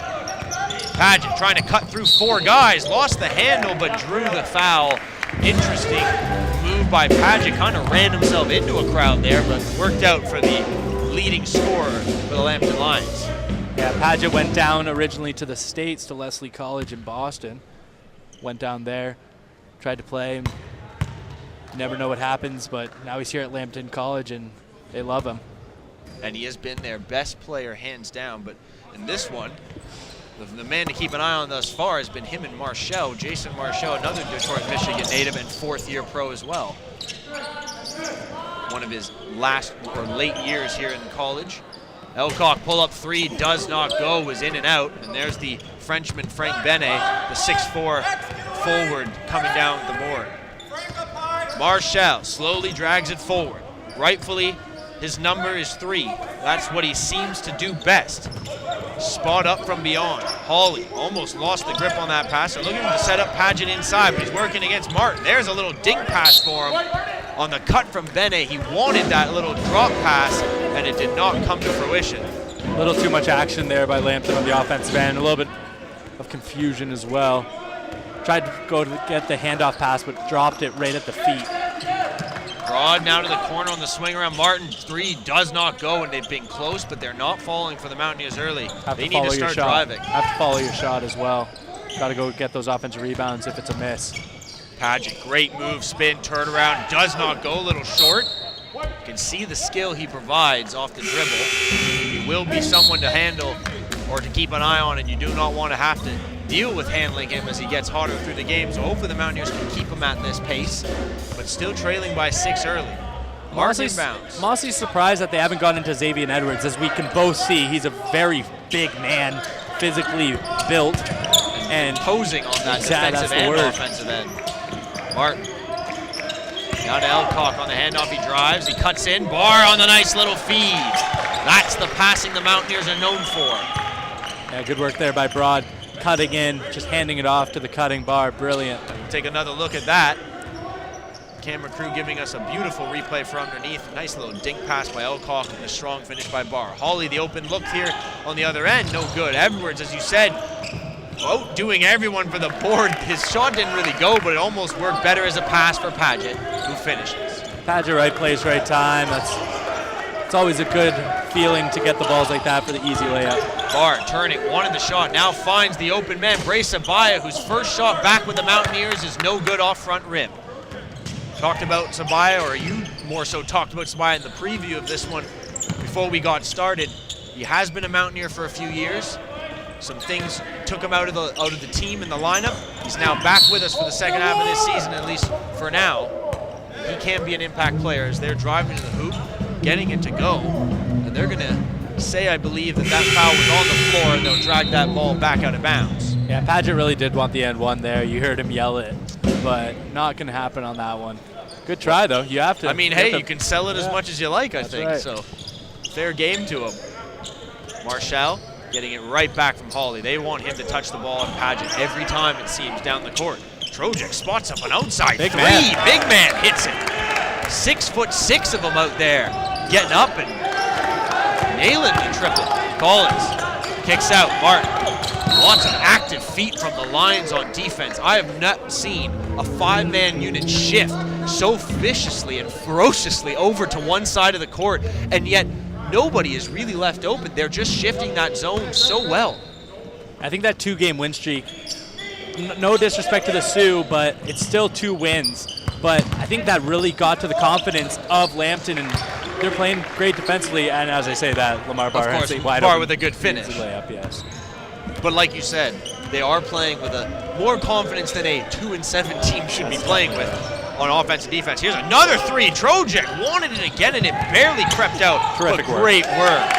A: Paget trying to cut through 4 guys, lost the handle, but drew the foul. Interesting move by Paget, kind of ran himself into a crowd there, but worked out for the leading scorer for the Lambton Lions.
B: Yeah, Paget went down originally to the States, to Lesley College in Boston. Went down there, tried to play. You never know what happens, but now he's here at Lambton College, and they love him.
A: And he has been their best player, hands down. But in this one, the man to keep an eye on thus far has been him and Marshall. Jason Marshall, another Detroit, Michigan native and 4th-year pro as well. One of his last or late years here in college. Elcock pull-up 3 does not go, was in and out. And there's the Frenchman, Frank Benet, the 6'4" forward coming down the board. Marshall slowly drags it forward. Rightfully, his number is 3. That's what he seems to do best. Spot up from beyond. Hawley almost lost the grip on that pass. They're looking to set up Paget inside, but he's working against Martin. There's a little dink pass for him. On the cut from Benet, he wanted that little drop pass, and it did not come to fruition.
B: A little too much action there by Lambton on the offensive end. A little bit of confusion as well. Tried to go to get the handoff pass, but dropped it right at the feet.
A: Broad now to the corner on the swing around. Martin, 3 does not go, and they've been close, but they're not falling for the Mountaineers early. They need to start driving.
B: Have to follow your shot as well. Got to go get those offensive rebounds if it's a miss.
A: Paget, great move, spin, turn around, does not go, a little short. You can see the skill he provides off the dribble. He will be someone to handle or to keep an eye on, and you do not want to have to deal with handling him as he gets harder through the game. So hopefully the Mountaineers can keep him at this pace, but still trailing by 6 early.
B: Mossie's surprised that they haven't gone into Xavier Edwards. As we can both see, he's a very big man, physically built, and
A: posing on that defensive and offensive end. Martin down to Elcock on the handoff. He drives, he cuts in. Barr on the nice little feed. That's the passing the Mountaineers are known for.
B: Yeah, good work there by Broad. Cutting in, just handing it off to the cutting bar. Brilliant.
A: Take another look at that. Camera crew giving us a beautiful replay from underneath. Nice little dink pass by Elcock and a strong finish by Barr. Hawley, the open look here on the other end, no good. Edwards, as you said, outdoing everyone for the board. His shot didn't really go, but it almost worked better as a pass for Paget, who finishes.
B: Paget, right place, right time. It's always a good feeling to get the balls like that for the easy layup.
A: Barr turning, wanted the shot, now finds the open man, Brace Sabaya, whose first shot back with the Mountaineers is no good off front rim. Talked about Sabaya, or you more so talked about Sabaya in the preview of this one before we got started. He has been a Mountaineer for a few years. Some things took him out of the team in the lineup. He's now back with us for the second half of this season, at least for now. He can be an impact player as they're driving to the hoop, getting it to go, and they're gonna say, I believe, that foul was on the floor, and they'll drag that ball back out of bounds.
B: Yeah, Paget really did want the end one there. You heard him yell it, but not gonna happen on that one. Good try though. You have to.
A: I mean, hey, you can sell it as much as you like, I think.
B: Right.
A: So fair game to him. Marshall getting it right back from Hawley. They want him to touch the ball on Paget every time, it seems, down the court. Trojek spots up an outside
B: Big
A: three.
B: man.
A: Big man hits it. 6'6" of them out there, getting up and nailing the triple. Collins kicks out. Martin. Lots of active feet from the Lions on defense. I have not seen a five-man unit shift so viciously and ferociously over to one side of the court, and yet nobody is really left open. They're just shifting that zone so well.
B: I think that 2-game win streak, no disrespect to the Sioux, but it's still 2 wins. But I think that really got to the confidence of Lambton, and they're playing great defensively. And as I say that, Lamar Barr has a wide
A: Barr
B: open
A: with a good finish.
B: Layup, yes.
A: But like you said, they are playing with a more confidence than a 2-7 team should be playing with on offense and defense. Here's another three. Trojek wanted it again, and it barely crept out.
B: Terrific
A: but
B: work.
A: Great work.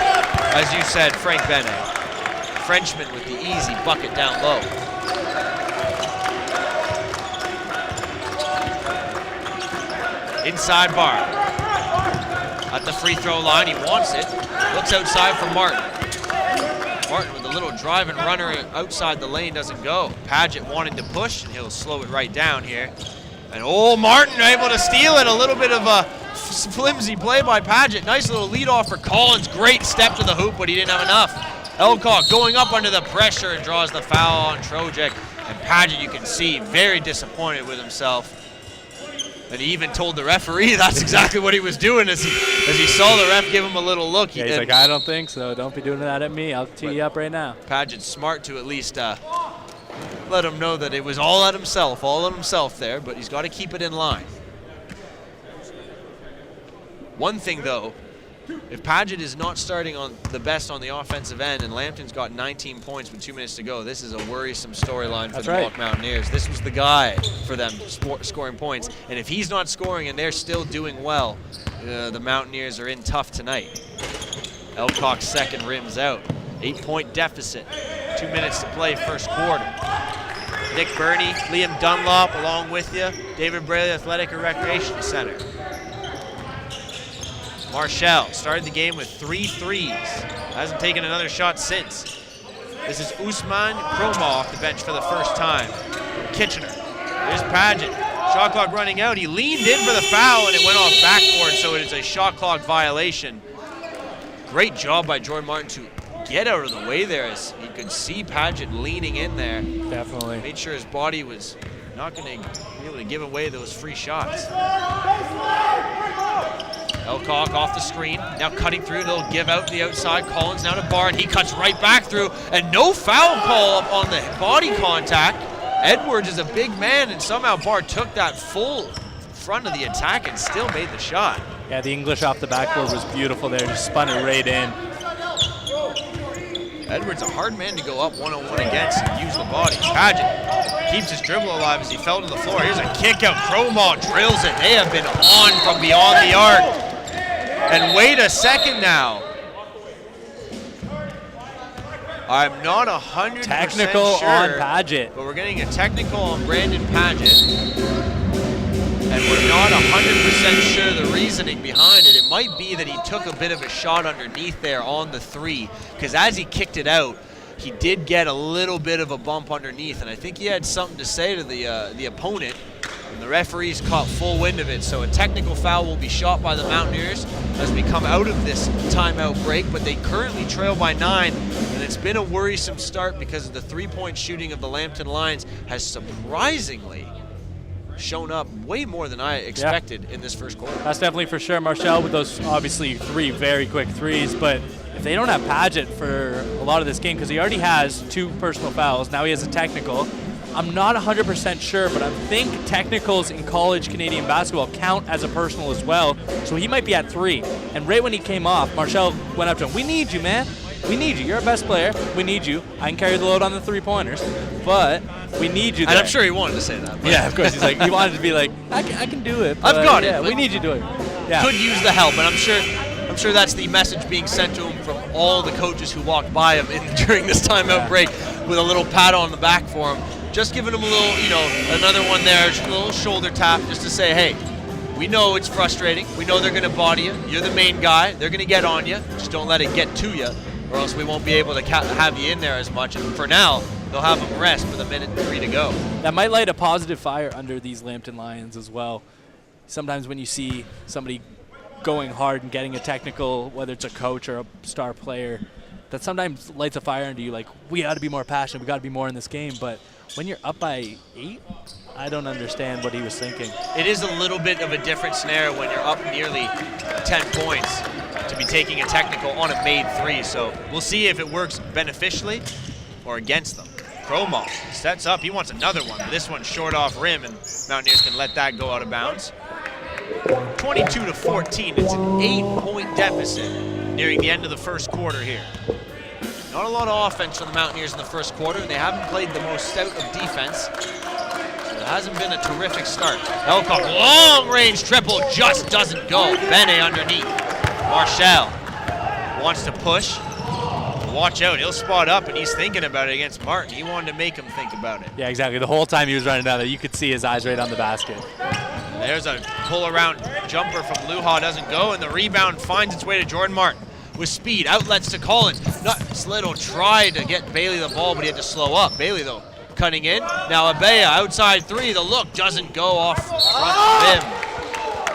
A: As you said, Frank Bennett. Frenchman with the easy bucket down low. Inside Barr. At the free throw line, he wants it. Looks outside for Martin. Martin with a little drive and runner outside the lane, doesn't go. Paget wanted to push, and he'll slow it right down here. And Martin able to steal it. A little bit of a flimsy play by Paget. Nice little lead off for Collins. Great step to the hoop, but he didn't have enough. Elcock going up under the pressure and draws the foul on Trojek. And Paget, you can see, very disappointed with himself. And he even told the referee that's exactly what he was doing as he saw the ref give him a little look.
B: Yeah, he's like, I don't think so. Don't be doing that at me. I'll tee you up right now.
A: Paget's smart to at least let him know that it was all on himself there, but he's got to keep it in line. One thing, though, if Paget is not starting on the best on the offensive end and Lambton's got 19 points with 2 minutes to go, this is a worrisome storyline for the Mohawk Mountaineers. This was the guy for them scoring points, and if he's not scoring and they're still doing well, the Mountaineers are in tough tonight. Elcock's second rims out. 8-point deficit. 2 minutes to play first quarter. Nick Burney, Liam Dunlop along with you. David Braley Athletic and Recreation Center. Marshall started the game with 3 threes. Hasn't taken another shot since. This is Usman Kroma off the bench for the first time. Kitchener. There's Paget. Shot clock running out. He leaned in for the foul and it went off backboard, so it is a shot clock violation. Great job by Jordan Martin to get out of the way there as he could see Paget leaning in there.
B: Definitely.
A: Made sure his body was not going to be able to give away those free shots. Elcock off the screen, now cutting through, they'll give out the outside. Collins now to Barr, and he cuts right back through, and no foul call up on the body contact. Edwards is a big man, and somehow Barr took that full front of the attack and still made the shot.
B: Yeah, the English off the backboard was beautiful there, just spun it right in.
A: Edwards, a hard man to go up one-on-one against and use the body. Paget keeps his dribble alive as he fell to the floor. Here's a kick out. Cromall drills it. They have been on from beyond the arc. And wait a second now. I'm not 100%
B: Technical
A: sure,
B: on Paget.
A: but we're getting a technical on Brandon Paget. And we're not 100%
D: 100% sure the reasoning behind it. It might be that he took a bit of a shot underneath there on the 3, because as he kicked it out, he did get a little bit of a bump underneath, and I think he had something to say to the opponent. And the referees caught full wind of it, so a technical foul will be shot by the Mountaineers as we come out of this timeout break, but they currently trail by 9, and it's been a worrisome start because of the three-point shooting of the Lambton Lions has surprisingly shown up way more than I expected in this first quarter.
B: That's definitely for sure. Marshall with those obviously 3 very quick threes, but if they don't have Paget for a lot of this game, because he already has 2 personal fouls, now he has a technical. I'm not 100% sure, but I think technicals in college Canadian basketball count as a personal as well, so he might be at 3. And right when he came off, Marshall went up to him, "We need you, man. We need you. You're our best player. We need you. I can carry the load on the 3-pointers, but we need you there."
D: And I'm sure he wanted to say that.
B: Yeah, of course. He's like, he wanted to be like, I can do it.
D: I've got it.
B: Yeah, we need you doing it. Yeah.
D: Could use the help, and I'm sure that's the message being sent to him from all the coaches who walked by him during this timeout break with a little pat on the back for him. Just giving him a little, another one there, just a little shoulder tap just to say, hey, we know it's frustrating. We know they're going to body you. You're the main guy. They're going to get on you. Just don't let it get to you, or else we won't be able to have you in there as much. And for now, they'll have him rest with 1:03 to go.
B: That might light a positive fire under these Lambton Lions as well. Sometimes when you see somebody going hard and getting a technical, whether it's a coach or a star player, that sometimes lights a fire under you, like, we got to be more passionate, we got to be more in this game. But when you're up by 8, I don't understand what he was thinking.
D: It is a little bit of a different scenario when you're up nearly 10 points to be taking a technical on a made 3. So we'll see if it works beneficially or against them. Cromall sets up. He wants another one. This one's short off rim, and Mountaineers can let that go out of bounds. 22-14. It's an 8-point deficit nearing the end of the first quarter here. Not a lot of offense from the Mountaineers in the first quarter. They haven't played the most stout of defense. So it hasn't been a terrific start. Elcock, long-range triple, just doesn't go. Bene underneath. Marshall wants to push. Watch out, he'll spot up, and he's thinking about it against Martin. He wanted to make him think about it.
B: Yeah, exactly. The whole time he was running down there, you could see his eyes right on the basket.
D: There's a pull-around jumper from Luha, doesn't go, and the rebound finds its way to Jordan Martin. With speed, outlets to Collins. Slittle tried to get Bailey the ball, but he had to slow up. Bailey, though, cutting in. Now Abea, outside 3, the look doesn't go off front rim.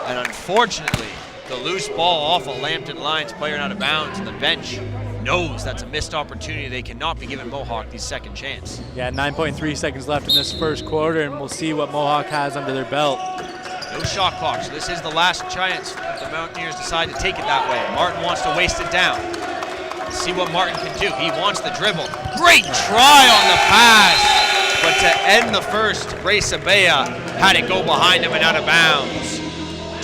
D: And unfortunately, the loose ball off a Lambton Lions player out of bounds, and the bench knows that's a missed opportunity. They cannot be giving Mohawk the second chance.
B: Yeah, 9.3 seconds left in this first quarter, and we'll see what Mohawk has under their belt.
D: No shot clock, so this is the last chance if the Mountaineers decide to take it that way. Martin wants to waste it down. Let's see what Martin can do. He wants the dribble. Great try on the pass, but to end the first, Grace Abea had it go behind him and out of bounds.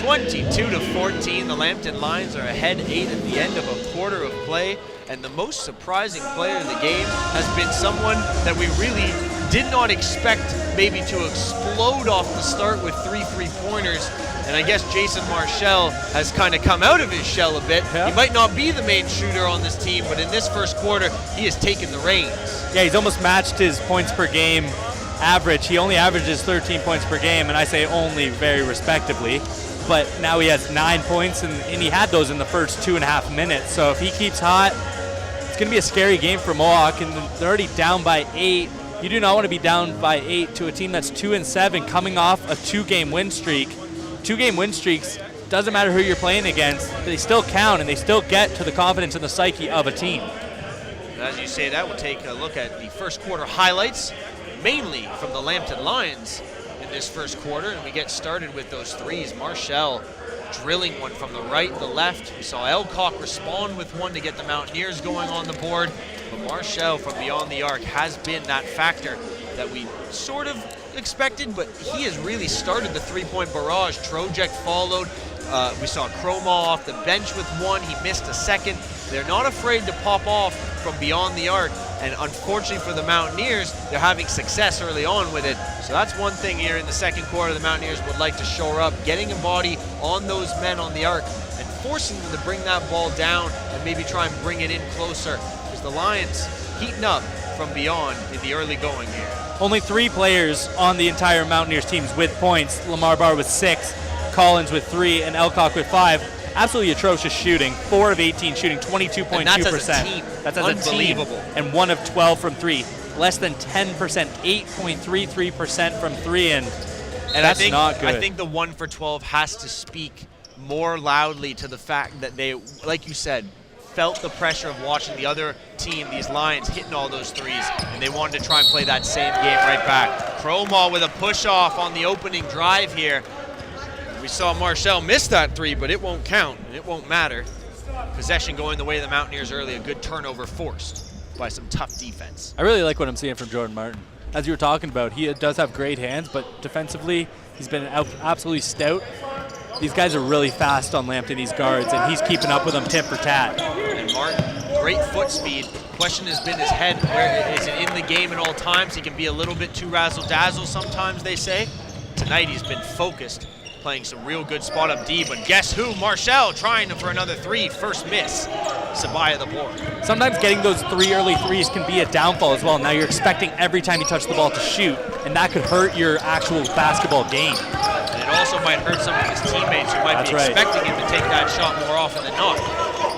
D: 22-14, the Lambton Lions are ahead 8 at the end of a quarter of play, and the most surprising player in the game has been someone that we really did not expect maybe to explode off the start with 3 3-pointers. And I guess Jason Marshall has kind of come out of his shell a bit.
B: Yeah.
D: He might not be the main shooter on this team, but in this first quarter, he has taken the reins.
B: Yeah, he's almost matched his points per game average. He only averages 13 points per game, and I say only very respectably. But now he has 9 points, and he had those in the first 2.5 minutes. So if he keeps hot, it's going to be a scary game for Mohawk, and they're already down by 8. You do not want to be down by 8 to a team that's 2-7 coming off a 2-game win streak. 2-game win streaks, doesn't matter who you're playing against, they still count, and they still get to the confidence and the psyche of a team.
D: As you say that, we'll take a look at the first quarter highlights, mainly from the Lambton Lions in this first quarter, and we get started with those threes. Marshall drilling one from the right, the left. We saw Elcock respond with one to get the Mountaineers going on the board, but Marshall from beyond the arc has been that factor that we sort of expected, but he has really started the three-point barrage. Trojek followed. We saw Cromall off the bench with one. He missed a second. They're not afraid to pop off from beyond the arc, and unfortunately for the Mountaineers, they're having success early on with it. So that's one thing here in the second quarter the Mountaineers would like to shore up, getting a body on those men on the arc and forcing them to bring that ball down and maybe try and bring it in closer, because the Lions heating up from beyond in the early going here.
B: Only 3 players on the entire Mountaineers teams with points. Lamar Barr with 6. Collins with 3, and Elcock with 5. Absolutely atrocious shooting. 4 of 18 shooting, 22.2%.
D: And that's as a team.
B: That's as a team.
D: Unbelievable.
B: And 1 of 12 from 3. Less than 10%, 8.33% from 3, and that's not good.
D: I think the 1 for 12 has to speak more loudly to the fact that they, like you said, felt the pressure of watching the other team, these Lions, hitting all those threes, and they wanted to try and play that same game right back. Cromall with a push-off on the opening drive here. We saw Marshall miss that 3, but it won't count, and it won't matter. Possession going the way of the Mountaineers early, a good turnover forced by some tough defense.
B: I really like what I'm seeing from Jordan Martin. As you were talking about, he does have great hands, but defensively, he's been absolutely stout. These guys are really fast on Lambton, these guards, and he's keeping up with them tit for tat.
D: And Martin, great foot speed. Question has been his head. Where is it in the game at all times? He can be a little bit too razzle-dazzle sometimes, they say. Tonight he's been focused, playing some real good spot up D, but guess who? Marshall trying for another 3, first miss. Sabaya the board.
B: Sometimes getting those 3 early threes can be a downfall as well. Now you're expecting every time you touch the ball to shoot, and that could hurt your actual basketball game.
D: And it also might hurt some of his teammates who might be expecting him to take that shot more often than not.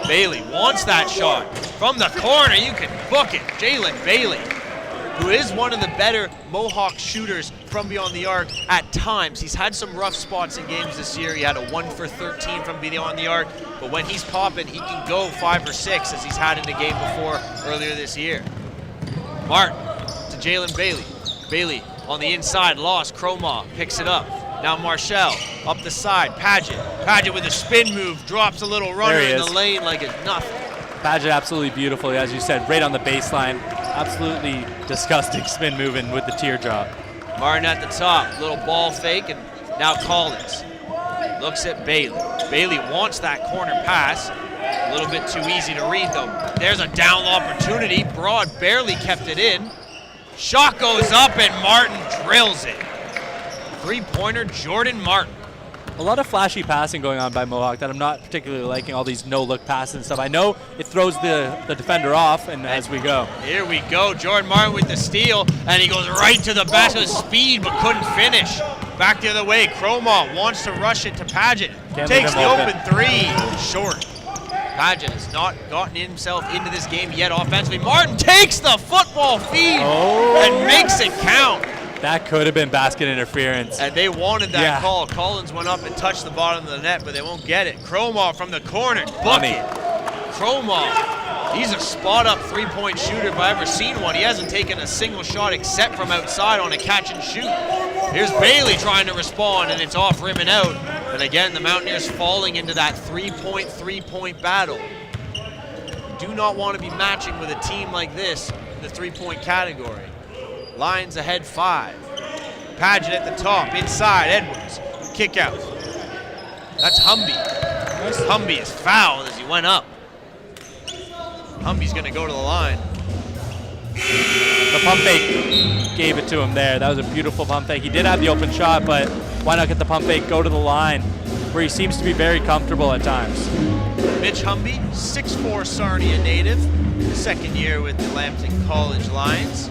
D: Bailey wants that shot. From the corner, you can book it. Jalen Bailey, who is one of the better Mohawk shooters from beyond the arc at times. He's had some rough spots in games this year. He had a 1 for 13 from beyond the arc, but when he's popping, he can go 5 or 6 as he's had in the game before earlier this year. Martin to Jalen Bailey. Bailey on the inside, lost. Cromall picks it up. Now Marshall up the side. Paget with a spin move, drops a little runner in the lane like it's nothing.
B: Paget absolutely beautiful, as you said, right on the baseline. Absolutely disgusting spin moving with the teardrop.
D: Martin at the top, little ball fake, and now Collins looks at Bailey. Bailey wants that corner pass. A little bit too easy to read though. There's a down low opportunity. Broad barely kept it in. Shot goes up and Martin drills it. 3-pointer Jordan Martin.
B: A lot of flashy passing going on by Mohawk that I'm not particularly liking, all these no-look passes and stuff. I know it throws the defender off, and as we go.
D: Here we go, Jordan Martin with the steal, and he goes right to the basket with speed, but couldn't finish. Back the other way, Cromall wants to rush it to Paget. Takes the open 3, short. Paget has not gotten himself into this game yet offensively. Martin takes the football feed and makes it count.
B: That could have been basket interference.
D: And they wanted that call. Collins went up and touched the bottom of the net, but they won't get it. Cromall from the corner, bucket. Cromall, he's a spot-up 3-point shooter if I've ever seen one. He hasn't taken a single shot except from outside on a catch and shoot. Here's Bailey trying to respond, and it's off rim and out. And again, the Mountaineers falling into that 3-point battle. Do not want to be matching with a team like this in the 3-point category. Lions ahead 5. Paget at the top, inside, Edwards. Kick out. That's Humby. Humby is fouled as he went up. Humby's gonna go to the line.
B: The pump fake gave it to him there. That was a beautiful pump fake. He did have the open shot, but why not get the pump fake, go to the line, where he seems to be very comfortable at times.
D: Mitch Humby, 6'4" Sarnia native, second year with the Lambton College Lions.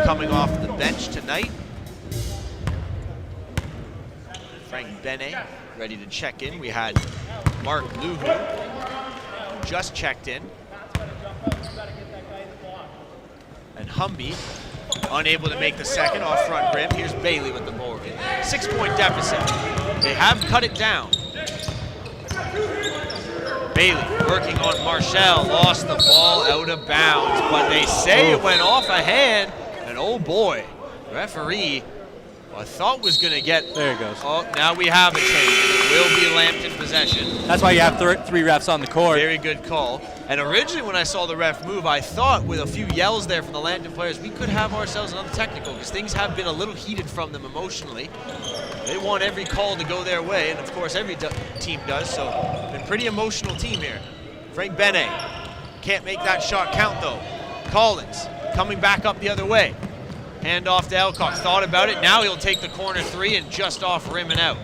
D: Coming off the bench tonight. Frank Bene ready to check in. We had Mark Luhu who just checked in. And Humby unable to make the second off front rim. Here's Bailey with the board. 6-point deficit. They have cut it down. Bailey working on Marshall, lost the ball out of bounds, but they say it went off a hand. And oh boy, referee, I thought was going to get.
B: There it goes.
D: Oh, now we have a change. It will be Lambton possession.
B: That's why you have 3 refs on the court.
D: Very good call. And originally when I saw the ref move, I thought with a few yells there from the Lambton players, we could have ourselves another technical because things have been a little heated from them emotionally. They want every call to go their way, and of course every team does, so a pretty emotional team here. Frank Bene can't make that shot count though. Collins coming back up the other way. Hand off to Elcock. Thought about it. Now he'll take the corner 3 and just off rim and out.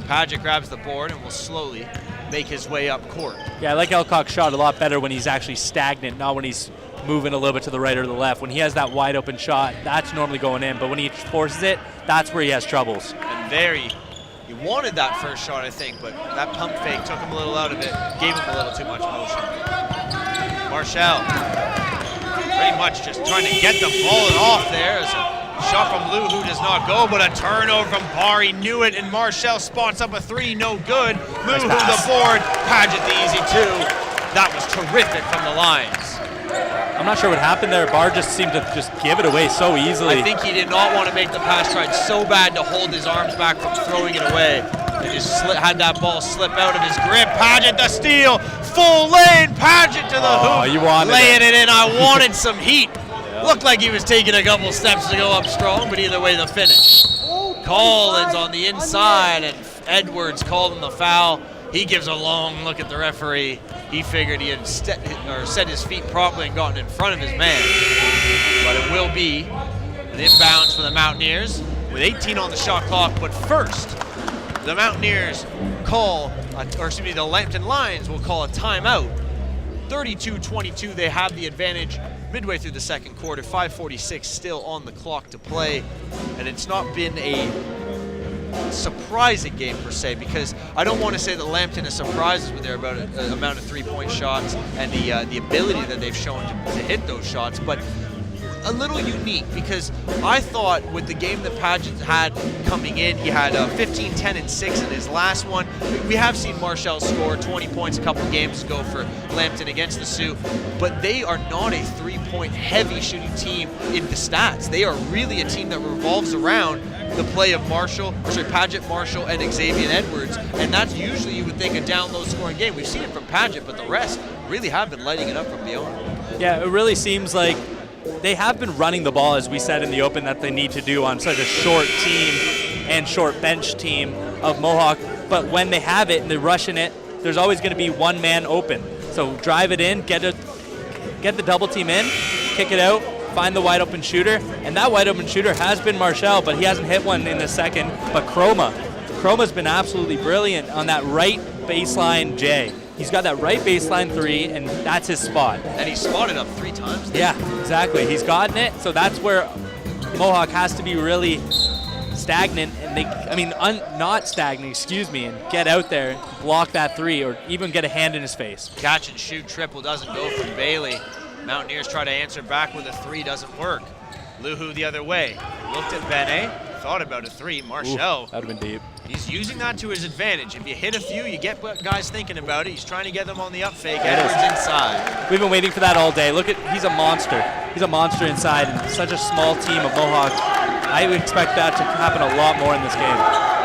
D: Paget grabs the board and will slowly make his way up court.
B: Yeah, I like Elcock's shot a lot better when he's actually stagnant, not when he's moving a little bit to the right or the left. When he has that wide open shot, that's normally going in. But when he forces it, that's where he has troubles.
D: And very He wanted that first shot, I think, but that pump fake took him a little out of it, gave him a little too much motion. Marshall pretty much just trying to get the ball off there. As a shot from Luhu does not go, but a turnover from Barr. He knew it, and Marshall spots up a three, no good. Luhu the board, Paget the easy two. That was terrific from the Lions.
B: I'm not sure what happened there. Barr just seemed to just give it away so easily.
D: I think he did not want to make the pass, tried so bad to hold his arms back from throwing it away. He just had that ball slip out of his grip. Paget the steal, full lane, Paget to the hoop,
B: you wanted
D: laying it in. I wanted some heat. Looked like he was taking a couple steps to go up strong, but either way, the finish. Collins on the inside, and Edwards called him the foul. He gives a long look at the referee. He figured he had set his feet properly and gotten in front of his man. But it will be an inbounds for the Mountaineers with 18 on the shot clock. But first, the Mountaineers the Lambton Lions will call a timeout. 32-22, they have the advantage midway through the second quarter. 5:46 still on the clock to play. And it's not been a surprising game per se, because I don't want to say that Lambton has surprised us with their amount of three-point shots and the ability that they've shown to hit those shots, but a little unique, because I thought with the game that Paget had coming in, he had 15, 10, and 6 in his last one. We have seen Marshall score 20 points a couple games ago for Lambton against the Sioux, but they are not a three-point heavy shooting team in the stats. They are really a team that revolves around the play of Paget, Marshall, and Xavier Edwards, and that's usually, you would think, a down low scoring game. We've seen it from Paget, but the rest really have been lighting it up from beyond.
B: Yeah, it really seems like they have been running the ball, as we said in the open, that they need to do on such a short team and short bench team of Mohawk. But when they have it and they're rushing it, there's always going to be one man open. So drive it in, get the double team in, kick it out, find the wide open shooter. And that wide open shooter has been Marshall, but he hasn't hit one in the second. But Chroma's been absolutely brilliant on that right baseline J. He's got that right baseline three, and that's his spot.
D: And he spotted up 3 times.
B: Yeah, exactly. He's gotten it, so that's where Mohawk has to be really stagnant, and not stagnant, excuse me, and get out there, block that three, or even get a hand in his face.
D: Catch and shoot triple doesn't go from Bailey. Mountaineers try to answer back with a 3, doesn't work. Luhu the other way, looked at Bene, thought about a 3. Marshall.
B: That would have been deep.
D: He's using that to his advantage. If you hit a few, you get guys thinking about it. He's trying to get them on the up fake. Edwards inside.
B: We've been waiting for that all day. Look he's a monster. He's a monster inside, and such a small team of Mohawk. I would expect that to happen a lot more in this game.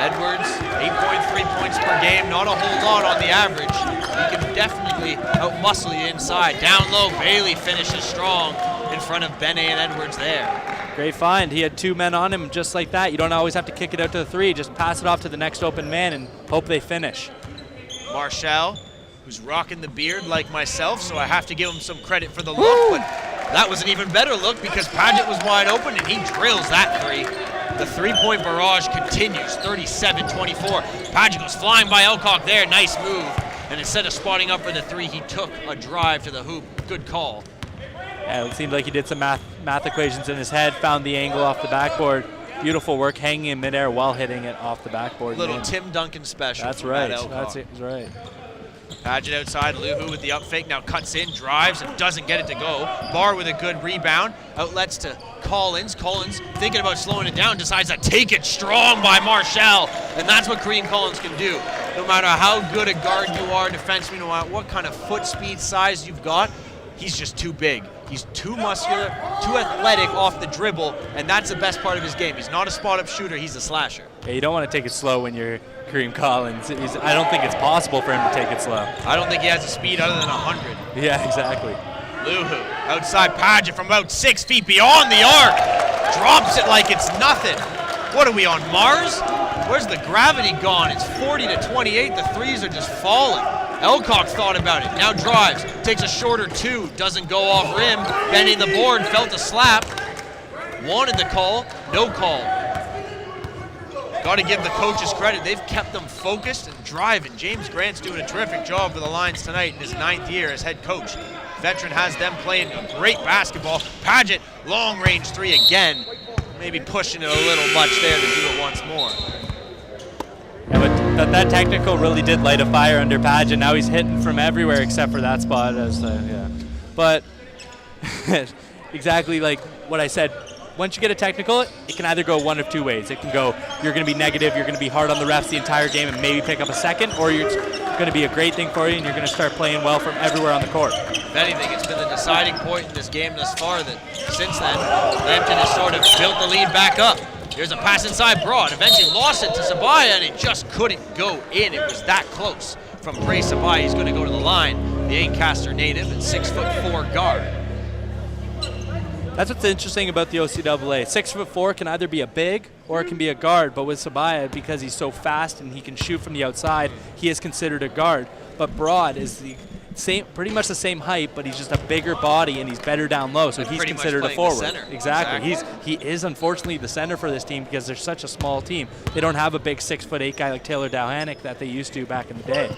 D: Edwards, 8.3 points per game. Not a whole lot on the average. He can definitely out-muscle you inside. Down low, Bailey finishes strong in front of Bene and Edwards there.
B: Great find. He had 2 men on him just like that. You don't always have to kick it out to the 3. Just pass it off to the next open man and hope they finish.
D: Marshall, who's rocking the beard like myself, so I have to give him some credit for the look, but that was an even better look because Paget was wide open and he drills that 3. The 3-point barrage continues, 37-24. Paget goes flying by Elcock there, nice move. And instead of spotting up for the 3, he took a drive to the hoop. Good call.
B: Yeah, it seemed like he did some math equations in his head, found the angle off the backboard. Beautiful work hanging in midair while hitting it off the backboard.
D: Little Tim Duncan special.
B: That's right. That's right.
D: Paget outside, Luhu with the up fake, now cuts in, drives, and doesn't get it to go. Barr with a good rebound, outlets to Collins. Collins, thinking about slowing it down, decides to take it strong by Marshall, and that's what Kareem Collins can do. No matter how good a guard you are, defenseman, no matter what kind of foot speed, size you've got, he's just too big. He's too muscular, too athletic off the dribble, and that's the best part of his game. He's not a spot-up shooter, he's a slasher.
B: Yeah, you don't want to take it slow when you're Kareem Collins. I don't think it's possible for him to take it slow.
D: I don't think he has a speed other than 100.
B: Yeah, exactly.
D: Luhu, outside Paget from about 6 feet beyond the arc. Drops it like it's nothing. What are we on, Mars? Where's the gravity gone? It's 40-28. The threes are just falling. Elcock thought about it. Now drives. Takes a shorter 2. Doesn't go off rim. Bending the board. Felt a slap. Wanted the call. No call. Got to give the coaches credit. They've kept them focused and driving. James Grant's doing a terrific job for the Lions tonight in his 9th year as head coach. Veteran has them playing great basketball. Paget, long range 3 again. Maybe pushing it a little much there to do it once more.
B: Yeah, but that technical really did light a fire under Paget. Now he's hitting from everywhere except for that spot. But exactly like what I said. Once you get a technical, it can either go one of two ways. It can go, you're going to be negative, you're going to be hard on the refs the entire game and maybe pick up a second, or it's going to be a great thing for you and you're going to start playing well from everywhere on the court.
D: If anything, it's been the deciding point in this game thus far that since then, Lambton has sort of built the lead back up. Here's a pass inside Broad. Eventually lost it to Sabaya, and it just couldn't go in. It was that close from Bray Sabaya. He's going to go to the line. The Ancaster native and 6'4" guard.
B: That's what's interesting about the OCAA. 6'4" can either be a big or it can be a guard, but with Sabaya, because he's so fast and he can shoot from the outside, he is considered a guard. But Broad is the same, pretty much the same height, but he's just a bigger body and he's better down low, so he's considered a forward. Exactly. He is unfortunately the center for this team because they're such a small team. They don't have a big 6'8" guy like Taylor Dowhanick that they used to back in the day.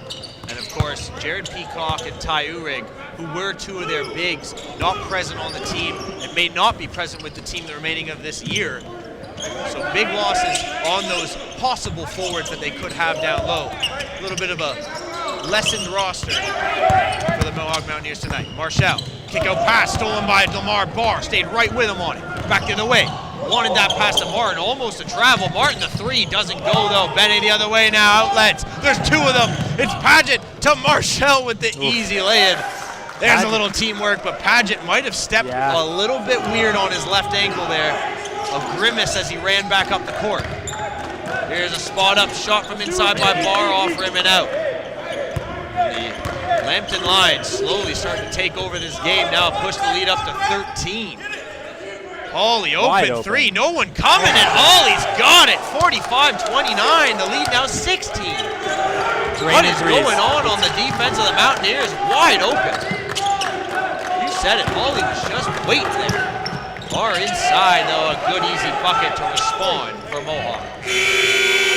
D: And of course, Jared Peacock and Ty Uhrig, who were two of their bigs, not present on the team and may not be present with the team the remaining of this year. So big losses on those possible forwards that they could have down low. A little bit of a lessened roster for the Mohawk Mountaineers tonight. Marshall, kick out pass, stolen by Lamar Barr, stayed right with him on it. Back the other way. Wanted that pass to Martin, almost a travel. Martin, the three, doesn't go though. Bennett the other way now, outlets. There's two of them. It's Paget to Marshall with the easy lay-in. There's a little teamwork, but Paget might have stepped a little bit weird on his left ankle there. A grimace as he ran back up the court. Here's a spot-up shot from inside by Barr, off rim and out. The Lambton Lions slowly starting to take over this game now, push the lead up to 13. Hawley open three, no one coming, and Hawley's got it, 45-29, the lead now 16. What is going on the defense of the Mountaineers? Wide open. You said it, Hawley was just waiting there. Far inside, though, a good easy bucket to respond for Mohawk.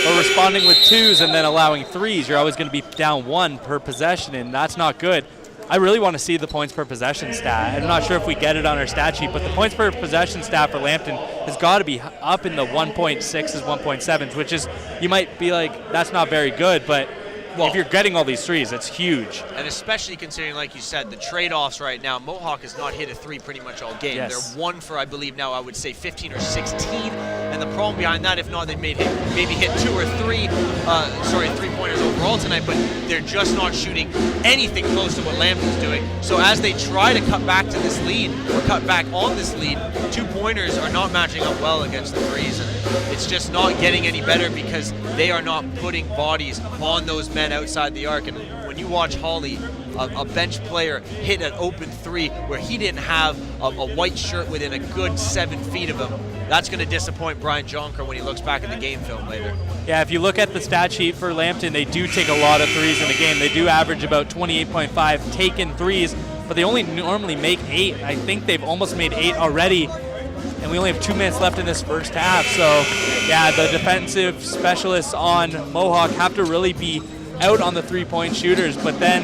B: But responding with twos and then allowing threes, you're always going to be down one per possession, and that's not good. I really want to see the points per possession stat. I'm not sure if we get it on our stat sheet, but the points per possession stat for Lambton has got to be up in the 1.6s, 1.7s, which is, you might be like, that's not very good, but if you're getting all these threes, that's huge.
D: And especially considering, like you said, the trade-offs right now, Mohawk has not hit a three pretty much all game.
B: Yes.
D: They're one for, I believe now, I would say 15 or 16. And the problem behind that, if not, they maybe hit two or three, three-pointers overall tonight, but they're just not shooting anything close to what Lambton's doing. So as they try to cut back to this lead, or cut back on this lead, two-pointers are not matching up well against the threes. And it's just not getting any better because they are not putting bodies on those men outside the arc. And when you watch Hawley, a bench player, hit an open three where he didn't have a white shirt within a good 7 feet of him, that's going to disappoint Brian Jonker when he looks back at the game film later.
B: Yeah, if you look at the stat sheet for Lambton, they do take a lot of threes in a game. They do average about 28.5 taken threes, but they only normally make 8. I think they've almost made 8 already, and we only have 2 minutes left in this first half. So, yeah, the defensive specialists on Mohawk have to really be out on the three-point shooters, but then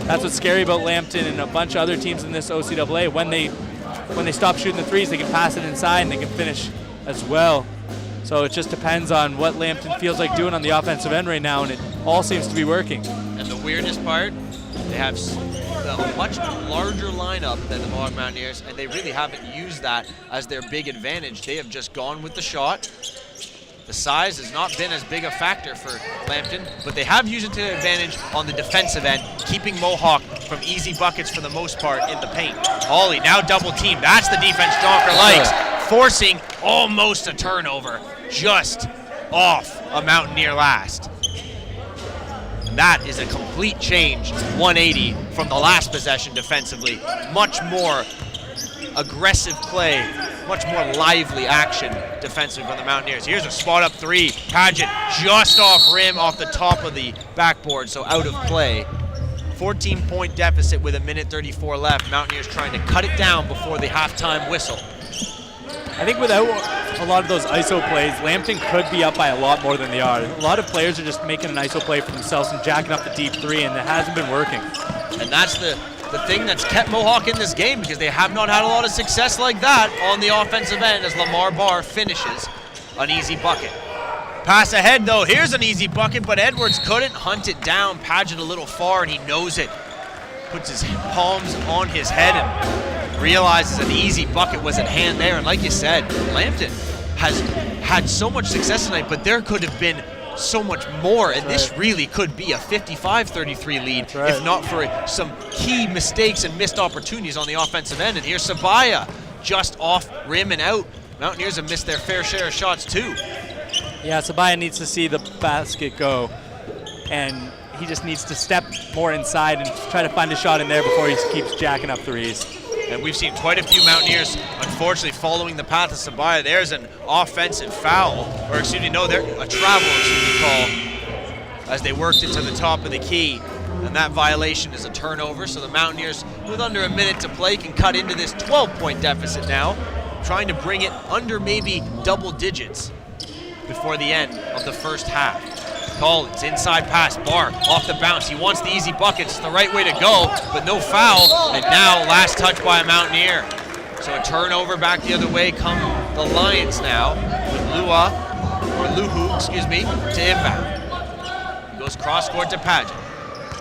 B: that's what's scary about Lambton and a bunch of other teams in this OCAA. When they stop shooting the threes, they can pass it inside and they can finish as well. So it just depends on what Lambton feels like doing on the offensive end right now, and it all seems to be working.
D: And the weirdest part, they have a much larger lineup than the Mohawk Mountaineers, and they really haven't used that as their big advantage. They have just gone with the shot. The size has not been as big a factor for Lambton, but they have used it to their advantage on the defensive end, keeping Mohawk from easy buckets for the most part in the paint. Hawley now double team. That's the defense Jonker likes, forcing almost a turnover, just off a Mountaineer last. And that is a complete change, 180 from the last possession defensively. Much more aggressive play, much more lively action defensively from the Mountaineers. Here's a spot-up three. Paget just off rim, off the top of the backboard, so out of play. 14-point deficit with 1:34 left. Mountaineers trying to cut it down before the halftime whistle.
B: I think without a lot of those ISO plays, Lambton could be up by a lot more than they are. A lot of players are just making an ISO play for themselves and jacking up the deep three, and it hasn't been working.
D: And that's the thing that's kept Mohawk in this game, because they have not had a lot of success like that on the offensive end as Lamar Barr finishes an easy bucket. Pass ahead though, here's an easy bucket, but Edwards couldn't hunt it down. Paget a little far and he knows it. Puts his palms on his head and realizes an easy bucket was at hand there. And like you said, Lambton has had so much success tonight, but there could have been so much more, and this really could be a 55-33 lead if not for some key mistakes and missed opportunities on the offensive end. And here's Sabaya just off rim and out. Mountaineers have missed their fair share of shots too.
B: Yeah, Sabaya needs to see the basket go, and he just needs to step more inside and try to find a shot in there before he keeps jacking up threes.
D: And we've seen quite a few Mountaineers, unfortunately, following the path of Sabaya. There's an offensive foul, or excuse me, no, a travel, call, as they worked into the top of the key. And that violation is a turnover, so the Mountaineers, with under a minute to play, can cut into this 12-point deficit now, trying to bring it under maybe double digits before the end of the first half. Collins, inside pass, Barr off the bounce. He wants the easy buckets, the right way to go, but no foul. And now last touch by a Mountaineer. So a turnover back the other way come the Lions now with Luhu, to inbound. He goes cross court to Paget.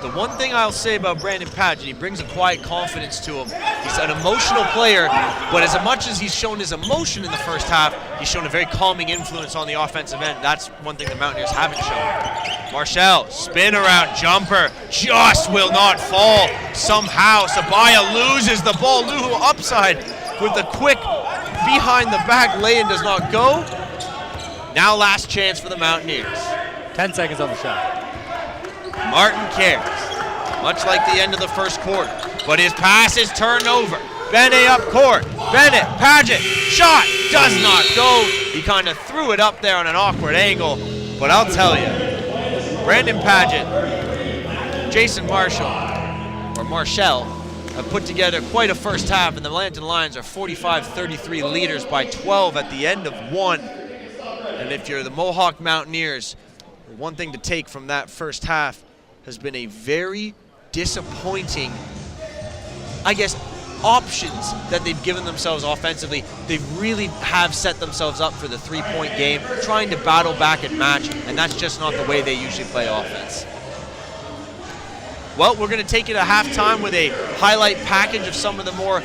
D: The one thing I'll say about Brandon Paget, he brings a quiet confidence to him. He's an emotional player, but as much as he's shown his emotion in the first half, he's shown a very calming influence on the offensive end. That's one thing the Mountaineers haven't shown. Marshall, spin around jumper, just will not fall. Somehow, Sabaya loses the ball. Luhu upside with the quick behind the back lay and does not go. Now last chance for the Mountaineers.
B: 10 seconds on the shot.
D: Martin cares, much like the end of the first quarter, but his pass is turned over. Bennett up court. Bennett, Paget, shot, does not go. He kind of threw it up there on an awkward angle, but I'll tell you, Brandon Paget, Jason Marshall have put together quite a first half, and the Lambton Lions are 45-33 leaders by 12 at the end of one. And if you're the Mohawk Mountaineers, one thing to take from that first half has been a very disappointing, options that they've given themselves offensively. They really have set themselves up for the three-point game, trying to battle back and match, and that's just not the way they usually play offense. Well, we're going to take it at halftime with a highlight package of some of the more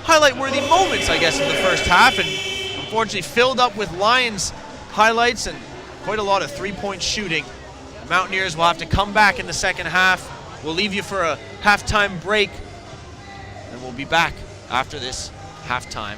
D: highlight-worthy moments, of the first half, and unfortunately filled up with Lions highlights and quite a lot of three-point shooting. The Mountaineers will have to come back in the second half. We'll leave you for a halftime break, and we'll be back after this halftime.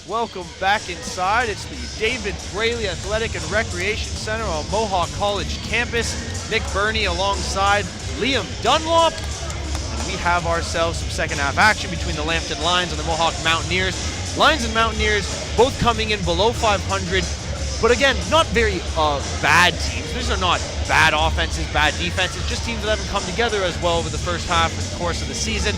D: Welcome back inside. It's the David Braley Athletic and Recreation Center on Mohawk College campus. Nick Burney alongside Liam Dunlop. And we have ourselves some second half action between the Lambton Lions and the Mohawk Mountaineers. Lions and Mountaineers both coming in below 500, but again, not very bad teams. These are not bad offenses, bad defenses, just teams that haven't come together as well over the first half and course of the season.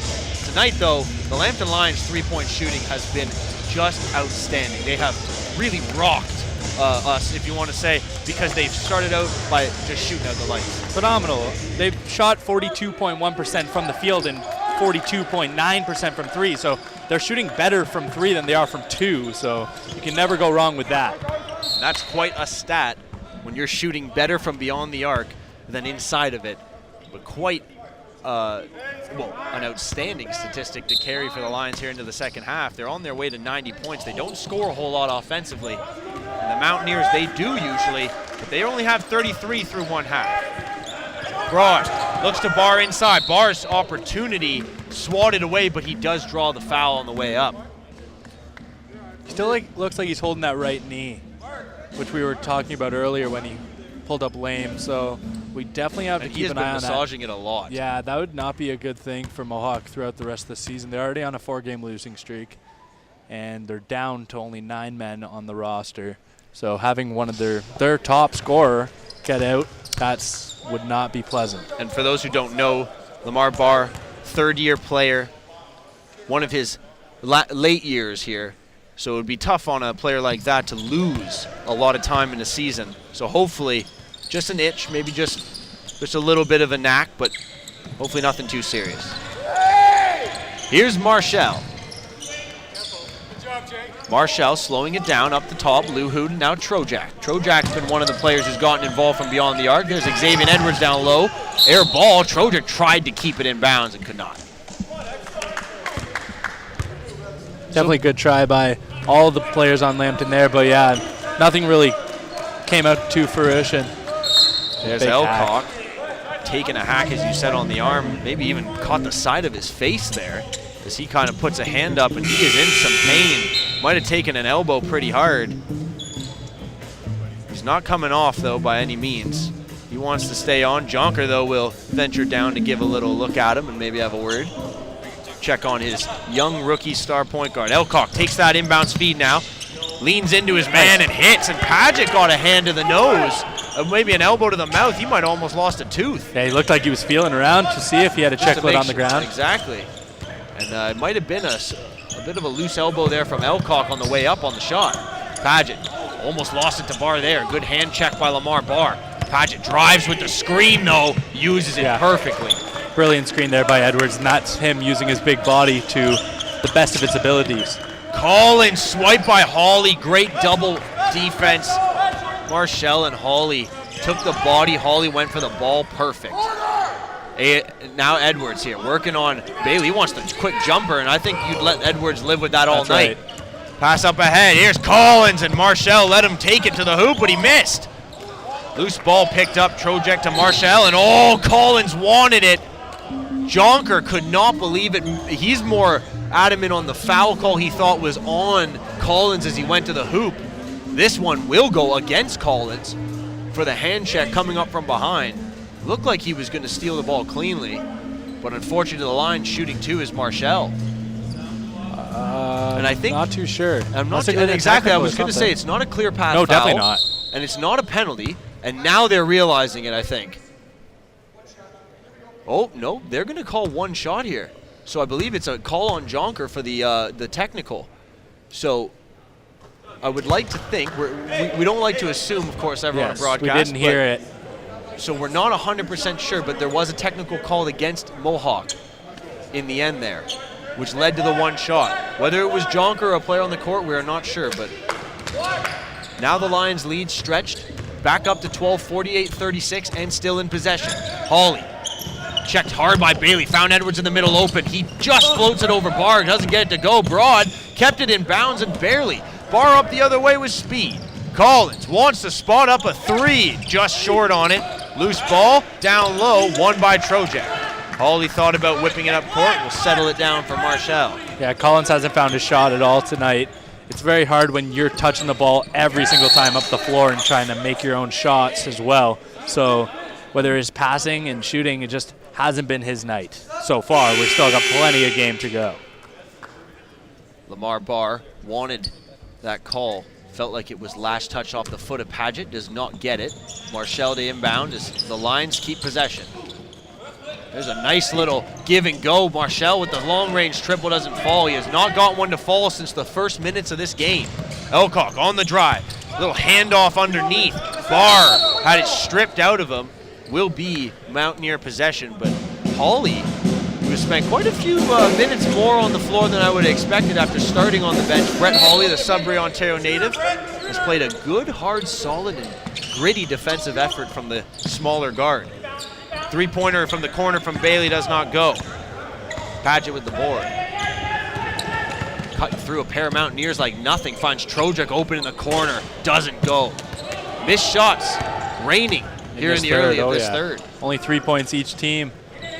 D: Tonight, though, the Lambton Lions' three-point shooting has been just outstanding. They have really rocked us, if you want to say, because they've started out by just shooting out the lights.
B: Phenomenal. They've shot 42.1% from the field and 42.9% from three, so they're shooting better from three than they are from two, so you can never go wrong with that.
D: And that's quite a stat when you're shooting better from beyond the arc than inside of it, but quite an outstanding statistic to carry for the Lions here into the second half. They're on their way to 90 points. They don't score a whole lot offensively. And the Mountaineers, they do usually, but they only have 33 through one half. Broad looks to Barr inside. Barr's opportunity swatted away, but he does draw the foul on the way up.
B: Still looks like he's holding that right knee, which we were talking about earlier when he pulled up lame, so we definitely have to keep an eye on that.
D: He has been massaging it a lot.
B: Yeah, that would not be a good thing for Mohawk throughout the rest of the season. They're already on a 4-game losing streak, and they're down to only 9 men on the roster. So having one of their top scorer get out, would not be pleasant.
D: And for those who don't know, Lamar Barr, third-year player, one of his late years here. So it would be tough on a player like that to lose a lot of time in the season. So hopefully, just an itch, maybe just a little bit of a knack, but hopefully nothing too serious. Here's Marshall. Marshall slowing it down up the top. Lou Hood, now Trojak. Trojak's been one of the players who's gotten involved from beyond the arc. There's Xavier Edwards down low. Air ball. Trojak tried to keep it in bounds and could not.
B: Definitely good try by all the players on Lambton there, but yeah, nothing really came out to fruition.
D: There's Elcock taking a hack, as you said, on the arm. Maybe even caught the side of his face there as he kind of puts a hand up, and he is in some pain. Might have taken an elbow pretty hard. He's not coming off, though, by any means. He wants to stay on. Jonker, though, will venture down to give a little look at him and maybe have a word. Check on his young rookie star point guard. Elcock takes that inbounds feed now. Leans into his man and hits, and Paget got a hand to the nose. Maybe an elbow to the mouth. He might have almost lost a tooth.
B: Yeah, he looked like he was feeling around to see if he had a checklet on the ground.
D: Exactly. And it might have been a bit of a loose elbow there from Elcock on the way up on the shot. Paget almost lost it to Barr there. Good hand check by Lamar Barr. Paget drives with the screen, though. Uses it perfectly.
B: Brilliant screen there by Edwards, and that's him using his big body to the best of its abilities.
D: Collins, swipe by Hawley. Great double defense. Marshall and Hawley took the body. Hawley went for the ball. Perfect. Now Edwards here, working on Bailey. He wants the quick jumper, and I think you'd let Edwards live with that all night. Right. Pass up ahead. Here's Collins, and Marshall let him take it to the hoop, but he missed. Loose ball picked up. Trojak to Marshall, and Collins wanted it. Jonker could not believe it. He's more adamant on the foul call he thought was on Collins as he went to the hoop. This one will go against Collins for the hand check coming up from behind. Looked like he was going to steal the ball cleanly, but unfortunately the line shooting two is Marshall. And I think
B: not too sure.
D: I'm not exactly. I was going to say it's not a clear path foul.
B: No, definitely not.
D: And it's not a penalty. And now they're realizing it, I think. Oh, no, they're going to call one shot here. So I believe it's a call on Jonker for the technical. So I would like to think, we don't like to assume, of course, everyone on broadcast.
B: We didn't hear it.
D: So we're not 100% sure, but there was a technical called against Mohawk in the end there, which led to the one shot. Whether it was Jonker or a player on the court, we are not sure. But now the Lions lead stretched back up to 12, 48-36, and still in possession. Hawley checked hard by Bailey, found Edwards in the middle open. He just floats it over Barr, doesn't get it to go. Broad kept it in bounds and barely. Barr up the other way with speed. Collins wants to spot up a three, just short on it. Loose ball, down low, won by Trojak. Hawley thought about whipping it up court, will settle it down for Marshall.
B: Yeah, Collins hasn't found his shot at all tonight. it's very hard when you're touching the ball every single time up the floor and trying to make your own shots as well. So whether it's passing and shooting, it just hasn't been his night so far. We've still got plenty of game to go.
A: Lamar Barr wanted that call. Felt like it was last touch off the foot of Paget. Does not get it. Marshall to inbound as the Lions keep possession. There's a nice little give and go. Marshall with the long range triple doesn't fall. He has not got one to fall since the first minutes of this game. Elcock on the drive. Little handoff underneath. Barr had it stripped out of him. Will be Mountaineer possession, but Hawley, who has spent quite a few minutes more on the floor than I would have expected after starting on the bench. Brett Hawley, the Sudbury, Ontario native, has played a good, hard, solid, and gritty defensive effort from the smaller guard. Three-pointer from the corner from Bailey does not go. Paget with the board. Cutting through a pair of Mountaineers like nothing. Finds Trojak open in the corner. Doesn't go. Missed shots. Raining here in the early of this third.
B: Only 3 points each team.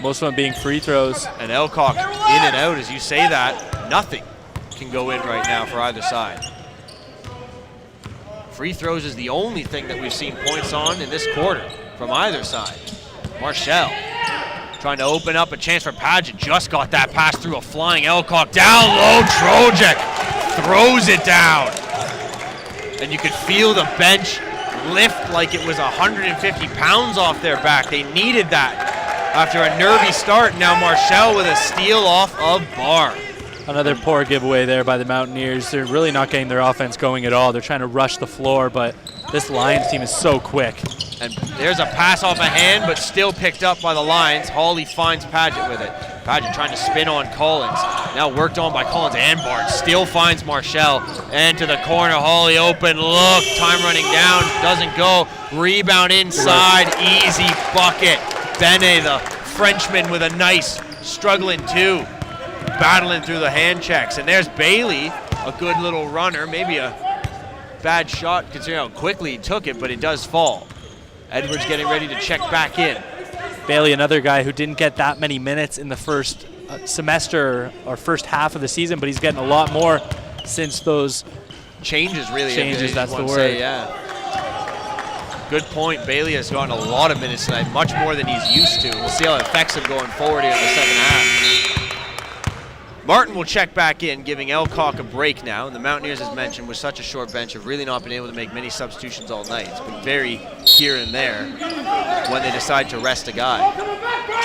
B: Most of them being free throws.
A: And Elcock in and out. As you say that, nothing can go in right now for either side. Free throws is the only thing that we've seen points on in this quarter from either side. Marshall trying to open up a chance for Paget. Just got that pass through a flying Elcock. Down low, Trojak throws it down. And you could feel the bench lift like it was 150 pounds off their back. They needed that after a nervy start. Now Marshall with a steal off of Barr.
B: Another poor giveaway there by the Mountaineers. They're really not getting their offense going at all. They're trying to rush the floor, but this Lions team is so quick.
A: And there's a pass off a hand, but still picked up by the Lions. Hawley finds Paget with it. Paget trying to spin on Collins. Now worked on by Collins and Barnes. Still finds Marshall. And to the corner, Hawley open look. Time running down, doesn't go. Rebound inside, easy bucket. Bene, the Frenchman, with a nice struggling two. Battling through the hand checks. And there's Bailey, a good little runner. Maybe a bad shot considering how quickly he took it, but it does fall. Edwards getting ready to check back in.
B: Bailey, another guy who didn't get that many minutes in the first semester or first half of the season, but he's getting a lot more since those
A: changes, really.
B: Changes, that's the word.
A: Say, yeah. Good point. Bailey has gotten a lot of minutes tonight, much more than he's used to. We'll see how it affects him going forward here in the second half. Martin will check back in, giving Elcock a break now. And the Mountaineers, as mentioned, with such a short bench, have really not been able to make many substitutions all night. It's been very here and there when they decide to rest a guy.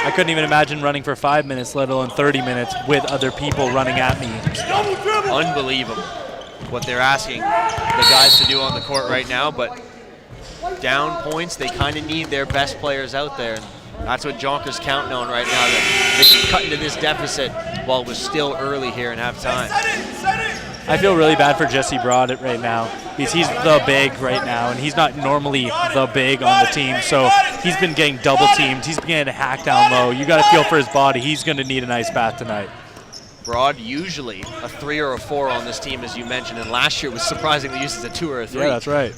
B: I couldn't even imagine running for 5 minutes, let alone 30 minutes, with other people running at me.
A: Unbelievable what they're asking the guys to do on the court right now. But down points, they kind of need their best players out there. That's what Jonker's counting on right now, that they can cut into this deficit while it was still early here in halftime.
B: I feel really bad for Jesse Broad right now. He's the big right now, and he's not normally the big on the team, so he's been getting double teamed. He's been getting hacked down low. You got to feel for his body. He's going to need an ice bath tonight.
A: Broad usually a 3 or a 4 on this team, as you mentioned, and last year was surprisingly used as a 2 or a 3.
B: Yeah, that's right.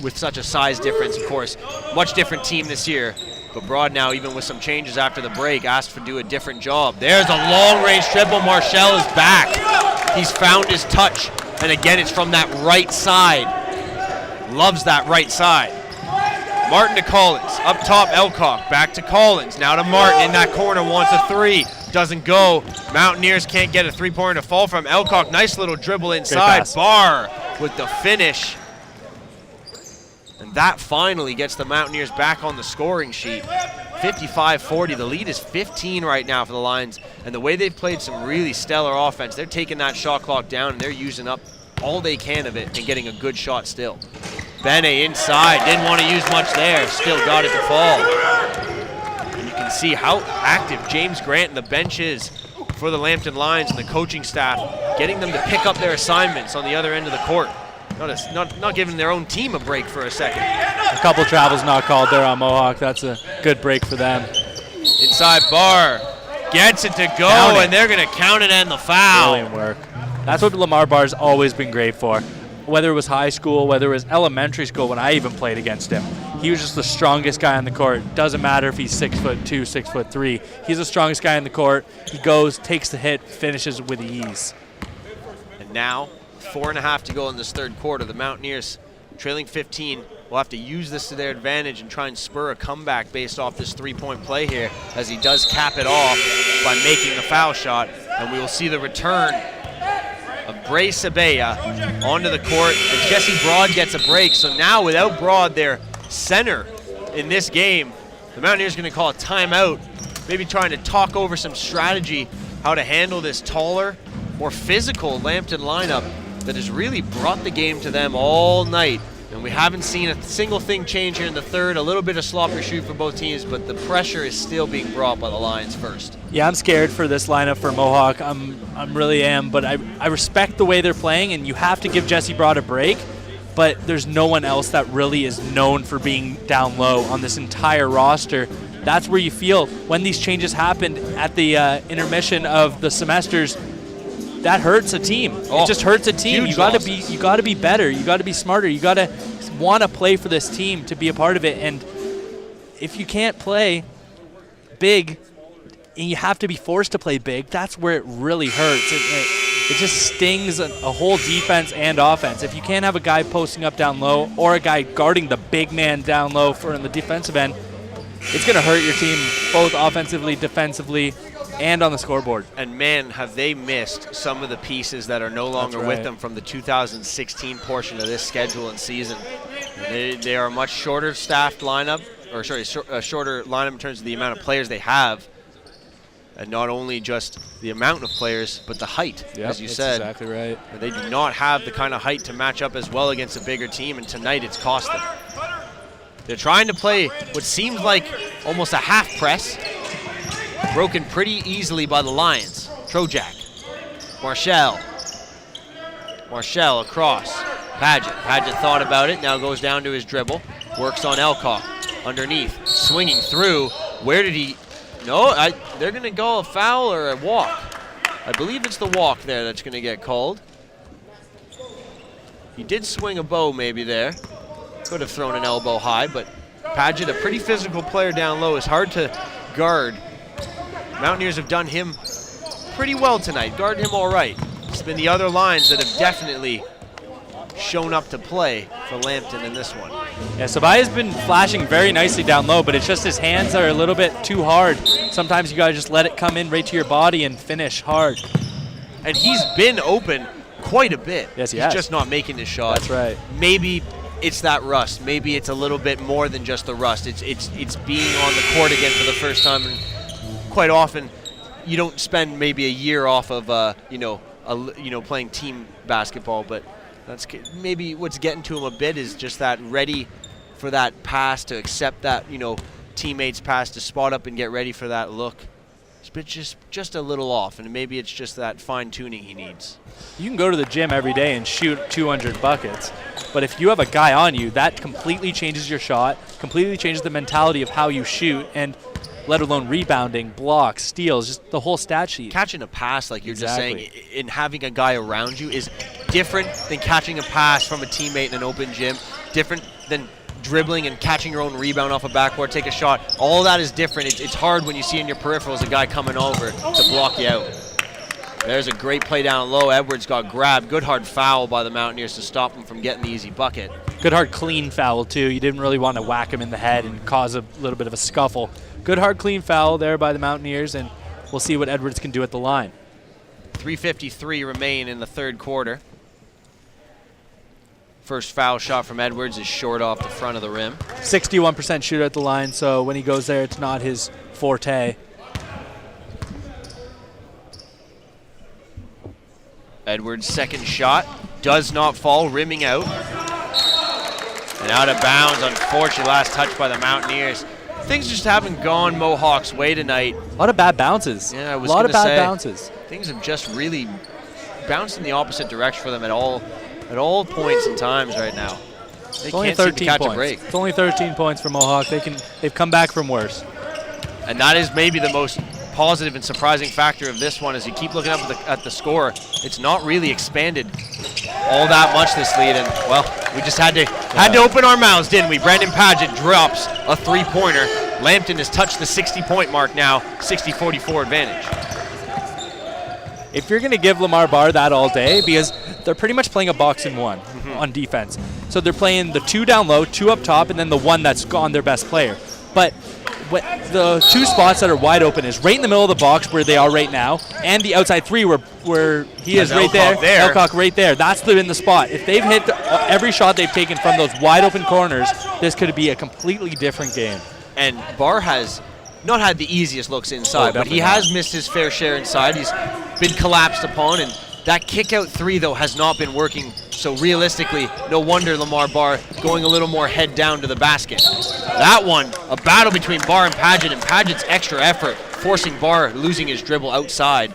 A: With such a size difference, of course. Much different team this year. But Broad now, even with some changes after the break, asked to do a different job. There's a long-range triple. Marshall is back. He's found his touch. And again, it's from that right side. Loves that right side. Martin to Collins. Up top, Elcock. Back to Collins. Now to Martin in that corner. Wants a 3. Doesn't go. Mountaineers can't get a 3-pointer to fall from. Elcock, nice little dribble inside. Barr with the finish. And that finally gets the Mountaineers back on the scoring sheet. 55-40. The lead is 15 right now for the Lions. And the way they've played some really stellar offense, they're taking that shot clock down and they're using up all they can of it and getting a good shot still. Bene inside. Didn't want to use much there. Still got it to fall. And you can see how active James Grant and the bench is for the Lambton Lions and the coaching staff, getting them to pick up their assignments on the other end of the court. Not giving their own team a break for a second.
B: A couple travels not called there on Mohawk. That's a good break for them.
A: Inside Barr. Gets it to go, and they're going to count it and the foul.
B: Brilliant work. That's what Lamar Barr's always been great for. Whether it was high school, whether it was elementary school when I even played against him. He was just the strongest guy on the court. Doesn't matter if he's 6'2", 6'3". He's the strongest guy on the court. He goes, takes the hit, finishes with ease.
A: And now
D: 4.5 to go in this third quarter. The Mountaineers trailing 15 will have to use this to their advantage and try and spur a comeback based off this three-point play here, as he does cap it off by making the foul shot. And we will see the return of Bray Sabea onto the court, and Jesse Broad gets a break. So now without Broad, their center in this game, the Mountaineers are going to call a timeout, maybe trying to talk over some strategy, how to handle this taller, more physical Lambton lineup that has really brought the game to them all night. And we haven't seen a single thing change here in the third. A little bit of sloppy shoot for both teams, but the pressure is still being brought by the Lions first.
B: Yeah, I'm scared for this lineup for Mohawk. I'm really am, but I respect the way they're playing, and you have to give Jesse Broad a break, but there's no one else that really is known for being down low on this entire roster. That's where you feel when these changes happened at the intermission of the semesters, that hurts a team. It just hurts a team. You got to be better. You got to be smarter. You got to want to play for this team to be a part of it. And if you can't play big, and you have to be forced to play big, that's where it really hurts. It just stings a whole defense and offense. If you can't have a guy posting up down low or a guy guarding the big man down low for in the defensive end, it's going to hurt your team both offensively, defensively, and on the scoreboard.
D: And man, have they missed some of the pieces that are no longer with them from the 2016 portion of this schedule and season. They are a much shorter staffed lineup, or sorry, a shorter lineup in terms of the amount of players they have. And not only just the amount of players, but the height, as you said.
B: That's exactly right.
D: They do not have the kind of height to match up as well against a bigger team, and tonight it's cost them. They're trying to play what seems like almost a half press, broken pretty easily by the Lions. Trojak, Marshall across. Paget thought about it, now goes down to his dribble, works on Elcock, underneath, swinging through. Where did he? No, they're going to go a foul or a walk. I believe it's the walk there that's going to get called. He did swing a bow maybe there. Could have thrown an elbow high, but Paget, a pretty physical player down low, is hard to guard. Mountaineers have done him pretty well tonight, guarded him all right. It's been the other lines that have definitely shown up to play for Lambton in this one.
B: Yeah, Sabaya's been flashing very nicely down low, but it's just his hands are a little bit too hard. Sometimes you got to just let it come in right to your body and finish hard.
D: And he's been open quite a bit.
B: Yes,
D: he's just not making his shot.
B: That's right.
D: Maybe it's that rust. Maybe it's a little bit more than just the rust. It's being on the court again for the first time. And quite often, you don't spend maybe a year off of playing team basketball, but that's maybe what's getting to him a bit is just that ready for that pass, to accept that teammates pass, to spot up and get ready for that look. It's just a little off, and maybe it's just that fine tuning he needs.
B: You can go to the gym every day and shoot 200 buckets, but if you have a guy on you, that completely changes your shot, completely changes the mentality of how you shoot, and let alone rebounding, blocks, steals, just the whole stat sheet.
D: Catching a pass, like you're just saying, and having a guy around you is different than catching a pass from a teammate in an open gym, different than dribbling and catching your own rebound off a backboard, take a shot. All that is different. It's hard when you see in your peripherals a guy coming over to block you out. There's a great play down low. Edwards got grabbed. Good hard foul by the Mountaineers to stop him from getting the easy bucket.
B: Good hard clean foul, too. You didn't really want to whack him in the head and cause a little bit of a scuffle. Good hard clean foul there by the Mountaineers, and we'll see what Edwards can do at the line.
D: 3:53 remain in the third quarter. First foul shot from Edwards is short off the front of the rim.
B: 61% shooter at the line, so when he goes there, it's not his forte.
D: Edwards' second shot does not fall, rimming out. And out of bounds, unfortunately, last touch by the Mountaineers. Things just haven't gone Mohawk's way tonight.
B: A lot of bad bounces.
D: Yeah, I was
B: a lot of bad
D: say,
B: bounces.
D: Things have just really bounced in the opposite direction for them at all points and times right now. They can't seem to catch a break.
B: It's only 13 points for Mohawk. They've come back from worse.
D: And that is maybe the most positive and surprising factor of this one. As you keep looking up at the score, it's not really expanded all that much, this lead, and well, we just had to open our mouths, didn't we? Brandon Paget drops a three-pointer. Lambton has touched the 60-point mark now, 60-44 advantage.
B: if you're going to give Lamar Barr that all day, because they're pretty much playing a box and one on defense. So they're playing the 2 down low, 2 up top, and then the 1 that's gone their best player. But the 2 spots that are wide open is right in the middle of the box where they are right now, and the outside 3 where he is right there. Elcock right there. That's in the spot. If they've hit every shot they've taken from those wide open corners, this could be a completely different game.
D: And Barr has not had the easiest looks inside, but he has missed his fair share inside. He's been collapsed upon, and that kick-out 3, though, has not been working. So realistically, no wonder Lamar Barr going a little more head down to the basket. That one, a battle between Barr and Paget, and Paget's extra effort forcing Barr losing his dribble outside.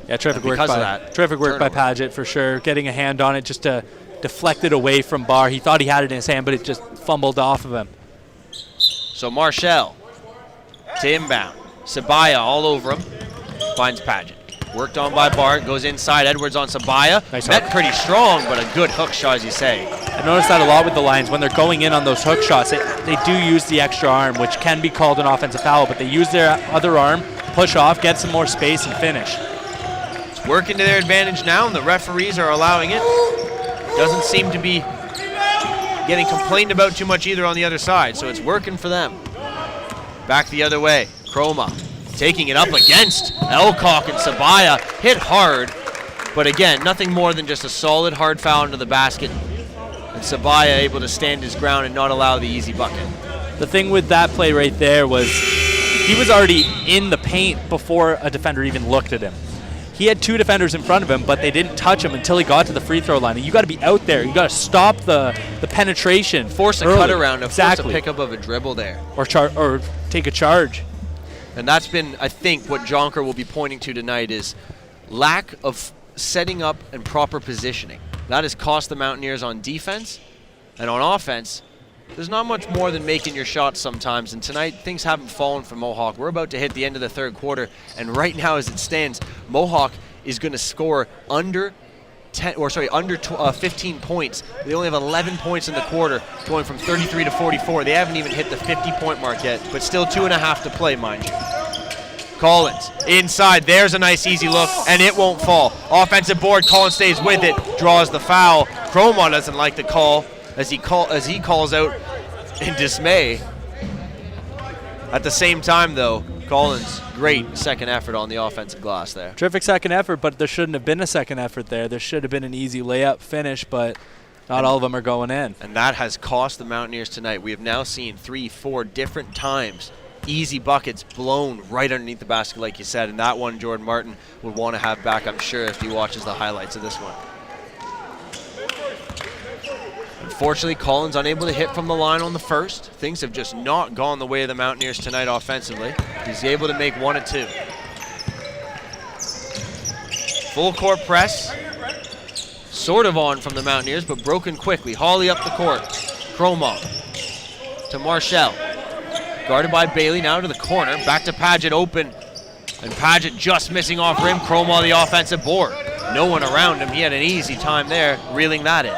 B: Yeah, terrific work by Paget for sure. Getting a hand on it just to deflect it away from Barr. He thought he had it in his hand, but it just fumbled off of him.
D: So Marshall to inbound. Sabaya all over him. Finds Paget. Worked on by Bart, goes inside. Edwards on Sabaya.
B: Nice
D: Met
B: hook.
D: pretty strong, but a good hook shot, as you say.
B: I've noticed that a lot with the Lions. When they're going in on those hook shots, they do use the extra arm, which can be called an offensive foul, but they use their other arm, push off, get some more space, and finish.
D: It's working to their advantage now, and the referees are allowing it. Doesn't seem to be getting complained about too much either on the other side, so it's working for them. Back the other way. Chroma taking it up against Elcock, and Sabaya hit hard, but again, nothing more than just a solid hard foul into the basket, and Sabaya able to stand his ground and not allow the easy bucket.
B: The thing with that play right there was he was already in the paint before a defender even looked at him. He had 2 defenders in front of him, but they didn't touch him until he got to the free throw line. And you got to be out there. You got to stop the penetration.
D: Force a
B: early.
D: cut around, force a pickup of a dribble there.
B: Or take a charge.
D: And that's been, I think, what Jonker will be pointing to tonight is lack of setting up and proper positioning. That has cost the Mountaineers on defense, and on offense, there's not much more than making your shots sometimes, and tonight things haven't fallen for Mohawk. We're about to hit the end of the third quarter, and right now as it stands, Mohawk is going to score under 15 points. They only have 11 points in the quarter, going from 33 to 44. They haven't even hit the 50-point mark yet, but still 2.5 to play, mind you. Collins inside. There's a nice easy look, and it won't fall. Offensive board. Collins stays with it, draws the foul. Chroma doesn't like the call as he calls out in dismay. At the same time, though, Collins, great second effort on the offensive glass there.
B: Terrific second effort, but there shouldn't have been a second effort there. There should have been an easy layup finish, but not all of them are going in.
D: And that has cost the Mountaineers tonight. We have now seen 3-4 different times easy buckets blown right underneath the basket, like you said, and that one Jordan Martin would want to have back, I'm sure, if he watches the highlights of this one. Unfortunately, Collins unable to hit from the line on the first. Things have just not gone the way of the Mountaineers tonight offensively. He's able to make 1 of 2. Full court press. Sort of on from the Mountaineers, but broken quickly. Hawley up the court. Chroma to Marshall. Guarded by Bailey, now to the corner. Back to Paget, open. And Paget just missing off rim. Chroma on the offensive board. No one around him. He had an easy time there, reeling that in.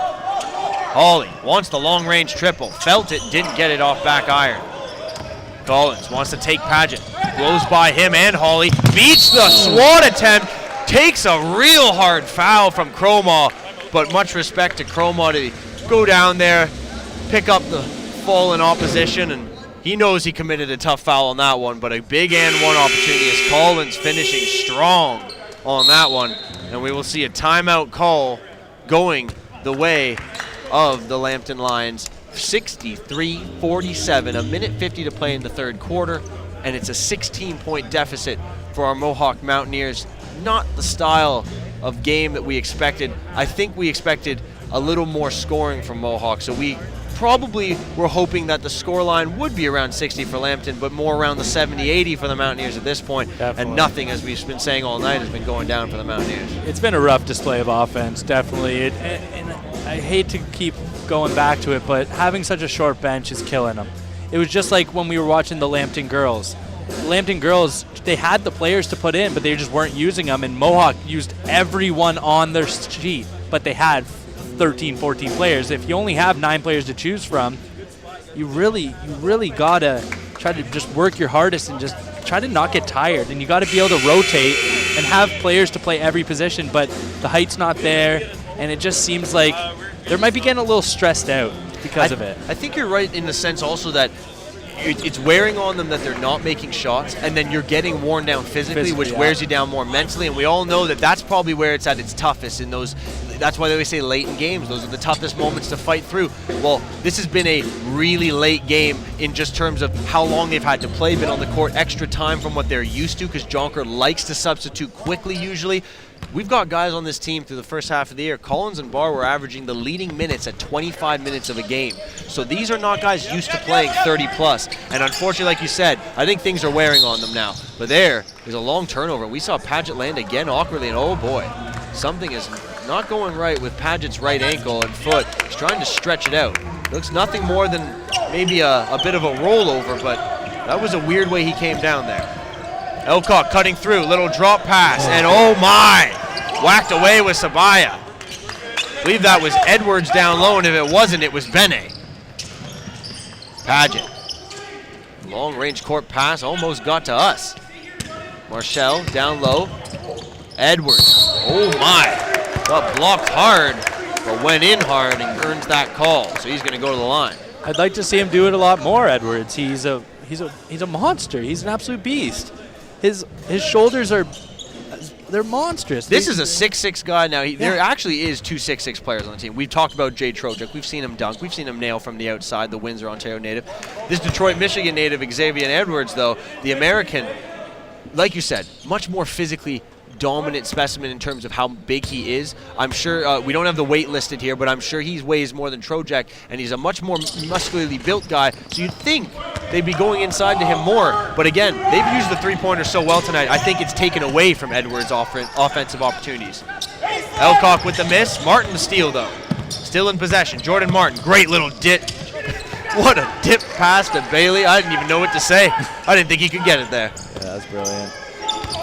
D: Hawley wants the long-range triple. Felt it, didn't get it off back iron. Collins wants to take Paget. Blows by him and Hawley. Beats the swat attempt. Takes a real hard foul from Chroma. But much respect to Chroma to go down there, pick up the fallen opposition, and he knows he committed a tough foul on that one, but a big and one opportunity as Collins finishing strong on that one. And we will see a timeout call going the way of the Lambton Lions. 63-47, a minute 50 to play in the third quarter, and it's a 16-point deficit for our Mohawk Mountaineers. Not the style of game that we expected. I think we expected a little more scoring from Mohawk, so we probably were hoping that the scoreline would be around 60 for Lambton, but more around the 70-80 for the Mountaineers at this point.
B: Definitely.
D: And nothing, as we've been saying all night, has been going down for the Mountaineers.
B: It's been a rough display of offense, definitely. And I hate to keep going back to it, but having such a short bench is killing them. It was just like when we were watching the Lambton girls. The Lambton girls, they had the players to put in, but they just weren't using them, and Mohawk used everyone on their sheet, but they had 13, 14 players. If you only have 9 players to choose from, you really gotta try to just work your hardest and just try to not get tired, and you gotta be able to rotate and have players to play every position, but the height's not there, and it just seems like they might be getting a little stressed out because of it.
D: I think you're right in the sense also that it's wearing on them that they're not making shots, and then you're getting worn down physically, which wears you down more mentally, and we all know that that's probably where it's at its toughest in those. That's why they always say late in games. Those are the toughest moments to fight through. Well, this has been a really late game in just terms of how long they've had to play, been on the court extra time from what they're used to, because Jonker likes to substitute quickly usually. We've got guys on this team through the first half of the year. Collins and Barr were averaging the leading minutes at 25 minutes of a game. So these are not guys used to playing 30 plus. And unfortunately, like you said, I think things are wearing on them now. But there is a long turnover. We saw Paget land again awkwardly, and oh boy, something is not going right with Paget's right ankle and foot. He's trying to stretch it out. Looks nothing more than maybe a bit of a rollover, but that was a weird way he came down there. Elcock cutting through, little drop pass, and oh my! Whacked away with Sabaya. I believe that was Edwards down low, and if it wasn't, it was Bene. Paget. Long range court pass, almost got to us. Marshall down low. Edwards. Oh my! Got blocked hard, but went in hard and earns that call. So he's going to go to the line.
B: I'd like to see him do it a lot more, Edwards. He's a monster. He's an absolute beast. His shoulders they're monstrous.
D: This is a 6'6" guy. Now, there actually is 2 6'6" players on the team. We've talked about Jay Trojak. We've seen him dunk. We've seen him nail from the outside, the Windsor, Ontario native. This Detroit, Michigan native, Xavier Edwards, though, the American, like you said, much more physically dominant specimen in terms of how big he is. I'm sure, we don't have the weight listed here, but I'm sure he weighs more than Trojak, and he's a much more muscularly built guy, so you'd think they'd be going inside to him more. But again, they've used the three-pointer so well tonight, I think it's taken away from Edwards' offensive opportunities. Elcock with the miss. Martin the steal, though. Still in possession. Jordan Martin, great little dip. What a dip pass to Bailey. I didn't even know what to say. I didn't think he could get it there.
B: Yeah, that's brilliant.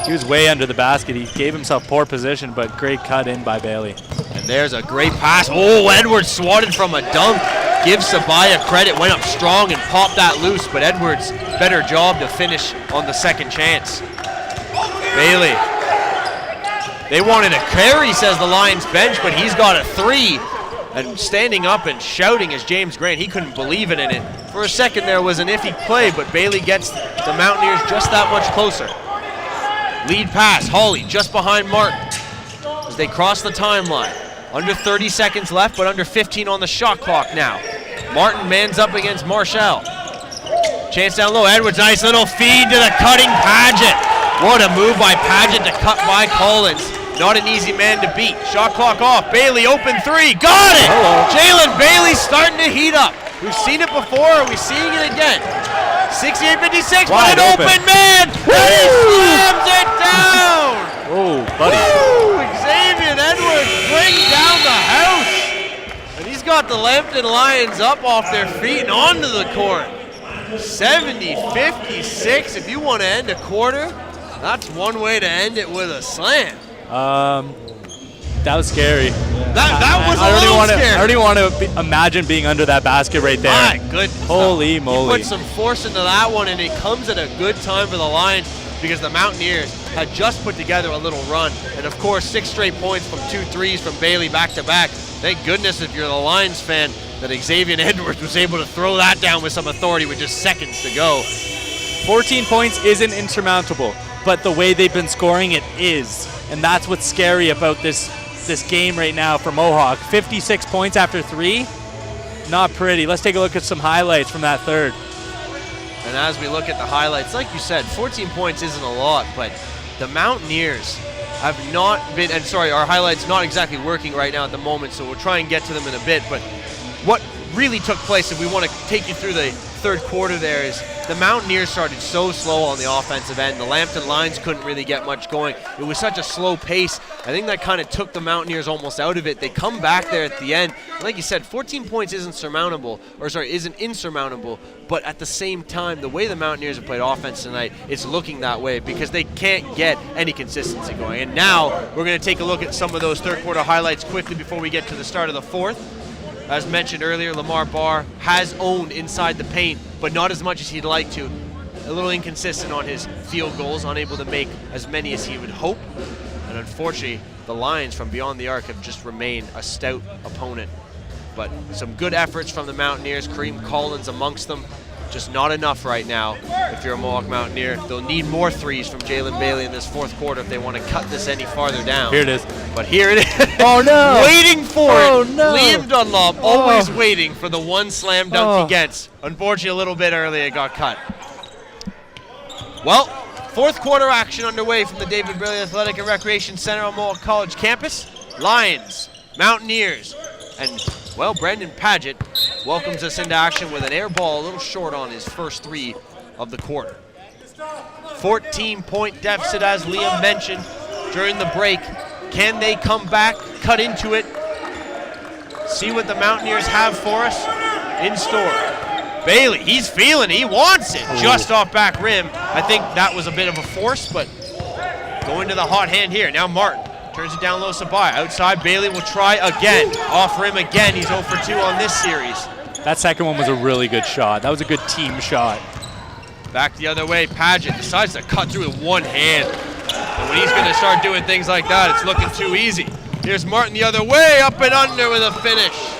B: He was way under the basket. He gave himself poor position, but great cut in by Bailey.
D: And there's a great pass. Oh, Edwards swatted from a dunk. Gives Sabaya credit. Went up strong and popped that loose, but Edwards, better job to finish on the second chance. Bailey. They wanted a carry, says the Lions bench, but he's got a three. And standing up and shouting as James Grant. He couldn't believe it in it. For a second there was an iffy play, but Bailey gets the Mountaineers just that much closer. Lead pass, Hawley just behind Martin as they cross the timeline. Under 30 seconds left, but under 15 on the shot clock now. Martin mans up against Marshall. Chance down low, Edwards, nice little feed to the cutting Paget. What a move by Paget to cut by Collins. Not an easy man to beat. Shot clock off, Bailey open three, got it! Jalen Bailey starting to heat up. We've seen it before, are we seeing it again? 68-56, but an open man! And he slams it down!
B: Oh, buddy.
D: Woo! Xavier Edwards brings down the house! And he's got the Lambton Lions up off their feet and onto the court. 70-56, if you want to end a quarter, that's one way to end it with a slam.
B: That was scary.
D: That was a little scary.
B: I already want to imagine being under that basket right there.
D: My goodness.
B: Holy moly.
D: He put some force into that one, and it comes at a good time for the Lions because the Mountaineers had just put together a little run. And, of course, 6 straight points from 2 threes from Bailey back-to-back. Thank goodness if you're the Lions fan that Xavier Edwards was able to throw that down with some authority with just seconds to go.
B: 14 points isn't insurmountable, but the way they've been scoring it is. And that's what's scary about this game right now for Mohawk. 56 points after 3, not pretty. Let's take a look at some highlights from that third.
D: And as we look at the highlights, like you said, 14 points isn't a lot, but the Mountaineers have not been, and sorry, our highlights not exactly working right now at the moment, so we'll try and get to them in a bit, but what really took place, if we want to take you through the third quarter there, is the Mountaineers started so slow on the offensive end. The Lambton Lions couldn't really get much going. It was such a slow pace. I think that kind of took the Mountaineers almost out of it. They come back there at the end. Like you said, 14 points isn't insurmountable, but at the same time, the way the Mountaineers have played offense tonight, it's looking that way because they can't get any consistency going. And now we're going to take a look at some of those third quarter highlights quickly before we get to the start of the fourth. As mentioned earlier, Lamar Barr has owned inside the paint, but not as much as he'd like to. a little inconsistent on his field goals, unable to make as many as he would hope. And unfortunately, the Lions from beyond the arc have just remained a stout opponent. But some good efforts from the Mountaineers, Kareem Collins amongst them. Just not enough right now if you're a Mohawk Mountaineer. They'll need more threes from Jalen Bailey in this fourth quarter if they want to cut this any farther down.
B: Here it is.
D: But here it is.
B: Oh, no.
D: Waiting for
B: Oh,
D: it.
B: no.
D: Liam Dunlop always waiting for the one slam dunk
B: Oh.
D: he gets. Unfortunately, a little bit early, it got cut. Well, fourth quarter action underway from the David Braley Athletic and Recreation Center on Mohawk College campus. Lions, Mountaineers, and, well, Brandon Paget welcomes us into action with an air ball a little short on his first three of the quarter. 14-point deficit, as Liam mentioned during the break. Can they come back, cut into it, see what the Mountaineers have for us in store? Bailey, he's feeling it. He wants it. Just off back rim. I think that was a bit of a force, but going to the hot hand here. Now Martin turns it down low, Sabaya. Outside, Bailey will try again. Off rim again. He's 0 for 2 on this series.
B: That second one was a really good shot. That was a good team shot.
D: Back the other way, Paget decides to cut through with one hand. And when he's going to start doing things like that, it's looking too easy. Here's Martin the other way, up and under with a finish.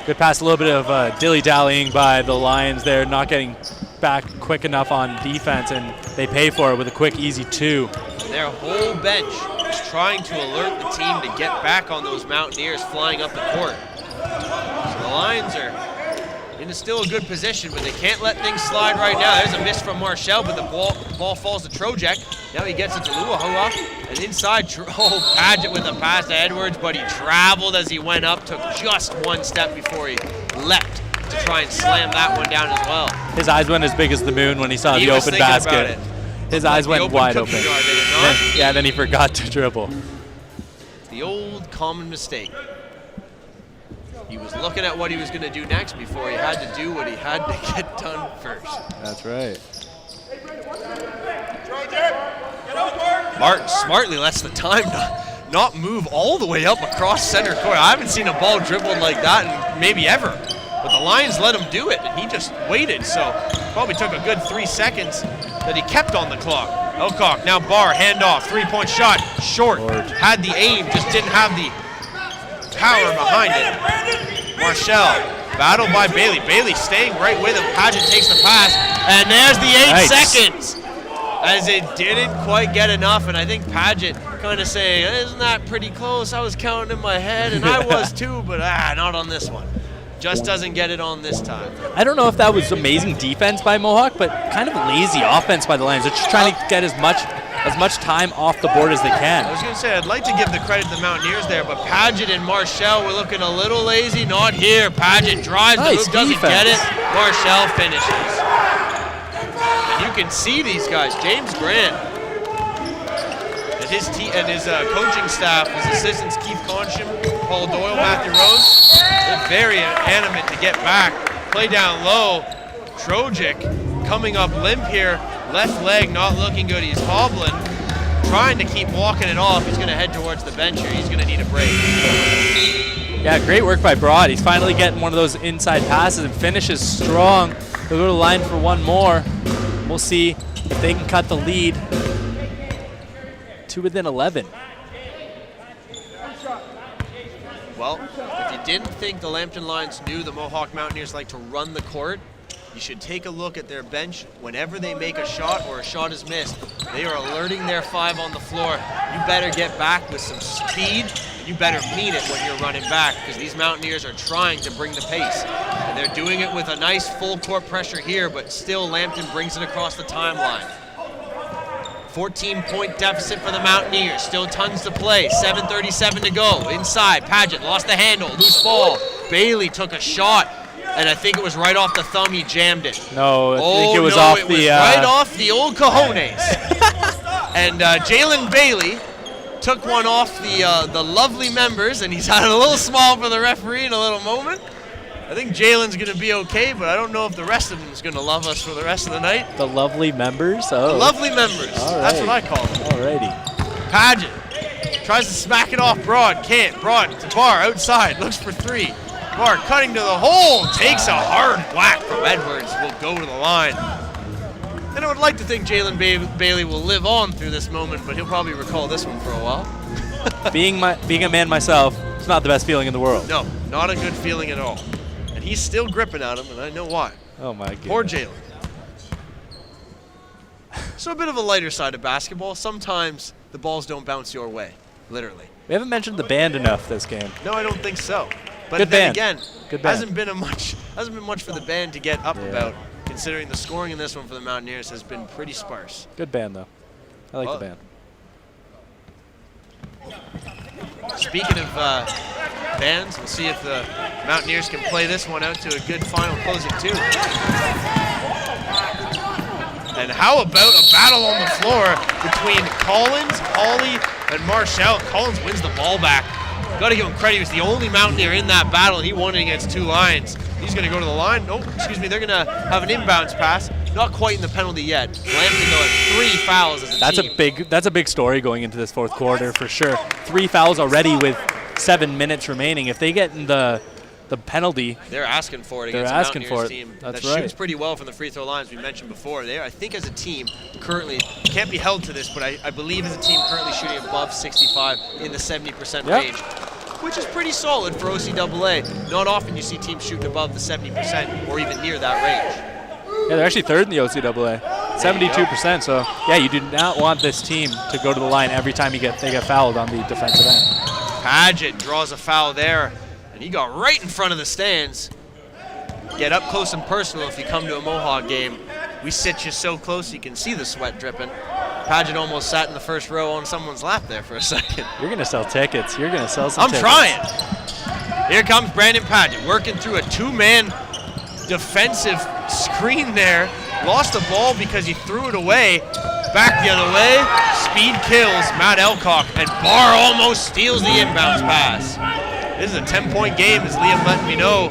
B: Good pass, a little bit of dilly-dallying by the Lions there, not getting back quick enough on defense, and they pay for it with a quick, easy 2.
D: Their whole bench is trying to alert the team to get back on those Mountaineers flying up the court. So the Lions are in still a good position, but they can't let things slide right now. There's a miss from Marshall, but the ball falls to Trojek. Now he gets it to Luahoa, and inside, Paget with a pass to Edwards, but he traveled as he went up, took just one step before he leapt to try and slam that one down as well.
B: His eyes went as big as the moon when he saw
D: He
B: the
D: was
B: open
D: thinking about
B: basket.
D: it.
B: His eyes went wide open.
D: Jar, did it not?
B: Yeah, then he forgot to dribble.
D: The old common mistake. He was looking at what he was going to do next before he had to do what he had to get done first.
B: That's right.
D: Martin smartly lets the time not move all the way up across center court. I haven't seen a ball dribbled like that in maybe ever. But the Lions let him do it, and he just waited. So probably took a good 3 seconds that he kept on the clock. Elcock, now Barr, handoff, three-point shot, short. Had the aim, just didn't have the power behind it. Marshall, battled by Bailey. Bailey staying right with him. Paget takes the pass, and there's the 8 seconds. As it didn't quite get enough, and I think Paget kind of saying, isn't that pretty close? I was counting in my head, and I was too, but not on this one. Just doesn't get it on this time.
B: I don't know if that was amazing defense by Mohawk, but kind of lazy offense by the Lions. They're just trying to get as much time off the board as they can.
D: I was going to say, I'd like to give the credit to the Mountaineers there, but Paget and Marshall were looking a little lazy. Not here. Paget drives the hoop, doesn't get it. Marshall finishes. And you can see these guys. James Grant and his coaching staff, his assistants, Keith Consham, Paul Doyle, Matthew Rose, they're very animate to get back. Play down low. Trojek coming up limp here. Left leg not looking good. He's hobbling, trying to keep walking it off. He's going to head towards the bench here. He's going to need a break.
B: Yeah, great work by Broad. He's finally getting one of those inside passes and finishes strong. They'll go to the line for one more. We'll see if they can cut the lead to within 11.
D: Well, if you didn't think the Lambton Lions knew the Mohawk Mountaineers like to run the court, you should take a look at their bench. Whenever they make a shot or a shot is missed, they are alerting their 5 on the floor. You better get back with some speed. You better mean it when you're running back, because these Mountaineers are trying to bring the pace. And they're doing it with a nice full court pressure here, but still Lambton brings it across the timeline. 14-point deficit for the Mountaineers. Still tons to play. 7:37 to go. Inside, Paget lost the handle. Loose ball. Bailey took a shot, and I think it was right off the thumb. He jammed it.
B: No, I think it was off
D: was right off the old cojones. And Jalen Bailey took one off the lovely members, and he's had a little smile for the referee in a little moment. I think Jalen's going to be okay, but I don't know if the rest of them is going to love us for the rest of the night.
B: The lovely members? Oh.
D: The lovely members.
B: All
D: That's
B: right.
D: what I call them.
B: Alrighty.
D: Paget tries to smack it off Broad. Can't. Broad to Barr outside. Looks for 3. Barr cutting to the hole. Takes a hard whack from Edwards. Will go to the line. And I would like to think Jalen Bailey will live on through this moment, but he'll probably recall this one for a while.
B: Being a man myself, it's not the best feeling in the world.
D: No, not a good feeling at all. And he's still gripping at him, and I know why.
B: Oh my goodness.
D: Poor Jalen. So a bit of a lighter side of basketball. Sometimes the balls don't bounce your way, literally.
B: We haven't mentioned the band enough this game.
D: No, I don't think so. But
B: Good
D: then
B: band.
D: again,
B: Good band.
D: hasn't been much for the band to get up about, considering the scoring in this one for the Mountaineers has been pretty sparse.
B: Good band, though. I like the band.
D: Speaking of bands, we'll see if the Mountaineers can play this one out to a good final closing too. And how about a battle on the floor between Collins, Hawley, and Marshall? Collins wins the ball back. Got to give him credit. He was the only Mountaineer in that battle, and he won it against two Lions. He's going to go to the line. Oh, excuse me. They're going to have an inbounds pass. Not quite in the penalty yet. Lambton, though, at 3 fouls as a team.
B: That's a big story going into this fourth quarter for sure. 3 fouls already with 7 minutes remaining. If they get in the penalty,
D: they're asking for it against the Mountaineers team that shoots pretty well from the free throw lines we mentioned before. They, I think, as a team currently can't be held to this, but I believe as a team currently shooting above 65 in the 70% range, which is pretty solid for OCAA. Not often you see teams shooting above the 70% or even near that range.
B: Yeah, they're actually third in the OCAA, 72%. So yeah, you do not want this team to go to the line every time they get fouled on the defensive end.
D: Paget draws a foul there, and he got right in front of the stands. Get up close and personal if you come to a Mohawk game. We sit you so close you can see the sweat dripping. Paget almost sat in the first row on someone's lap there for a second.
B: You're going to sell tickets. You're going to sell some tickets.
D: I'm trying. Here comes Brandon Paget working through a 2-man defensive screen there. Lost the ball because he threw it away. Back the other way. Speed kills Matt Elcock, and Barr almost steals the inbounds pass. This is a 10-point game, as Liam letting me know.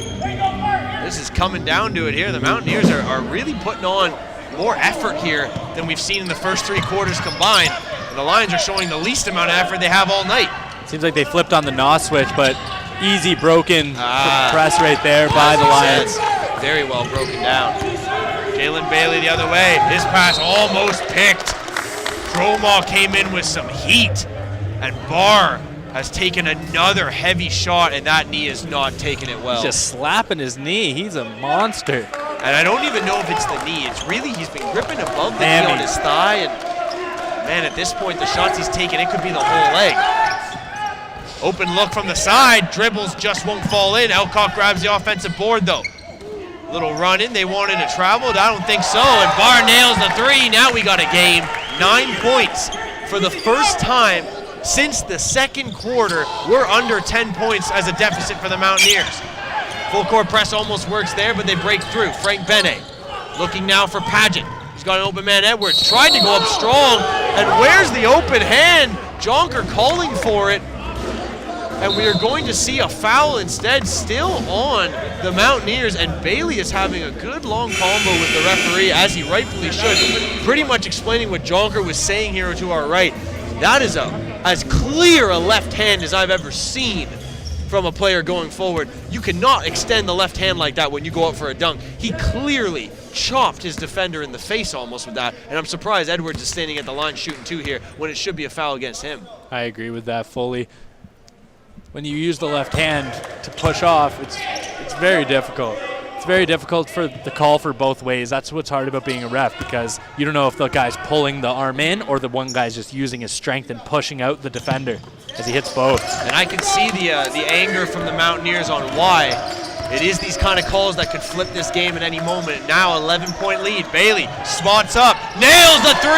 D: This is coming down to it here. The Mountaineers are really putting on more effort here than we've seen in the first 3 quarters combined. And the Lions are showing the least amount of effort they have all night.
B: Seems like they flipped on the NOS switch, but easy broken press right there by the Lions.
D: Very well broken down. Jalen Bailey the other way. His pass almost picked. Cromall came in with some heat, and Barr has taken another heavy shot, and that knee is not taking it well.
B: He's just slapping his knee. He's a monster.
D: And I don't even know if it's the knee. It's really, he's been gripping above the knee on his thigh, and man, at this point, the shots he's taking, it could be the whole leg. Open look from the side. Dribbles just won't fall in. Elcock grabs the offensive board, though. Little run in. They wanted to travel. I don't think so. And Barr nails the 3. Now we got a game. 9 points for the first time since the second quarter. We're under 10 points as a deficit for the Mountaineers. Full court press almost works there, but they break through. Frank Bene looking now for Paget. He's got an open man. Edwards tried to go up strong. And where's the open hand? Jonker calling for it. And we are going to see a foul instead still on the Mountaineers, and Bailey is having a good long combo with the referee, as he rightfully should, pretty much explaining what Jonker was saying here to our right. That is as clear a left hand as I've ever seen from a player going forward. You cannot extend the left hand like that when you go up for a dunk. He clearly chopped his defender in the face almost with that, and I'm surprised Edwards is standing at the line shooting 2 here when it should be a foul against him.
B: I agree with that fully. When you use the left hand to push off, it's very difficult. It's very difficult for the call for both ways. That's what's hard about being a ref, because you don't know if the guy's pulling the arm in or the one guy's just using his strength and pushing out the defender as he hits both.
D: And I can see the anger from the Mountaineers on why it is these kind of calls that could flip this game at any moment. Now 11-point lead. Bailey spots up, nails the 3.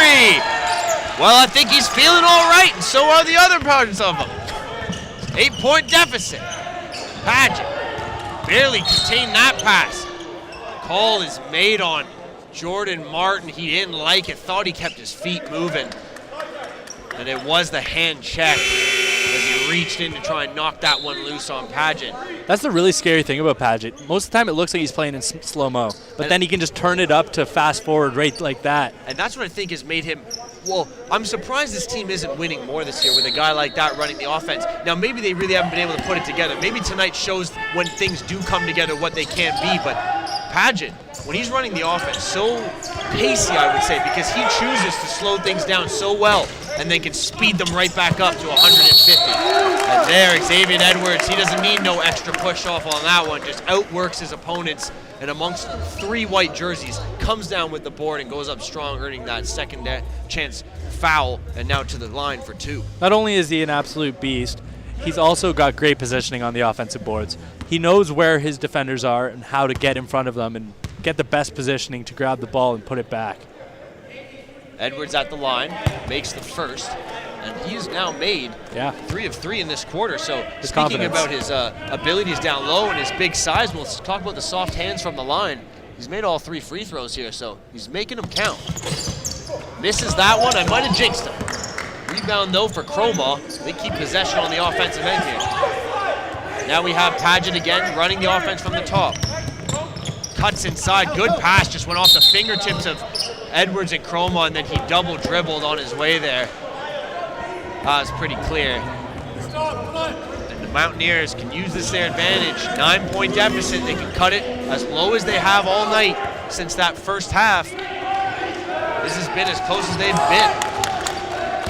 D: Well, I think he's feeling all right, and so are the other parts of him. 8-point deficit. Paget barely contained that pass. Call is made on Jordan Martin. He didn't like it, thought he kept his feet moving. And it was the hand check as he reached in to try and knock that one loose on Paget.
B: That's the really scary thing about Paget. Most of the time it looks like he's playing in slow-mo, but then he can just turn it up to fast forward right like that.
D: And that's what I think has made him, well, I'm surprised this team isn't winning more this year with a guy like that running the offense. Now, maybe they really haven't been able to put it together. Maybe tonight shows when things do come together what they can be, but Paget, when he's running the offense so pacey, I would say, because he chooses to slow things down so well and then can speed them right back up to 150. And there, Xavier Edwards, he doesn't need no extra push-off on that one, just outworks his opponents, and amongst 3 white jerseys, comes down with the board and goes up strong, earning that second chance foul, and now to the line for 2.
B: Not only is he an absolute beast, he's also got great positioning on the offensive boards. He knows where his defenders are and how to get in front of them and get the best positioning to grab the ball and put it back.
D: Edwards at the line, makes the first, and he's now made 3 of 3 in this quarter. So
B: His
D: speaking
B: confidence.
D: about his abilities down low and his big size, we'll talk about the soft hands from the line. He's made all 3 free throws here, so he's making them count. Misses that one. I might have jinxed him. Rebound, though, for Croma. They keep possession on the offensive end here. Now we have Paget again running the offense from the top. Cuts inside. Good pass. Just went off the fingertips of Edwards and Croma, and then he double dribbled on his way there. That was pretty clear. And the Mountaineers can use this to their advantage. 9-point deficit. They can cut it as low as they have all night since that first half. This has been as close as they've been.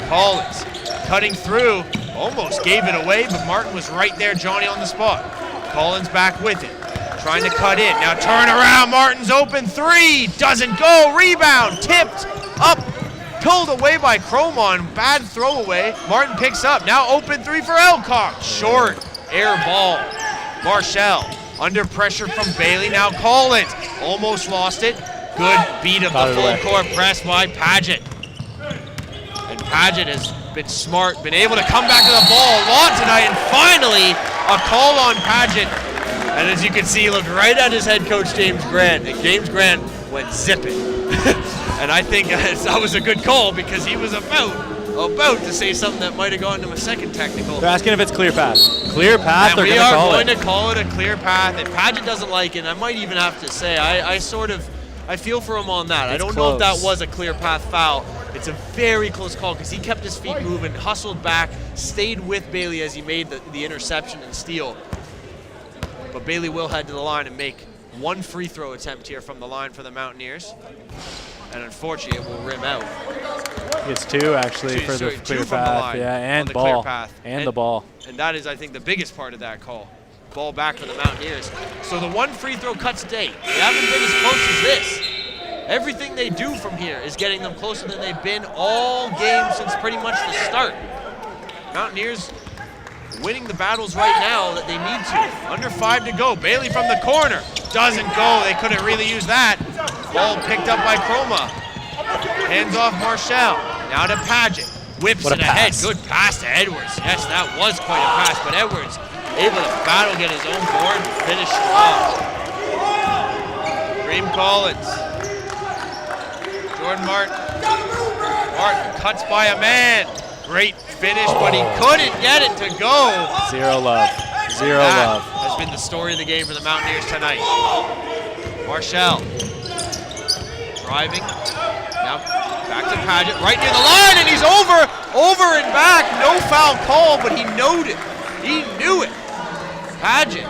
D: Collins cutting through. Almost gave it away, but Martin was right there, Johnny on the spot. Collins back with it. Trying to cut in. Now turn around. Martin's open 3. Doesn't go. Rebound. Tipped. Up. Pulled away by Cromon. Bad throwaway. Martin picks up. Now open 3 for Elcock. Short. Air ball. Marshall. Under pressure from Bailey. Now Collins. Almost lost it. Good beat of the full court press by Paget. And Paget has been smart. Been able to come back to the ball a lot tonight. And finally, a call on Paget. And as you can see, he looked right at his head coach, James Grant, and James Grant went zipping. And I think that was a good call because he was about to say something that might have gone to a second technical.
B: They're asking if it's clear path. Clear path,
D: and
B: they're
D: we are going
B: to
D: call it a clear path, and Paget doesn't like it. I might even have to say, I feel for him on that. I don't know if that was a clear path foul. It's a very close call because he kept his feet moving, hustled back, stayed with Bailey as he made the interception and steal. But Bailey will head to the line and make 1 free throw attempt here from the line for the Mountaineers. And unfortunately, it will rim out.
B: It's 2 actually for the clear path. Yeah, and ball. And the ball.
D: And that is, I think, the biggest part of that call. Ball back for the Mountaineers. So the 1 free throw cuts a day. They haven't been as close as this. Everything they do from here is getting them closer than they've been all game since pretty much the start. Mountaineers winning the battles right now that they need to. Under 5 to go. Bailey from the corner. Doesn't go. They couldn't really use that. Ball picked up by Croma. Hands off Marshall. Now to Paget. Whips it ahead. Good pass to Edwards. Yes, that was quite a pass, but Edwards able to battle, get his own board, and finish strong. Dream Collins. Jordan Martin. Martin cuts by a man. Great finish, but he couldn't get it to go.
B: Zero love. Zero love.
D: Has been the story of the game for the Mountaineers tonight. Marshall driving. Now back to Paget, right near the line, and he's over and back. No foul call, but he knowed it. He knew it. Paget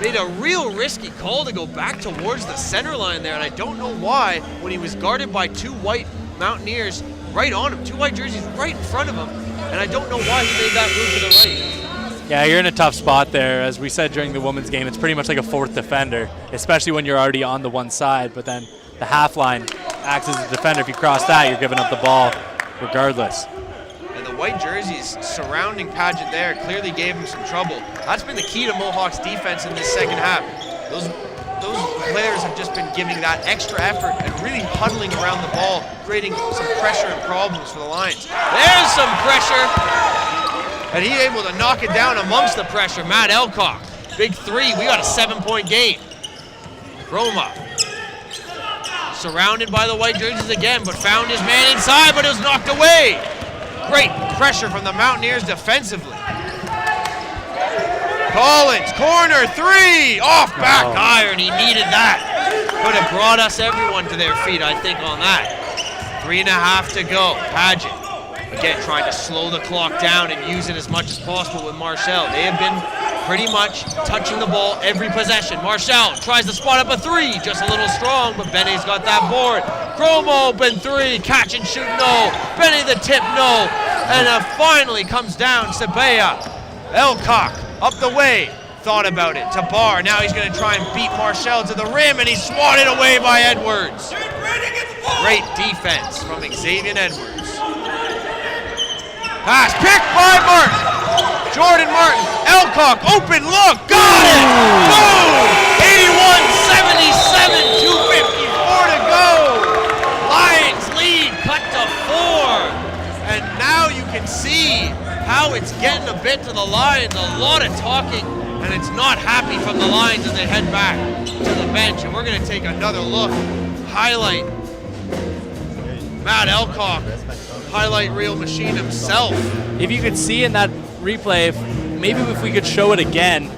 D: made a real risky call to go back towards the center line there, and I don't know why when he was guarded by 2 white Mountaineers right on him, 2 white jerseys right in front of him, and I don't know why he made that move to the right.
B: Yeah, you're in a tough spot there. As we said during the women's game, it's pretty much like a 4th defender, especially when you're already on the one side, but then the half line acts as a defender. If you cross that, you're giving up the ball regardless.
D: And the white jerseys surrounding Paget there clearly gave him some trouble. That's been the key to Mohawk's defense in this second half. Those players have just been giving that extra effort and really huddling around the ball, creating some pressure and problems for the Lions. There's some pressure, and he's able to knock it down amongst the pressure. Matt Elcock, big 3. We got a 7-point game. Roma surrounded by the white jerseys again, but found his man inside, but it was knocked away. Great pressure from the Mountaineers defensively. Collins, corner 3, off back iron. He needed that. Could have brought us everyone to their feet, I think, on that. 3.5 to go. Paget, again, trying to slow the clock down and use it as much as possible with Marshall. They have been pretty much touching the ball every possession. Marshall tries to spot up a three, just a little strong, but Benny's got that board. Chroma open three, catch and shoot, no. Benny the tip, no. And finally comes down Sabea. Elcock up the way, thought about it to Barr. Now he's going to try and beat Marshall to the rim, and he's swatted away by Edwards. Great defense from Xavier Edwards. Pass picked by Martin. Jordan Martin. Elcock, open look. Got it. Boom. 81-77, 2:54 to go. Lions lead, cut to 4. And now you can see how it's getting a bit to the Lions. A lot of talking, and it's not happy from the Lions as they head back to the bench. And we're going to take another look. Highlight. Matt Elcock, highlight reel machine himself.
B: If you could see in that replay, maybe if we could show it again,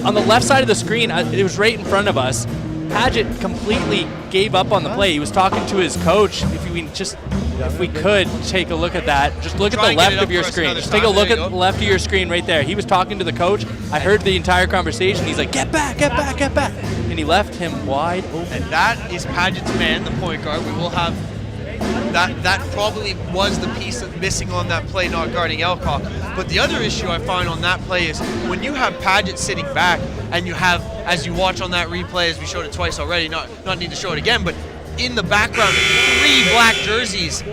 B: on the left side of the screen, it was right in front of us. Paget completely gave up on the play. He was talking to his coach. If we could take a look at that, just look at the left of your screen. Just take a look at the left of your screen right there. He was talking to the coach. I heard the entire conversation. He's like, get back, get back, get back. And he left him wide open.
D: And that is Paget's man, the point guard. We will have that probably was the piece of missing on that play, not guarding Elcock. But the other issue I find on that play is when you have Paget sitting back and you have, as you watch on that replay, as we showed it twice already, not need to show it again, but in the background, 3 black jerseys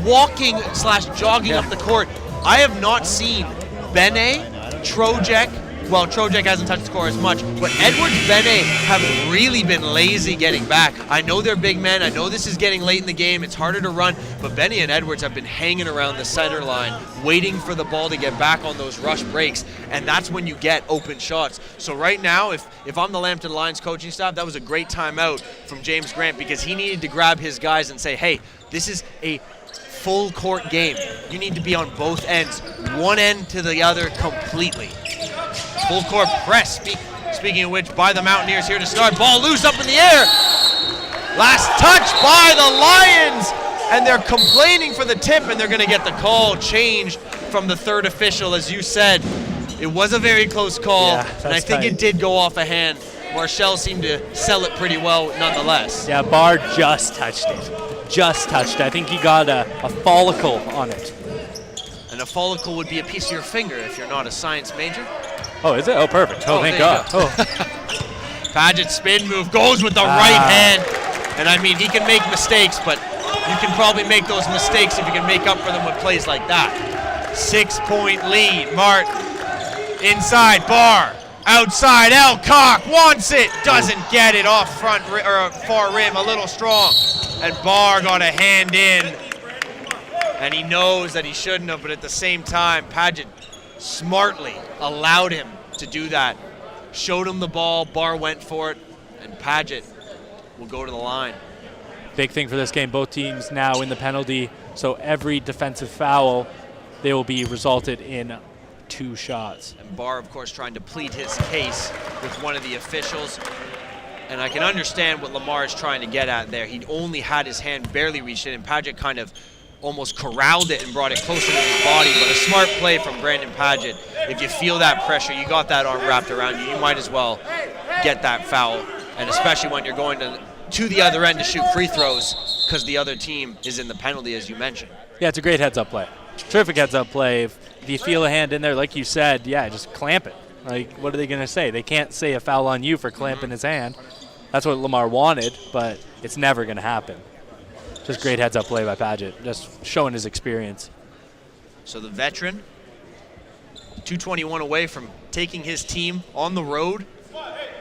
D: walking / jogging up the court. I have not seen Bene, Trojek, well, Trojek hasn't touched the score as much, but Edwards, Bene have really been lazy getting back. I know they're big men. I know this is getting late in the game. It's harder to run, but Bene and Edwards have been hanging around the center line, waiting for the ball to get back on those rush breaks, and that's when you get open shots. So right now, if I'm the Lambton Lions coaching staff, that was a great timeout from James Grant because he needed to grab his guys and say, hey, this is a full court game. You need to be on both ends, one end to the other completely. Full court press, speaking of which, by the Mountaineers here to start. Ball loose up in the air. Last touch by the Lions, and they're complaining for the tip, and they're going to get the call changed from the third official. As you said, it was a very close call, and I think it did go off a hand. Marshall seemed to sell it pretty well nonetheless.
B: Yeah, Barr just touched it. Just touched it. I think he got a follicle on it.
D: And a follicle would be a piece of your finger if you're not a science major.
B: Oh, is it? Oh, perfect. Oh, thank God. Oh.
D: Paget's spin move goes with the right hand. And I mean, he can make mistakes, but you can probably make those mistakes if you can make up for them with plays like that. 6-point lead. Martin inside, Barr. Outside, Elcock wants it. Doesn't get it off front or far rim, a little strong. And Barr got a hand in. And he knows that he shouldn't have, but at the same time, Paget smartly allowed him to do that. Showed him the ball, Barr went for it, and Paget will go to the line.
B: Big thing for this game, both teams now in the penalty, so every defensive foul, they will be resulted in 2 shots.
D: And Barr, of course, trying to plead his case with one of the officials. And I can understand what Lamar is trying to get at there. He only had his hand barely reached it, and Paget kind of almost corralled it and brought it closer to his body, but a smart play from Brandon Paget. If you feel that pressure, you got that arm wrapped around you, you might as well get that foul, and especially when you're going to the other end to shoot free throws because the other team is in the penalty, as you mentioned.
B: Yeah, it's a great heads-up play. Terrific heads-up play. If you feel a hand in there, like you said, yeah, just clamp it. Like, what are they going to say? They can't say a foul on you for clamping his hand. That's what Lamar wanted, but it's never going to happen. Just great heads-up play by Paget, just showing his experience.
D: So the veteran, 2:21 away from taking his team on the road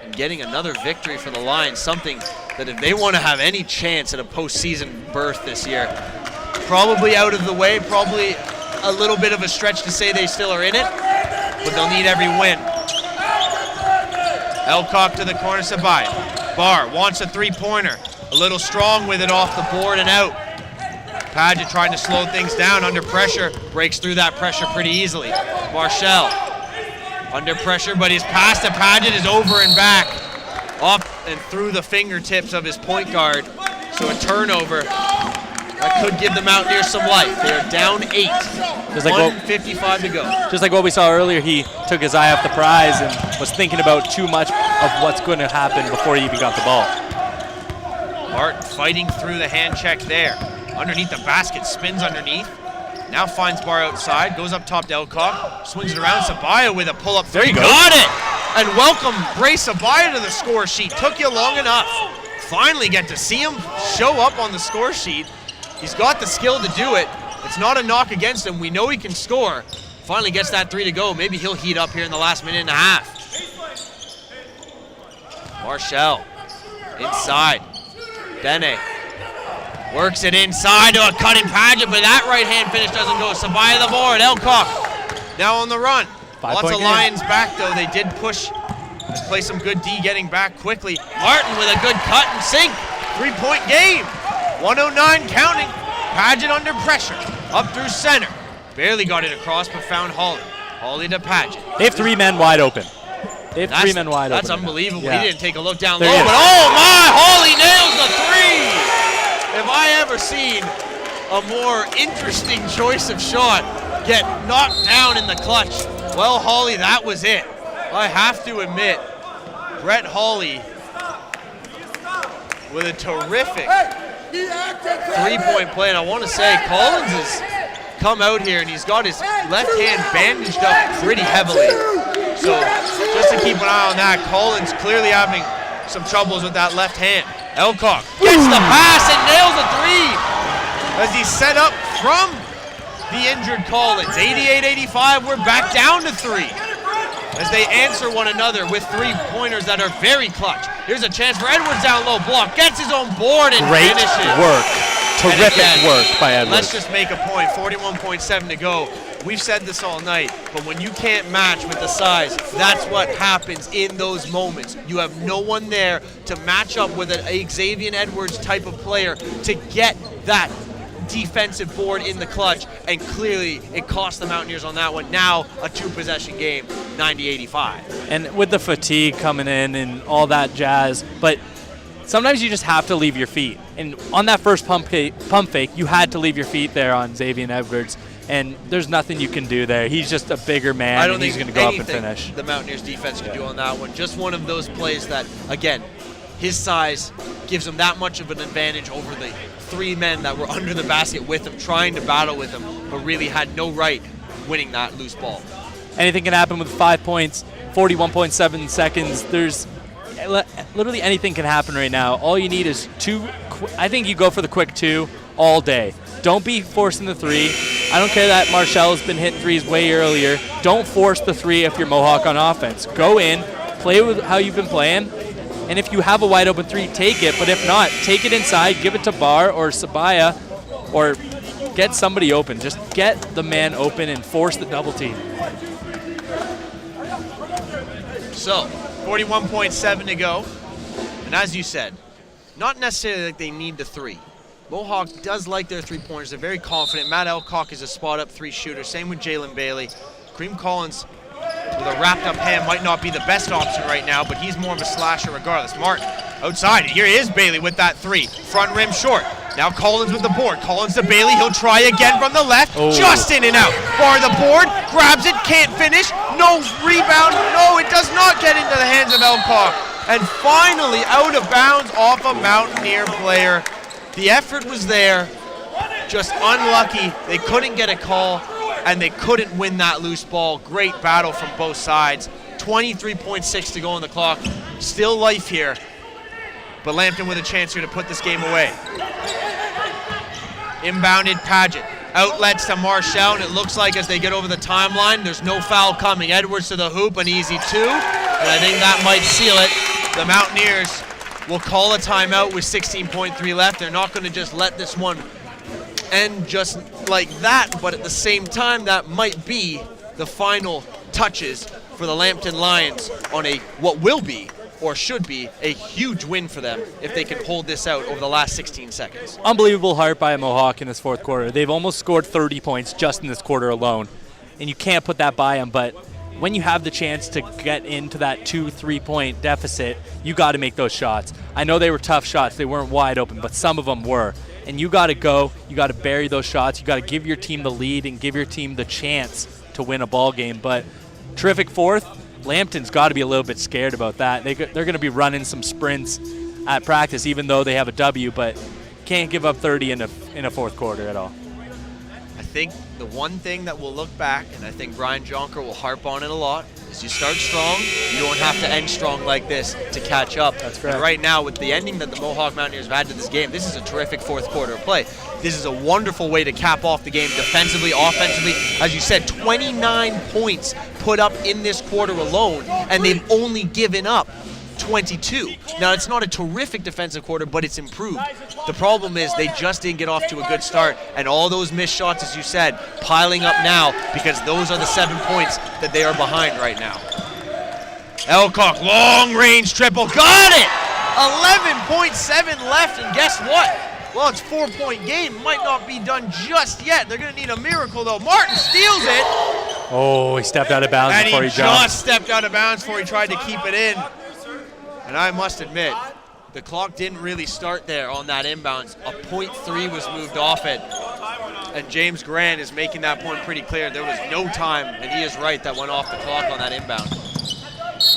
D: and getting another victory for the Lions, something that if they want to have any chance at a postseason berth this year, probably out of the way, probably a little bit of a stretch to say they still are in it, but they'll need every win. Elcock to the corner, Sabaya. Barr wants a three-pointer. A little strong with it off the board and out. Paget trying to slow things down under pressure. Breaks through that pressure pretty easily. Marshall under pressure, but his pass to Paget is over and back. Off and through the fingertips of his point guard. So a turnover. That could give the Mountaineers some life. They are down 8.
B: Just like
D: 1:55 to go.
B: Just like what we saw earlier, he took his eye off the prize and was thinking about too much of what's going to happen before he even got the ball.
D: Martin fighting through the hand check there. Underneath the basket, spins underneath. Now finds Bar outside, goes up top to Elcock, swings it around. Sabaya with a pull-up three.
B: There you go.
D: Got it! And welcome Bray Sabaya to the score sheet. Took you long enough. Finally get to see him show up on the score sheet. He's got the skill to do it. It's not a knock against him. We know he can score. Finally gets that 3 to go. Maybe he'll heat up here in the last minute and a half. Marshall inside. Bene works it inside to a cutting Paget, but that right-hand finish doesn't go. Sabaya the board. Elcock now on the run. Lots of Lions back, though. They did push. Let's play some good D getting back quickly. Martin with a good cut and sink. 3-point game. 109 counting. Paget under pressure. Up through center. Barely got it across, but found Hawley. Hawley to Paget.
B: They have 3 men wide open. That's
D: That's unbelievable.
B: Yeah.
D: He didn't take a look down
B: There
D: low,
B: he is.
D: but oh my, Hawley nails the 3! Have I ever seen a more interesting choice of shot get knocked down in the clutch? Well, Hawley, that was it. I have to admit, Brett Hawley with a terrific 3-point play. And I want to say Collins has come out here and he's got his left hand bandaged up pretty heavily. So just to keep an eye on that, Collins clearly having some troubles with that left hand. Elcock gets the pass and nails a 3 as he's set up from the injured Collins. 88-85, we're back down to 3 as they answer one another with 3-pointers that are very clutch. Here's a chance for Edwards down low. Block, gets his own board and
B: Great
D: finishes.
B: work. Terrific
D: again,
B: work by Edwards.
D: Let's just make a point, 41.7 to go. We've said this all night, but when you can't match with the size, that's what happens in those moments. You have no one there to match up with an Xavier Edwards type of player to get that defensive board in the clutch, and clearly it cost the Mountaineers on that one. Now a 2-possession game, 90-85.
B: And with the fatigue coming in and all that jazz, but sometimes you just have to leave your feet. And on that first pump fake, you had to leave your feet there on Xavier Edwards, and there's nothing you can do there. He's just a bigger man,
D: I don't
B: and
D: think
B: he's going to go up and
D: anything
B: finish.
D: the Mountaineers defense could do on that one. Just one of those plays that, again, his size gives him that much of an advantage over the 3 men that were under the basket with him, trying to battle with him, but really had no right winning that loose ball.
B: Anything can happen with 5 points, 41.7 seconds. There's literally anything can happen right now. All you need is 2. I think you go for the quick 2 all day. Don't be forcing the 3. I don't care that Marshall has been hitting 3s way earlier. Don't force the 3 if you're Mohawk on offense. Go in, play with how you've been playing, and if you have a wide open 3, take it. But if not, take it inside, give it to Bar or Sabaya, or get somebody open. Just get the man open and force the double team.
D: So, 41.7 to go. And as you said, not necessarily like they need the 3. Mohawk does like their 3-pointers. They're very confident. Matt Elcock is a spot-up 3 shooter. Same with Jalen Bailey. Kareem Collins with a wrapped-up hand might not be the best option right now, but he's more of a slasher regardless. Martin outside. Here is Bailey with that 3. Front rim short. Now Collins with the board. Collins to Bailey. He'll try again from the left.
B: Oh.
D: Just in and out. Bar the board. Grabs it. Can't finish. No rebound. No, it does not get into the hands of Elcock. And finally out of bounds off a Mountaineer player. The effort was there. Just unlucky. They couldn't get a call, and they couldn't win that loose ball. Great battle from both sides. 23.6 to go on the clock. Still life here. But Lambton with a chance here to put this game away. Inbounded Paget. Outlets to Marshall, and it looks like as they get over the timeline, there's no foul coming. Edwards to the hoop, an easy 2, and I think that might seal it. The Mountaineers will call a timeout with 16.3 left. They're not going to just let this one end just like that, but at the same time, that might be the final touches for the Lambton Lions on a what will be or should be a huge win for them if they can hold this out over the last 16 seconds.
B: Unbelievable heart by Mohawk in this fourth quarter. They've almost scored 30 points just in this quarter alone, and you can't put that by them, but when you have the chance to get into that 2-3 point deficit, you got to make those shots. I know they were tough shots. They weren't wide open, but some of them were. and you got to go. You got to bury those shots. You got to give your team the lead and give your team the chance to win a ball game. But terrific fourth. Lambton's got to be a little bit scared about that. They're going to be running some sprints at practice, even though they have a W, but can't give up 30 in a fourth quarter at all.
D: I think the one thing that we'll look back, and I think Brian Jonker will harp on it a lot, is you start strong, you don't have to end strong like this to catch up.
B: That's correct.
D: And right now, with the ending that the Mohawk Mountaineers have had to this game, this is a terrific fourth quarter of play. This is a wonderful way to cap off the game defensively, offensively. As you said, 29 points put up in this quarter alone, and they've only given up 22. Now, it's not a terrific defensive quarter, but it's improved. The problem is they just didn't get off to a good start, and all those missed shots, as you said, piling up now because those are the 7 points that they are behind right now. Elcock, long-range triple, got it! 11.7 left, and guess what? Well, it's a 4-point game. Might not be done just yet. They're going to need a miracle, though. Martin steals it.
B: Oh, he stepped out of bounds
D: And
B: before
D: he
B: he jumped.
D: just stepped out of bounds before he tried to keep it in. And I must admit, the clock didn't really start there on that inbounds. A .3 was moved off it. And James Grant is making that point pretty clear. There was no time, and he is right, that went off the clock on that inbound.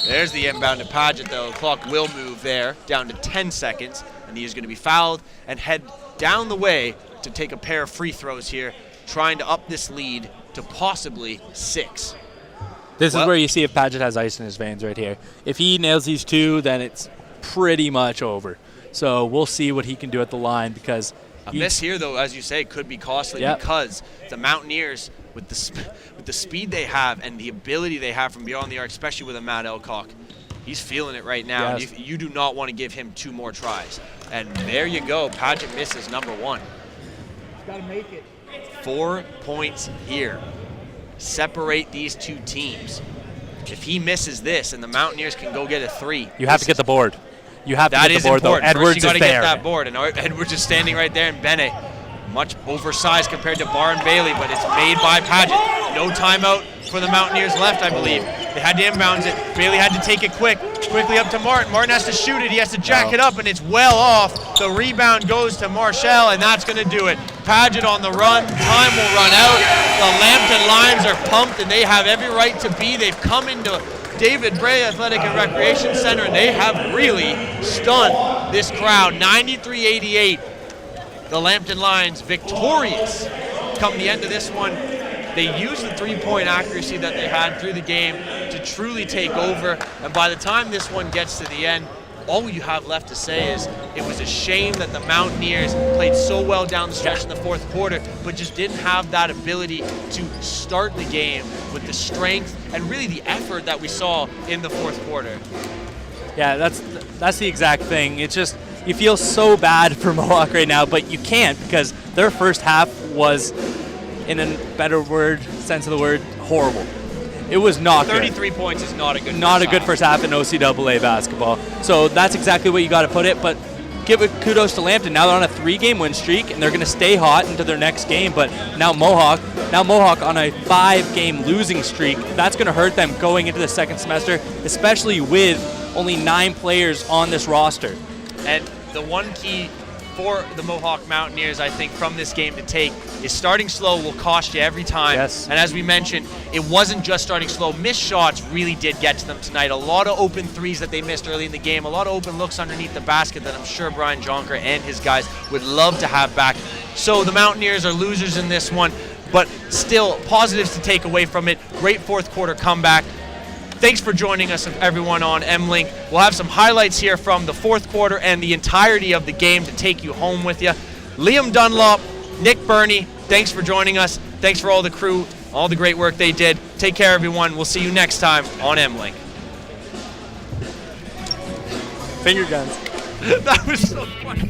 D: There's the inbound to Paget, though. The clock will move there, down to 10 seconds. And he is going to be fouled and head down the way to take a pair of free throws here, trying to up this lead to possibly 6.
B: This is where you see if Paget has ice in his veins right here. If he nails these 2, then it's pretty much over. So we'll see what he can do at the line because
D: a miss here, though, as you say, could be costly because the Mountaineers, with the speed they have and the ability they have from beyond the arc, especially with a Matt Elcock, he's feeling it right now.
B: Yes.
D: And you do not want to give him 2 more tries. And there you go. Paget misses number 1.
C: Got to make it.
D: 4 points here. Separate these 2 teams. If he misses this and the Mountaineers can go get a 3.
B: You have to get the board. You have to get the board, though.
D: Edwards
B: Edwards
D: you got to
B: is
D: get
B: there.
D: that board. And Edwards is standing right there, and Bene, much oversized compared to Barr and Bailey, but it's made by Paget. No timeout for the Mountaineers left, I believe. They had to inbounds it. Bailey had to take it quickly up to Martin. Martin has to shoot it. He has to jack it up, and it's well off. The rebound goes to Marshall, and that's going to do it. Paget on the run. Time will run out. The Lambton Lions are pumped, and they have every right to be. They've come into David Bray Athletic and Recreation Center, and they have really stunned this crowd. 93-88. The Lambton Lions victorious come the end of this one. They used the 3-point accuracy that they had through the game to truly take over. And by the time this one gets to the end, all you have left to say is it was a shame that the Mountaineers played so well down the stretch in the fourth quarter, but just didn't have that ability to start the game with the strength and really the effort that we saw in the fourth quarter.
B: Yeah, that's the exact thing. It's just you feel so bad for Mohawk right now, but you can't because their first half was, in a better sense of the word, horrible. It was not
D: 33 points is not a good
B: first half in OCAA basketball. So that's exactly what you got to put it. But give it kudos to Lambton. Now they're on a 3-game win streak, and they're going to stay hot into their next game. But now Mohawk on a 5-game losing streak. That's going to hurt them going into the second semester, especially with only 9 players on this roster.
D: And the one key for the Mohawk Mountaineers, I think, from this game to take is starting slow will cost you every time.
B: Yes.
D: And as we mentioned, it wasn't just starting slow. Missed shots really did get to them tonight. A lot of open threes that they missed early in the game. A lot of open looks underneath the basket that I'm sure Brian Jonker and his guys would love to have back. So the Mountaineers are losers in this one, but still positives to take away from it. Great fourth quarter comeback. Thanks for joining us, everyone, on M-Link. We'll have some highlights here from the fourth quarter and the entirety of the game to take you home with you. Liam Dunlop, Nick Burney, thanks for joining us. Thanks for all the crew, all the great work they did. Take care, everyone. We'll see you next time on M-Link.
B: Finger guns.
D: That was so funny.